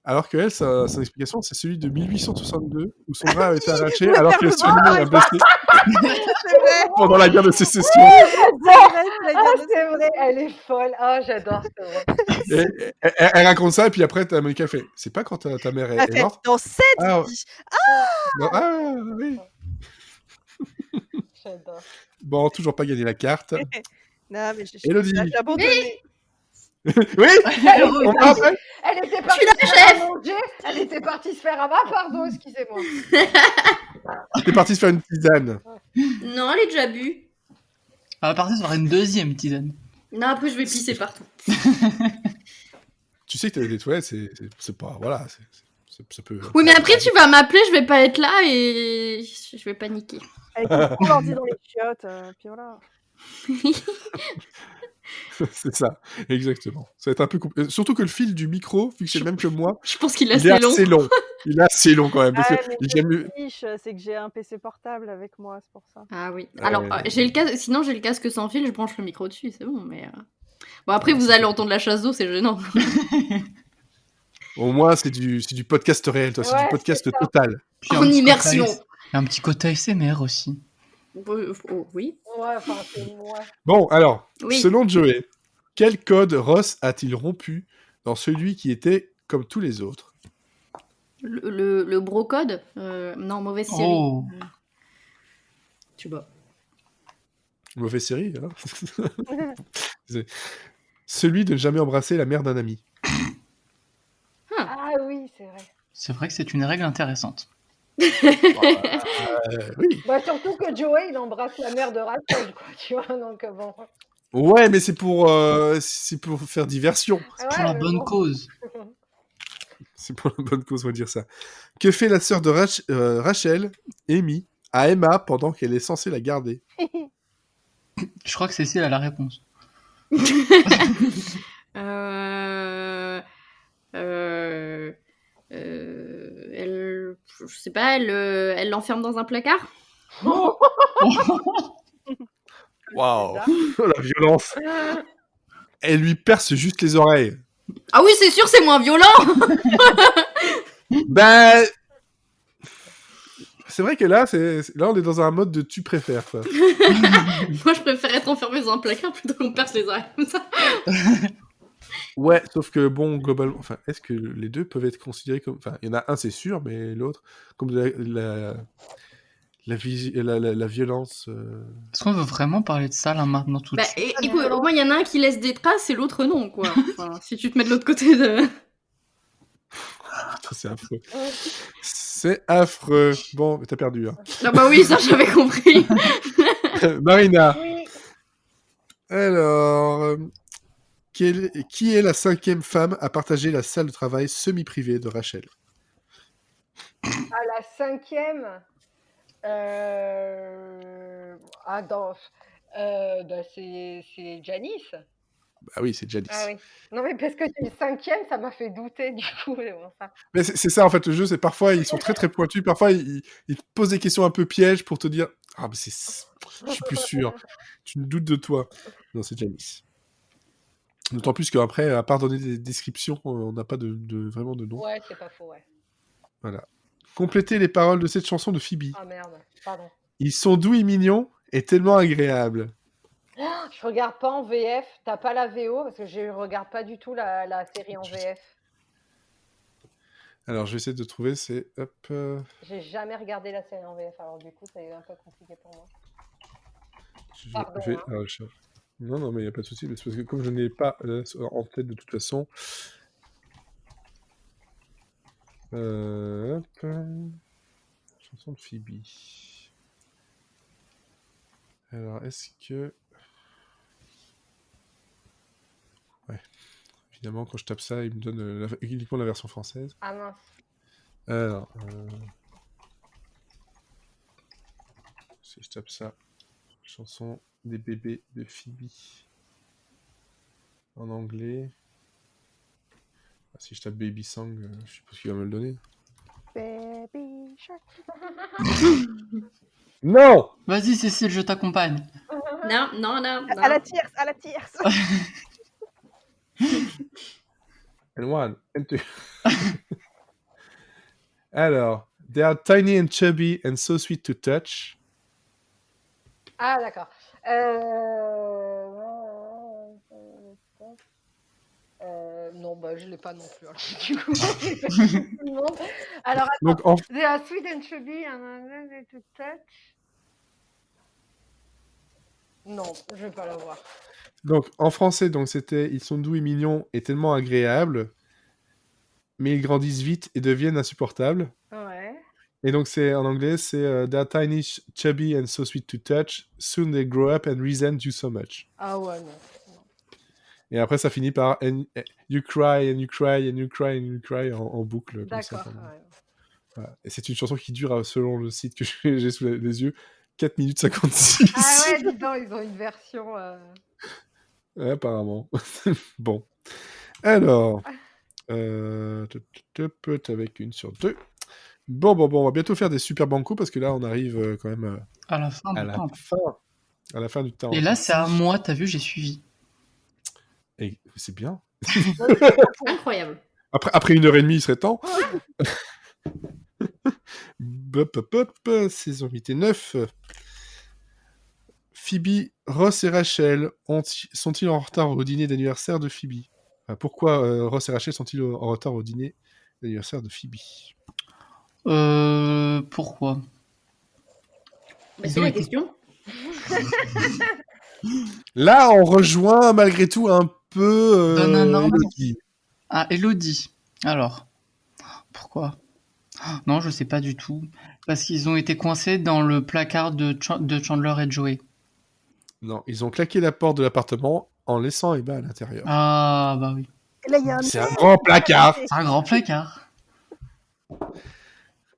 Speaker 1: Alors qu'elle, son explication, c'est celui de 1862, où son bras a été arraché alors que son est blessé
Speaker 2: C'est vrai.
Speaker 1: pendant la guerre de sécession.
Speaker 5: C'est vrai, elle est folle. Ah, j'adore ça.
Speaker 1: Et elle raconte ça, et puis après, t'as Monica fait « C'est pas quand ta mère est morte ?»
Speaker 2: Dans 7
Speaker 1: Ah, non, ah, oui.
Speaker 5: J'adore.
Speaker 1: Bon, toujours pas gagné la carte.
Speaker 2: Non, mais
Speaker 1: Elodie.
Speaker 2: j'ai abandonné.
Speaker 1: Oui, on va après.
Speaker 5: Elle était partie se faire à manger. Elle était partie se faire à manger. Pardon, excusez-moi.
Speaker 1: T'es parti se faire une tisane.
Speaker 4: Non, elle est déjà bu.
Speaker 3: À partir de faire une deuxième tisane.
Speaker 4: Non, après, je vais pisser partout.
Speaker 1: Tu sais que t'as des toilettes, c'est pas... Voilà, ça peut...
Speaker 4: Oui, mais après, tu vas m'appeler, je vais pas être là et je vais paniquer.
Speaker 2: Avec tout l'ordi dans les chiottes, puis voilà.
Speaker 1: C'est ça, exactement. Ça va être un peu compliqué. Surtout que le fil du micro, vu que c'est le même que moi,
Speaker 4: Je pense qu'il est
Speaker 1: il est
Speaker 4: assez long.
Speaker 1: assez long. Il est assez long quand même. Parce
Speaker 2: Ah,
Speaker 1: que
Speaker 2: mais
Speaker 1: j'aime
Speaker 2: le
Speaker 1: mieux-
Speaker 2: fiche, c'est que j'ai un PC portable avec moi, c'est pour ça.
Speaker 4: Ah oui. Alors,
Speaker 1: Ouais.
Speaker 4: j'ai le casque, sinon j'ai le casque sans fil, je branche le micro dessus, c'est bon, mais... Bon, après, vous allez entendre la chasse d'eau, c'est gênant.
Speaker 1: Au moins, c'est du podcast réel, toi. C'est
Speaker 5: Ouais,
Speaker 1: du podcast
Speaker 5: c'est ça.
Speaker 1: total.
Speaker 3: Puis
Speaker 4: En
Speaker 3: un petit
Speaker 4: immersion.
Speaker 3: côté- un petit côté ASMR aussi.
Speaker 4: Oh, oui.
Speaker 5: Ouais, enfin, c'est moi.
Speaker 1: Bon, alors,
Speaker 4: Oui.
Speaker 1: selon Joey, quel code Ross a-t-il rompu dans celui qui était comme tous les autres?
Speaker 4: Le brocode non, mauvaise série.
Speaker 3: Oh.
Speaker 4: Tu vois.
Speaker 1: Mauvaise série, hein. Celui de ne jamais embrasser la mère d'un ami.
Speaker 5: Ah oui, c'est vrai.
Speaker 3: C'est vrai que c'est une règle intéressante.
Speaker 1: Oui.
Speaker 5: Bah, surtout que Joey, il embrasse la mère de Rachel, quoi, tu vois, donc bon.
Speaker 1: Ouais, mais c'est pour faire diversion.
Speaker 3: C'est pour la
Speaker 5: mais
Speaker 3: bonne
Speaker 5: bon.
Speaker 3: cause.
Speaker 1: C'est pour la bonne cause, on va dire ça. Que fait la sœur de Rachel, Amy, à Emma pendant qu'elle est censée la garder?
Speaker 3: Je crois que Cécile a la réponse.
Speaker 4: Elle, je sais pas, elle l'enferme dans un placard.
Speaker 1: Waouh, la violence. Elle lui perce juste les oreilles.
Speaker 4: Ah oui, c'est sûr, c'est moins violent.
Speaker 1: Ben, c'est vrai que là, là, on est dans un mode de tu préfères, quoi.
Speaker 4: Moi, je préfère être enfermé dans un placard plutôt qu'on perce les oreilles comme ça.
Speaker 1: Ouais, sauf que bon, globalement, enfin, est-ce que les deux peuvent être considérés comme, enfin, il y en a un, c'est sûr, mais l'autre, comme la violence.
Speaker 3: Est-ce qu'on veut vraiment parler de ça là maintenant tout de
Speaker 4: Bah,
Speaker 3: suite
Speaker 4: écoute, au moins, il y en a un qui laisse des traces et l'autre non, quoi. Enfin, si tu te mets de l'autre côté de...
Speaker 1: Putain, c'est affreux. C'est affreux. Bon, t'as perdu. Hein.
Speaker 4: Ah bah oui, ça, j'avais compris.
Speaker 1: Marina.
Speaker 5: Oui.
Speaker 1: Alors, qui est la 5e femme à partager la salle de travail semi-privée de Rachel?
Speaker 5: À la 5e, c'est Janice.
Speaker 1: Bah oui, c'est Janice.
Speaker 5: Ah oui. Non, mais parce que tu es 5e, ça m'a fait douter, du coup. C'est bon, ça.
Speaker 1: Mais c'est ça, en fait, le jeu, c'est parfois, ils sont très très pointus, parfois, ils te posent des questions un peu pièges pour te dire « Ah, mais je suis plus sûr, tu me doutes de toi. » Non, c'est Janice. D'autant plus qu'après, à part donner des descriptions, on n'a pas vraiment de nom.
Speaker 5: Ouais, c'est pas faux, ouais.
Speaker 1: Voilà. Complétez les paroles de cette chanson de Phoebe.
Speaker 5: Ah merde, pardon.
Speaker 1: Ils sont doux et mignons et tellement agréables.
Speaker 5: Je regarde pas en VF, t'as pas la VO, parce que je regarde pas du tout la série en VF.
Speaker 1: Alors, je vais essayer de trouver, c'est... Hop...
Speaker 5: J'ai jamais regardé la série en VF, alors du coup, c'est un peu compliqué pour moi.
Speaker 1: je
Speaker 5: Pardon,
Speaker 1: vais...
Speaker 5: hein.
Speaker 1: alors, Non, non, mais il n'y a pas de souci, mais c'est parce que comme je n'ai pas en tête de toute façon... Hop... Chanson de Phoebe. Alors, est-ce que... Ouais. Évidemment, quand je tape ça, il me donne uniquement la version française.
Speaker 5: Ah mince.
Speaker 1: Alors... Si je tape ça... Chanson des bébés de Phoebe. En anglais... Ah, si je tape Baby Song, je sais pas ce qu'il va me le donner.
Speaker 2: Baby Shark.
Speaker 1: Non!
Speaker 3: Vas-y, Cécile, je t'accompagne.
Speaker 4: Non, non, non,
Speaker 2: À la
Speaker 4: non.
Speaker 2: tierce, à la tierce.
Speaker 1: And one, and two. Alors, they are tiny and chubby and so sweet to touch.
Speaker 5: Ah d'accord. Non, bah je l'ai pas non plus. Alors, du coup, j'ai fait tout le monde. Alors attends.
Speaker 1: Donc, en...
Speaker 5: They are sweet and chubby and to touch. Non, je vais pas la voir.
Speaker 1: Donc, en français, donc, c'était « Ils sont doux et mignons et tellement agréables, mais ils grandissent vite et deviennent insupportables. »
Speaker 5: Ouais.
Speaker 1: Et donc, en anglais, c'est « They are tiny, chubby and so sweet to touch. Soon they grow up and resent you so much. »
Speaker 5: Ah ouais, non.
Speaker 1: Et après, ça finit par and you cry and you cry and you cry and you cry en boucle. Comme ça,
Speaker 5: D'accord.
Speaker 1: pendant...
Speaker 5: Ouais.
Speaker 1: Voilà. Et c'est une chanson qui dure, selon le site que j'ai sous les yeux, 4 minutes 56.
Speaker 5: Ah ouais, dis donc, ils ont une version.
Speaker 1: Ouais, apparemment. Bon. Alors. Avec une sur deux. Bon, on va bientôt faire des super bancos parce que là, on arrive quand même
Speaker 3: À la fin
Speaker 1: à
Speaker 3: du
Speaker 1: la
Speaker 3: temps.
Speaker 1: à la fin du temps.
Speaker 3: Et là, c'est à moi, t'as vu, j'ai suivi.
Speaker 1: Et c'est bien.
Speaker 4: Incroyable.
Speaker 1: Après 1h30, il serait temps. Saison 8 et 9. Phoebe, Ross et Rachel sont-ils en retard au dîner d'anniversaire de Phoebe? Enfin, pourquoi Ross et Rachel sont-ils en retard au dîner d'anniversaire de Phoebe?
Speaker 3: Pourquoi?
Speaker 4: Bah, c'est la question.
Speaker 1: Là, on rejoint malgré tout un peu
Speaker 3: Donne un ordre.
Speaker 1: Elodie.
Speaker 3: Ah, Elodie. Alors, pourquoi? Non, je sais pas du tout. Parce qu'ils ont été coincés dans le placard de Chandler et Joey.
Speaker 1: Non, ils ont claqué la porte de l'appartement en laissant Emma à l'intérieur.
Speaker 3: Ah, bah oui.
Speaker 2: Et là, il y a
Speaker 1: C'est un grand placard.
Speaker 3: C'est un grand placard.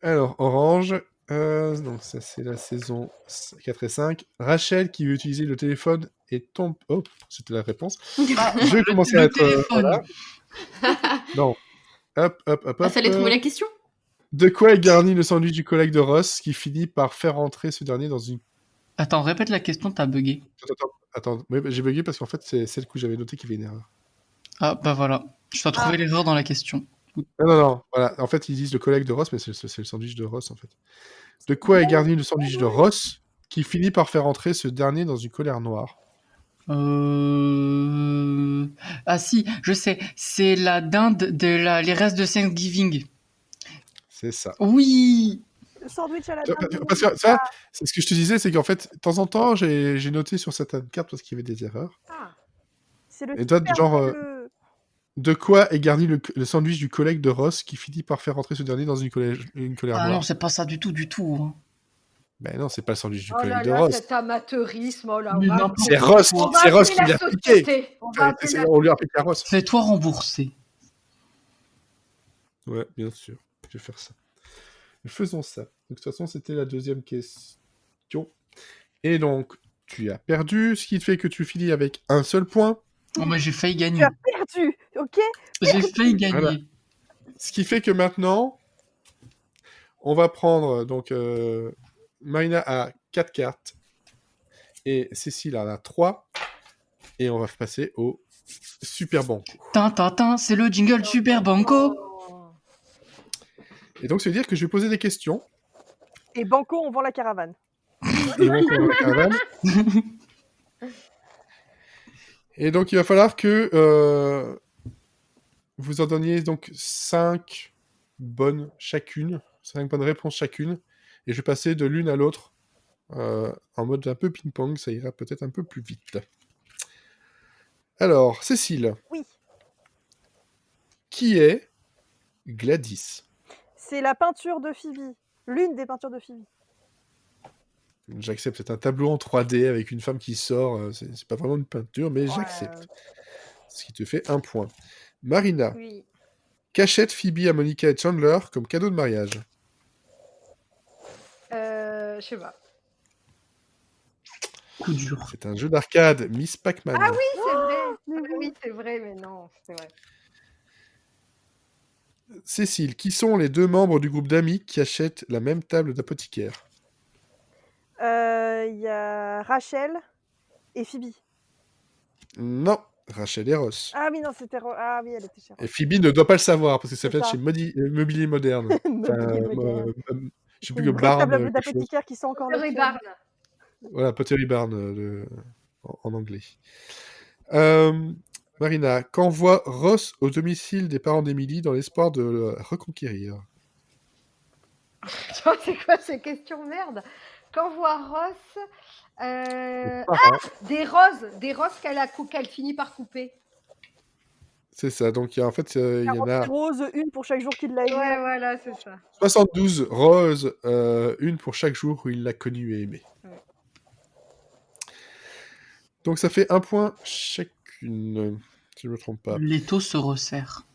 Speaker 1: Alors, Orange, donc ça c'est la saison 4 et 5. Rachel qui veut utiliser le téléphone et tombe... Oh, c'était la réponse. Je vais commencer à être...
Speaker 3: téléphone.
Speaker 1: voilà. Non. Hop.
Speaker 4: Ah, fallait trouver la question.
Speaker 1: De quoi est garni le sandwich du collègue de Ross qui finit par faire rentrer ce dernier dans une...
Speaker 3: Attends, répète la question, t'as bugué.
Speaker 1: Attends. Oui, j'ai bugué parce qu'en fait, c'est le coup j'avais noté qu'il y avait une erreur.
Speaker 3: Ah, bah voilà. Je t'ai trouvé l'erreur dans la question.
Speaker 1: Non, voilà. En fait, ils disent le collègue de Ross, mais c'est le sandwich de Ross, en fait. De quoi est garni le sandwich de Ross qui finit par faire entrer ce dernier dans une colère noire?
Speaker 3: Ah si, je sais. C'est la dinde les restes de Thanksgiving.
Speaker 1: C'est ça.
Speaker 3: Oui.
Speaker 2: le sandwich à la dinde.
Speaker 1: Parce que ça, c'est ce que je te disais, c'est qu'en fait, de temps en temps, j'ai noté sur certaines cartes parce qu'il y avait des erreurs.
Speaker 2: Ah. C'est le
Speaker 1: Et toi,
Speaker 2: super
Speaker 1: genre,
Speaker 2: bleu.
Speaker 1: de quoi est garni le sandwich du collègue de Ross qui finit par faire entrer ce dernier dans une colère
Speaker 3: Ah
Speaker 1: noire?
Speaker 3: non, c'est pas ça du tout. Hein.
Speaker 1: Ben non, c'est pas le sandwich du
Speaker 5: Oh
Speaker 1: collègue
Speaker 5: là
Speaker 1: de
Speaker 5: là,
Speaker 1: Ross.
Speaker 5: cet amateurisme, oh là.
Speaker 3: Mais n'importe
Speaker 1: C'est Ross,
Speaker 5: On va
Speaker 1: c'est Ross
Speaker 5: appeler
Speaker 1: qui
Speaker 5: la
Speaker 1: l'a appliqué.
Speaker 5: société.
Speaker 1: On lui a appliqué à Ross.
Speaker 3: Fais-toi rembourser.
Speaker 1: Ouais, bien sûr. Je vais faire ça. Faisons ça. De toute façon, c'était la deuxième question. Et donc, tu as perdu, ce qui fait que tu finis avec un seul point.
Speaker 3: Oh, moi, j'ai failli
Speaker 2: Tu
Speaker 3: gagner.
Speaker 2: as perdu, ok?
Speaker 3: J'ai failli gagner.
Speaker 1: Voilà. Ce qui fait que maintenant, on va prendre, donc, Marina a 4 cartes, et Cécile en a 3, et on va passer au Super Banco.
Speaker 3: Tintin, c'est le jingle Super Banco.
Speaker 5: Oh.
Speaker 1: Et donc, ça veut dire que je vais poser des questions,
Speaker 2: Et Banco, on vend la caravane.
Speaker 1: et on va la caravane. Et donc, il va falloir que vous en donniez donc 5 bonnes chacune, 5 bonnes réponses chacune, et je vais passer de l'une à l'autre en mode un peu ping-pong, ça ira peut-être un peu plus vite. Alors, Cécile,
Speaker 2: Oui,
Speaker 1: qui est Gladys?
Speaker 2: c'est la peinture de Phoebe. L'une des peintures de Phoebe.
Speaker 1: J'accepte, c'est un tableau en 3D avec une femme qui sort, c'est pas vraiment une peinture, mais
Speaker 2: Ouais.
Speaker 1: j'accepte. Ce qui te fait un point. Marina,
Speaker 5: Oui.
Speaker 1: qu'achète Phoebe à Monica et Chandler comme cadeau de mariage?
Speaker 5: Je sais pas.
Speaker 3: Coup dur.
Speaker 1: C'est un jeu d'arcade, Miss Pac-Man.
Speaker 5: Ah oui, c'est vrai.
Speaker 2: mais
Speaker 5: Ah
Speaker 2: oui.
Speaker 5: oui, c'est vrai, mais non, c'est vrai.
Speaker 1: Cécile, qui sont les 2 membres du groupe d'amis qui achètent la même table d'apothicaire?
Speaker 2: Il y a Rachel et Phoebe.
Speaker 1: Non, Rachel et Ross.
Speaker 2: Ah oui, non, c'était... Ah oui, elle était chère.
Speaker 1: Et Phoebe ne doit pas le savoir, parce que ça
Speaker 2: C'est
Speaker 1: vient de
Speaker 2: ça.
Speaker 1: chez Mobilier Moderne. Enfin,
Speaker 2: Mobilier moderne.
Speaker 1: je sais
Speaker 2: C'est
Speaker 1: plus
Speaker 2: une
Speaker 1: que
Speaker 2: vraie
Speaker 1: Barn,
Speaker 2: table
Speaker 1: quelque chose.
Speaker 2: d'apothicaire qui sent encore le
Speaker 5: Pottery
Speaker 2: fiel.
Speaker 5: Barn.
Speaker 1: Voilà, Pottery Barn en anglais. Marina, qu'envoie Ross au domicile des parents d'Emily dans l'espoir de le reconquérir?
Speaker 5: Tu vois, c'est quoi ces questions merde? Qu'envoie Ross des roses qu'elle finit par couper.
Speaker 1: C'est ça, donc en fait, il y en
Speaker 2: 40
Speaker 1: a
Speaker 2: roses, une pour chaque jour qu'il l'a aimé.
Speaker 5: Ouais, voilà, c'est ça.
Speaker 1: 72 roses, une pour chaque jour où il l'a connu et aimé.
Speaker 5: Ouais.
Speaker 1: Donc ça fait un point chacune, si je ne me trompe pas.
Speaker 3: L'étau se resserre.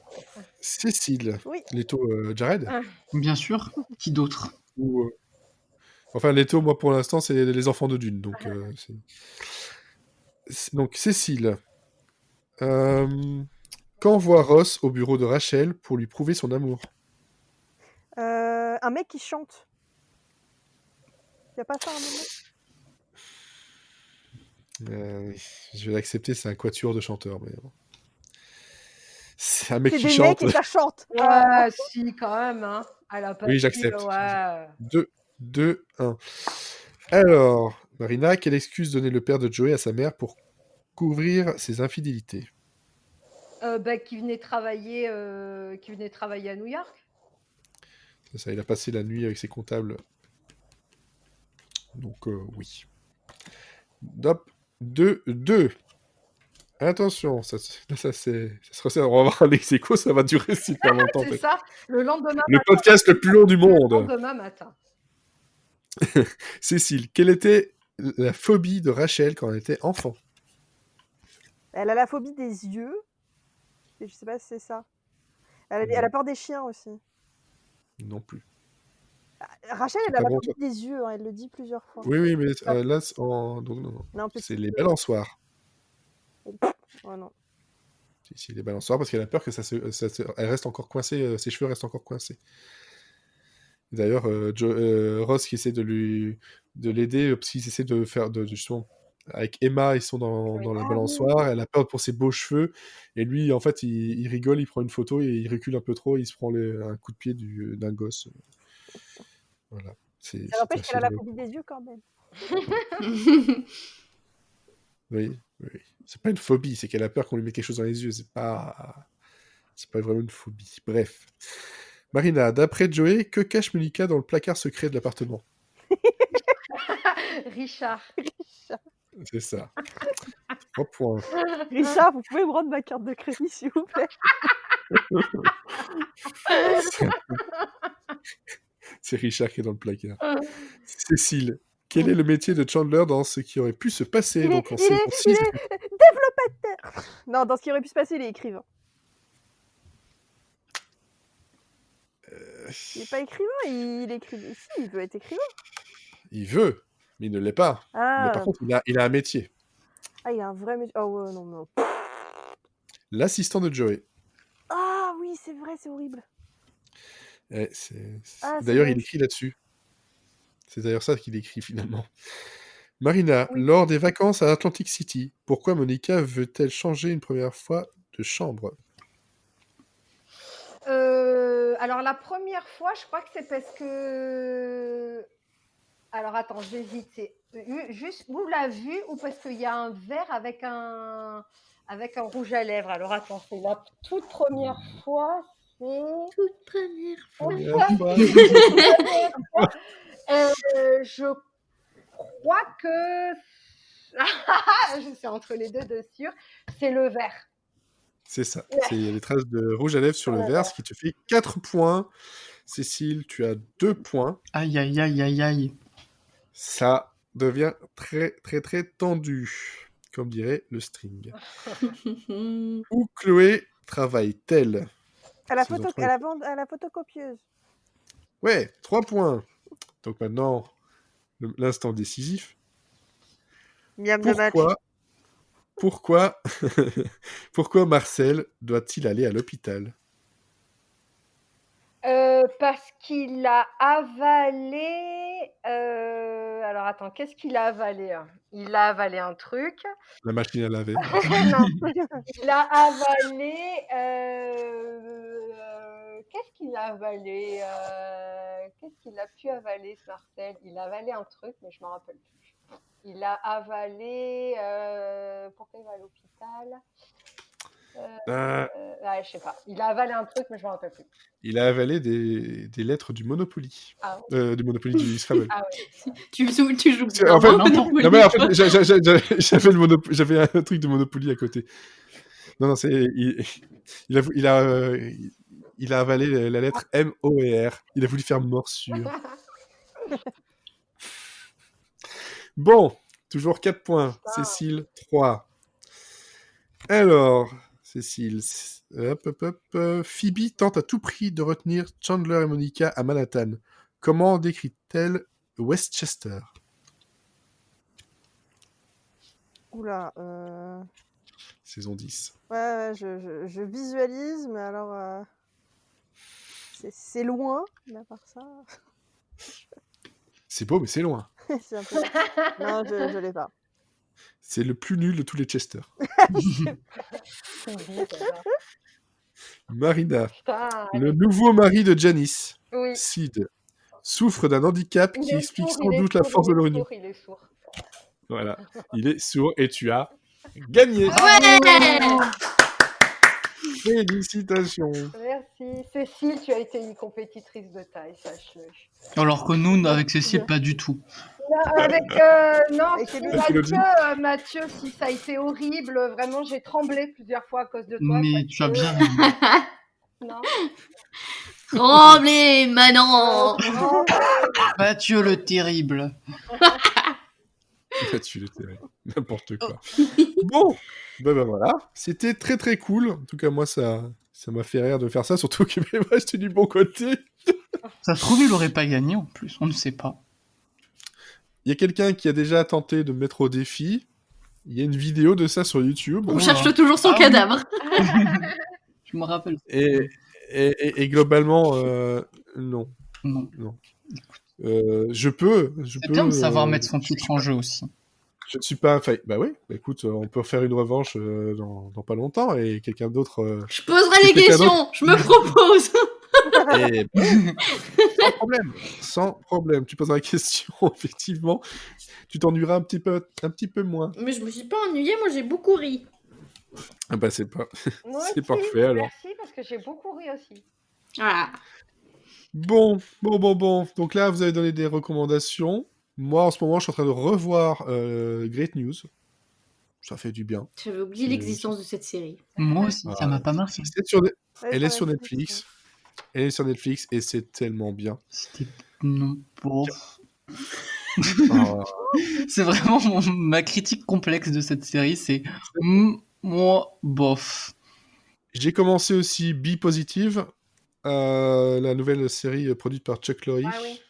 Speaker 1: Cécile,
Speaker 2: Oui.
Speaker 1: Leto Jared
Speaker 3: Bien sûr. Qui d'autre?
Speaker 1: ou, Enfin, Leto, moi pour l'instant, c'est les enfants de Dune. Donc, donc Cécile, qu'envoie Ross au bureau de Rachel pour lui prouver son amour?
Speaker 2: Un mec qui chante. Y a pas ça un moment?
Speaker 1: Oui, je vais l'accepter, c'est un quatuor de chanteurs. Mais bon. C'est un mec
Speaker 2: C'est
Speaker 1: qui
Speaker 2: des
Speaker 1: chante.
Speaker 2: mecs et ça chante.
Speaker 5: Ouais, si, quand même, hein. Elle a pas
Speaker 1: Oui,
Speaker 5: dit,
Speaker 1: j'accepte.
Speaker 5: ouais.
Speaker 1: 2, 1. Alors, Marina, quelle excuse donnait le père de Joey à sa mère pour couvrir ses infidélités?
Speaker 5: Qui venait travailler à New York.
Speaker 1: C'est ça, il a passé la nuit avec ses comptables. Donc, oui. Hop, 2. Attention, ça se resserre. On va voir les échos, ça va durer super longtemps.
Speaker 5: C'est ça, le lendemain
Speaker 1: Le
Speaker 5: matin.
Speaker 1: podcast le plus long du
Speaker 5: Le
Speaker 1: monde.
Speaker 5: lendemain matin.
Speaker 1: Cécile, quelle était la phobie de Rachel quand elle était enfant?
Speaker 2: Elle a la phobie des yeux. Et je sais pas si c'est ça. Elle a peur des chiens aussi.
Speaker 1: Non plus.
Speaker 2: Rachel,
Speaker 1: C'est
Speaker 2: elle a
Speaker 1: pas
Speaker 2: la
Speaker 1: bon,
Speaker 2: phobie des yeux, hein, elle le dit plusieurs fois.
Speaker 1: Oui, mais là, donc, non.
Speaker 2: Non, petit
Speaker 1: C'est les
Speaker 2: peu.
Speaker 1: balançoires.
Speaker 2: Oh non.
Speaker 1: Si, les balançoires, parce qu'elle a peur que elle reste encore coincée, ses cheveux restent encore coincés. D'ailleurs, Ross qui essaie de l'aider, parce qu'ils essaient de faire justement avec Emma, ils sont dans la
Speaker 2: Ah
Speaker 1: balançoire, elle a peur pour ses beaux cheveux, et lui, en fait, il rigole, il prend une photo et il recule un peu trop, et il se prend un coup de pied d'un gosse. Voilà.
Speaker 2: Ça n'empêche
Speaker 1: assez
Speaker 2: qu'elle a la
Speaker 1: drôle.
Speaker 2: phobie des yeux quand même.
Speaker 1: Oui. C'est pas une phobie, c'est qu'elle a peur qu'on lui mette quelque chose dans les yeux. C'est pas vraiment une phobie. Bref. Marina, d'après Joey, que cache Monica dans le placard secret de l'appartement?
Speaker 5: Richard.
Speaker 1: C'est ça. 3 points.
Speaker 2: Richard, vous pouvez me rendre ma carte de crédit, s'il vous plaît?
Speaker 1: C'est Richard qui est dans le placard. Cécile, quel est le métier de Chandler dans ce qui aurait pu se passer?
Speaker 2: Il
Speaker 1: Donc en
Speaker 2: est
Speaker 1: saison 6,
Speaker 2: développeur. Non, dans ce qui aurait pu se passer, il est écrivain. Il est pas écrivain, il écrit. Si, il veut être écrivain.
Speaker 1: Il veut, mais il ne l'est pas. Mais
Speaker 2: Ah,
Speaker 1: par contre, il a un métier.
Speaker 2: il a un vrai métier. Oh ouais, non, non.
Speaker 1: L'assistant de Joey.
Speaker 2: Ah oui, c'est vrai, c'est horrible. Ah, c'est
Speaker 1: D'ailleurs, il
Speaker 2: moche.
Speaker 1: écrit là-dessus. C'est d'ailleurs ça qu'il écrit finalement. Marina,
Speaker 2: Oui.
Speaker 1: lors des vacances à Atlantic City, pourquoi Monica veut-elle changer une première fois de chambre?
Speaker 5: Alors la première fois, je crois que c'est parce que. Alors attends, j'hésite. C'est juste ou la vue ou parce qu'il y a un verre avec un rouge à lèvres. Alors attends, c'est la toute première fois. C'est
Speaker 4: Toute première fois.
Speaker 1: Première fois.
Speaker 5: je crois que je suis entre les deux de sûr. C'est le verre.
Speaker 1: C'est ça. Il y a des traces de rouge à lèvres sur le verre, ce qui te fait 4 points. Cécile, tu as 2 points.
Speaker 3: Aïe, aïe, aïe, aïe, aïe.
Speaker 1: Ça devient très, très, très tendu, comme dirait le string. Où Chloé travaille-t-elle?
Speaker 2: À la,
Speaker 1: Saison
Speaker 2: photo...
Speaker 1: 3.
Speaker 2: à la photocopieuse.
Speaker 1: Ouais, 3 points. Donc maintenant, l'instant décisif.
Speaker 2: Miam de match.
Speaker 1: Pourquoi Marcel doit-il aller à l'hôpital?
Speaker 5: Parce qu'il a avalé. Alors attends, qu'est-ce qu'il a avalé, hein? Il a avalé un truc.
Speaker 1: La machine à laver.
Speaker 5: Non. Il a avalé. Qu'est-ce qu'il a avalé? Qu'est-ce qu'il a pu avaler, ce Marcel? Il a avalé un truc, mais je ne me rappelle plus. Il a avalé. Pourquoi il va à l'hôpital? Je sais pas. Il a avalé un truc, mais je me rappelle plus.
Speaker 1: Il a avalé des lettres du Monopoly.
Speaker 5: Ah
Speaker 1: Du Monopoly du Scrabble.
Speaker 5: Ah ouais.
Speaker 4: Tu joues
Speaker 1: En fait,
Speaker 4: vraiment Monopoly.
Speaker 1: non, mais en fait, j'avais un truc de Monopoly à côté. Non, il a avalé la lettre M-O-R. Il a voulu faire morsure. Bon, toujours 4 points. Cécile, 3. Alors, Cécile, Phoebe tente à tout prix de retenir Chandler et Monica à Manhattan. Comment décrit-elle Westchester?
Speaker 2: Oula.
Speaker 1: Saison 10.
Speaker 2: Ouais, je visualise, mais alors. C'est loin, mais à part ça.
Speaker 1: C'est beau, mais c'est loin.
Speaker 2: C'est un peu. Non, je l'ai pas.
Speaker 1: C'est le plus nul de tous les Chester. Marina, le nouveau mari de Janice,
Speaker 5: Oui.
Speaker 1: Sid, souffre d'un handicap
Speaker 5: Il
Speaker 1: qui
Speaker 5: est
Speaker 1: explique
Speaker 5: sourd,
Speaker 1: sans
Speaker 5: il est
Speaker 1: doute la
Speaker 5: sourd,
Speaker 1: force de
Speaker 5: il est
Speaker 1: leur union.
Speaker 5: sourd, il est sourd.
Speaker 1: Voilà, il est sourd et tu as gagné.
Speaker 4: Ouais.
Speaker 1: Félicitations.
Speaker 5: Merci. Cécile, tu as été une compétitrice de taille, sache-le.
Speaker 3: Alors que nous, avec Cécile, pas du tout.
Speaker 5: Non,
Speaker 2: Avec
Speaker 5: si,
Speaker 2: Élodie.
Speaker 5: Mathieu, si ça a été horrible, vraiment, j'ai tremblé plusieurs fois à cause de toi.
Speaker 3: Mais tu as bien.
Speaker 5: Non.
Speaker 4: Tremblez, Manon.
Speaker 3: Mathieu le terrible.
Speaker 1: Tu l'étais, n'importe quoi. Bon, ben voilà, c'était très très cool. En tout cas, moi, ça m'a fait rire de faire ça, surtout que moi, j'étais du bon côté.
Speaker 3: Ça se trouve, il aurait pas gagné en plus, on ne sait pas.
Speaker 1: Il y a quelqu'un qui a déjà tenté de me mettre au défi. Il y a une vidéo de ça sur YouTube.
Speaker 4: On cherche toujours son cadavre.
Speaker 3: Je me rappelle.
Speaker 1: Et globalement, non.
Speaker 3: Non.
Speaker 1: Je peux.
Speaker 3: C'est bien de savoir mettre son titre en jeu aussi.
Speaker 1: Je ne suis pas. Bah oui, écoute, on peut faire une revanche dans pas longtemps et quelqu'un d'autre.
Speaker 4: Je poserai les questions, je me propose.
Speaker 1: Et sans problème. Tu poseras la question, effectivement. Tu t'ennuieras un petit peu moins.
Speaker 4: Mais je me suis pas ennuyée, moi j'ai beaucoup ri.
Speaker 1: Ah bah c'est pas.
Speaker 5: Moi
Speaker 1: C'est
Speaker 5: aussi,
Speaker 1: parfait alors.
Speaker 5: Merci, parce que j'ai beaucoup ri aussi.
Speaker 4: Voilà.
Speaker 1: Bon. Donc là, vous avez donné des recommandations. Moi, en ce moment, je suis en train de revoir Great News. Ça fait du bien.
Speaker 4: J'avais oublié l'existence de cette série.
Speaker 3: Moi aussi, ça m'a pas marqué.
Speaker 1: Elle est sur Netflix. Elle est sur Netflix et c'est tellement bien.
Speaker 3: C'était... Non, bof.
Speaker 1: Oh.
Speaker 3: C'est vraiment ma critique complexe de cette série, c'est... moi, bof.
Speaker 1: J'ai commencé aussi Be Positive. la nouvelle série produite par Chuck Lorre.
Speaker 5: Ah oui.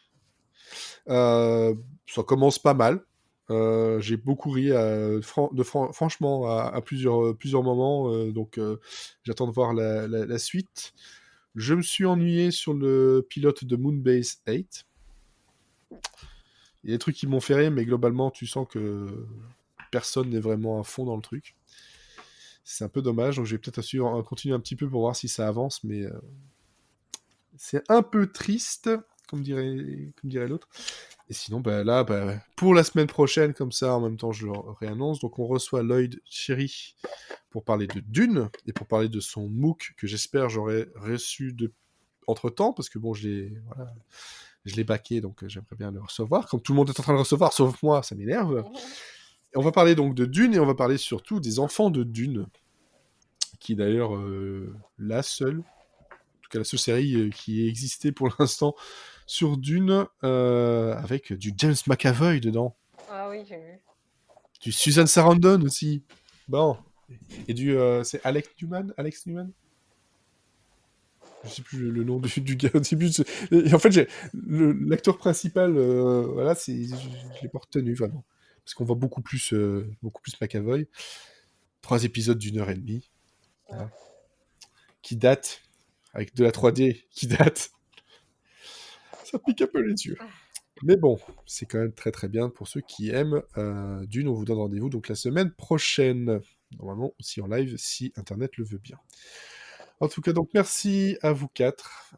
Speaker 1: Ça commence pas mal. J'ai beaucoup ri franchement à plusieurs moments, donc j'attends de voir la suite. Je me suis ennuyé sur le pilote de Moonbase 8. Il y a des trucs qui m'ont fait rire, mais globalement, tu sens que personne n'est vraiment à fond dans le truc. C'est un peu dommage, donc je vais peut-être continuer un petit peu pour voir si ça avance, mais c'est un peu triste, comme dirait l'autre. Et sinon, là, pour la semaine prochaine, comme ça, en même temps, je le réannonce. Donc, on reçoit Lloyd Cherry pour parler de Dune et pour parler de son MOOC que j'espère j'aurai reçu entre-temps, parce que bon, je l'ai backé, donc j'aimerais bien le recevoir. Comme tout le monde est en train de le recevoir, sauf moi, ça m'énerve. Et on va parler donc de Dune et on va parler surtout des enfants de Dune, qui est d'ailleurs la seule série qui existait pour l'instant sur Dune, avec du James McAvoy dedans.
Speaker 5: Ah oui, j'ai vu.
Speaker 1: Du Susan Sarandon aussi. Bon. Et c'est Alex Newman. Je sais plus le nom du gars au début. Et en fait, l'acteur principal, voilà, je l'ai pas retenu vraiment. Parce qu'on voit beaucoup plus McAvoy. 3 épisodes d'1h30. Voilà. Qui date, avec de la 3D, qui date. Ça pique un peu les yeux. Mais bon, c'est quand même très très bien pour ceux qui aiment Dune. On vous donne rendez-vous donc la semaine prochaine. Normalement aussi en live si Internet le veut bien. En tout cas, donc merci à vous 4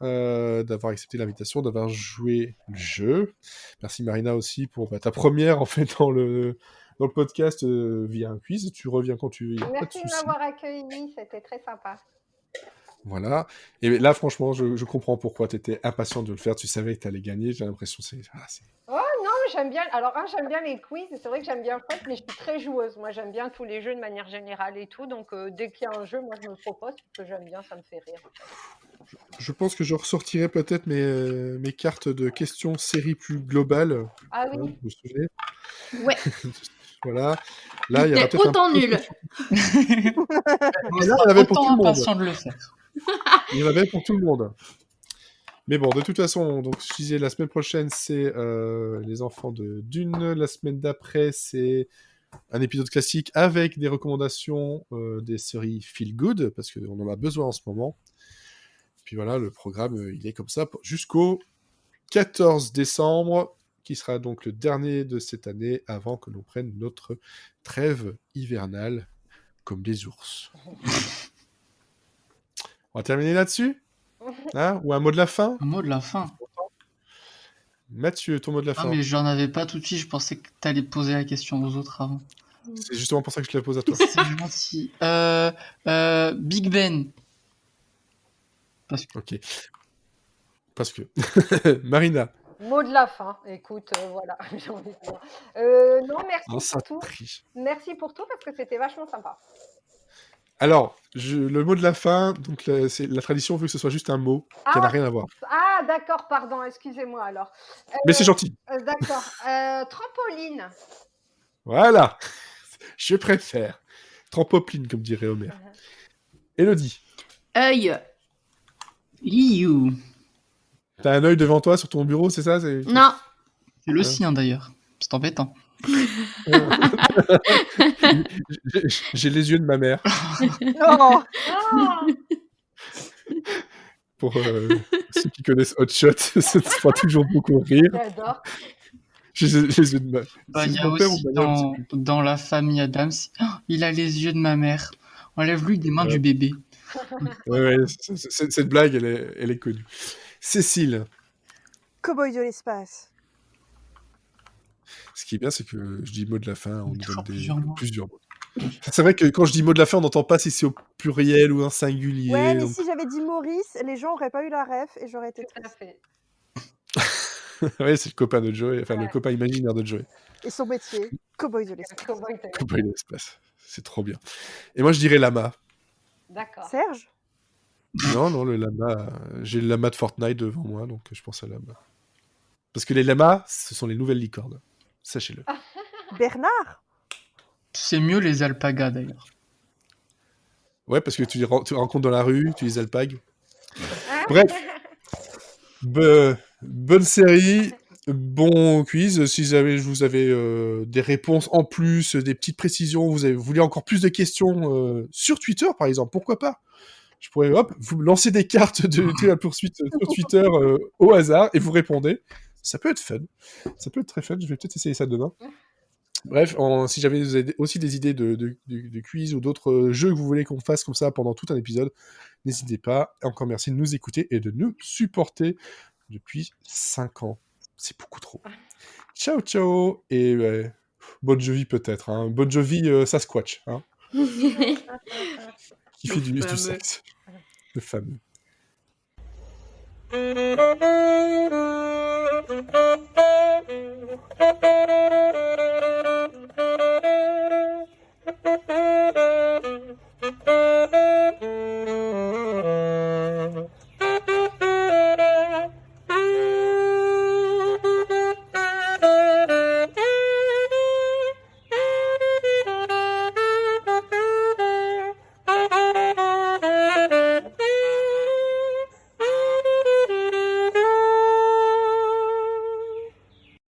Speaker 1: d'avoir accepté l'invitation, d'avoir joué le jeu. Merci Marina aussi pour ta première en fait dans le podcast via un quiz. Tu reviens quand tu veux.
Speaker 5: Merci de m'avoir accueilli, c'était très sympa.
Speaker 1: Voilà. Et là, franchement, je comprends pourquoi tu étais impatient de le faire. Tu savais que tu allais gagner. J'ai l'impression que c'est...
Speaker 5: Oh non, mais j'aime bien. Alors, j'aime bien les quiz. C'est vrai que j'aime bien le fait, mais je suis très joueuse. Moi, j'aime bien tous les jeux de manière générale et tout. Donc, dès qu'il y a un jeu, moi, je me propose parce que j'aime bien, ça me fait rire.
Speaker 1: Je pense que je ressortirai peut-être mes cartes de questions séries plus globales.
Speaker 5: Ah oui.
Speaker 1: Hein, vous vous souvenez ?
Speaker 4: Ouais.
Speaker 1: Voilà. Là, il y aura peut-être
Speaker 4: autant nul.
Speaker 1: Là, il y en avait pour tout le monde.
Speaker 3: Impatient de le faire.
Speaker 1: Il y en avait pour tout le monde. Mais bon, de toute façon, donc je disais la semaine prochaine, c'est les enfants de Dune. La semaine d'après, c'est un épisode classique avec des recommandations des séries Feel Good, parce qu'on en a besoin en ce moment. Puis voilà, le programme, il est comme ça jusqu'au 14 décembre, qui sera donc le dernier de cette année, avant que l'on prenne notre trêve hivernale, comme des ours. On va terminer là-dessus, hein ? Ou un mot de la fin ?
Speaker 3: Un mot de la fin.
Speaker 1: Mathieu, ton mot de la fin.
Speaker 3: Ah, mais j'en avais pas tout de suite, je pensais que t'allais poser la question aux autres avant.
Speaker 1: C'est justement pour ça que je te la pose à toi.
Speaker 3: C'est gentil. Big Ben.
Speaker 1: Ok. Parce que. Marina.
Speaker 5: Mot de la fin. Écoute, voilà, j'ai envie de dire. Non, merci pour tout. Merci pour tout parce que c'était vachement sympa.
Speaker 1: Alors, le mot de la fin, donc la tradition veut que ce soit juste un mot qui n'a rien à voir.
Speaker 5: Ah, d'accord, pardon, excusez-moi alors.
Speaker 1: Mais c'est gentil.
Speaker 5: D'accord. Trampoline.
Speaker 1: Voilà. Je préfère. Trampoline, comme dirait Homer. Élodie.
Speaker 4: Œil.
Speaker 3: Liu.
Speaker 1: T'as un œil devant toi sur ton bureau, c'est ça ?
Speaker 4: Non.
Speaker 3: C'est le sien d'ailleurs. C'est embêtant.
Speaker 1: J'ai les yeux de ma mère.
Speaker 2: Non.
Speaker 1: Pour ceux qui connaissent Hot Shot, ça te fera toujours beaucoup rire.
Speaker 5: J'adore.
Speaker 1: J'ai les yeux de ma
Speaker 3: mère. Il y a aussi dans la famille Adams, il a les yeux de ma mère. Enlève-lui des mains du bébé.
Speaker 1: Ouais, cette blague, elle est connue. Cécile.
Speaker 2: Cowboy de l'espace.
Speaker 1: Ce qui est bien, c'est que je dis mot de la fin, on nous donne plusieurs mots. C'est vrai que quand je dis mot de la fin, on n'entend pas si c'est au pluriel ou un singulier.
Speaker 2: Ouais, mais si j'avais dit Maurice, les gens n'auraient pas eu la ref et j'aurais été triste.
Speaker 1: Ouais, c'est le copain de Joey, enfin le copain imaginaire de Joey.
Speaker 2: Et son métier, cowboy de l'espace.
Speaker 1: Cowboy de l'espace, c'est trop bien. Et moi, je dirais lama.
Speaker 5: D'accord.
Speaker 2: Serge ?
Speaker 1: Non, le lama, j'ai le lama de Fortnite devant moi, donc je pense à lama. Parce que les lamas, ce sont les nouvelles licornes. Sachez-le.
Speaker 2: Bernard ?
Speaker 3: C'est mieux les alpagas d'ailleurs.
Speaker 1: Ouais, parce que tu les rencontres dans la rue, tu les alpagues.
Speaker 5: Ah,
Speaker 1: Bref, bonne série, bon quiz. Si vous avez des réponses en plus, des petites précisions, vous voulez encore plus de questions sur Twitter, par exemple, pourquoi pas? Je pourrais, vous lancer des cartes de la poursuite sur Twitter au hasard et vous répondez. Ça peut être fun. Ça peut être très fun. Je vais peut-être essayer ça demain. Bref, si jamais vous avez aussi des idées de quiz ou d'autres jeux que vous voulez qu'on fasse comme ça pendant tout un épisode, n'hésitez pas. Et encore merci de nous écouter et de nous supporter depuis 5 ans. C'est beaucoup trop. Ciao, ciao. Et Bon Jovi peut-être. Hein. Bon Jovi Sasquatch. Hein, qui fait du sexe. Le fameux.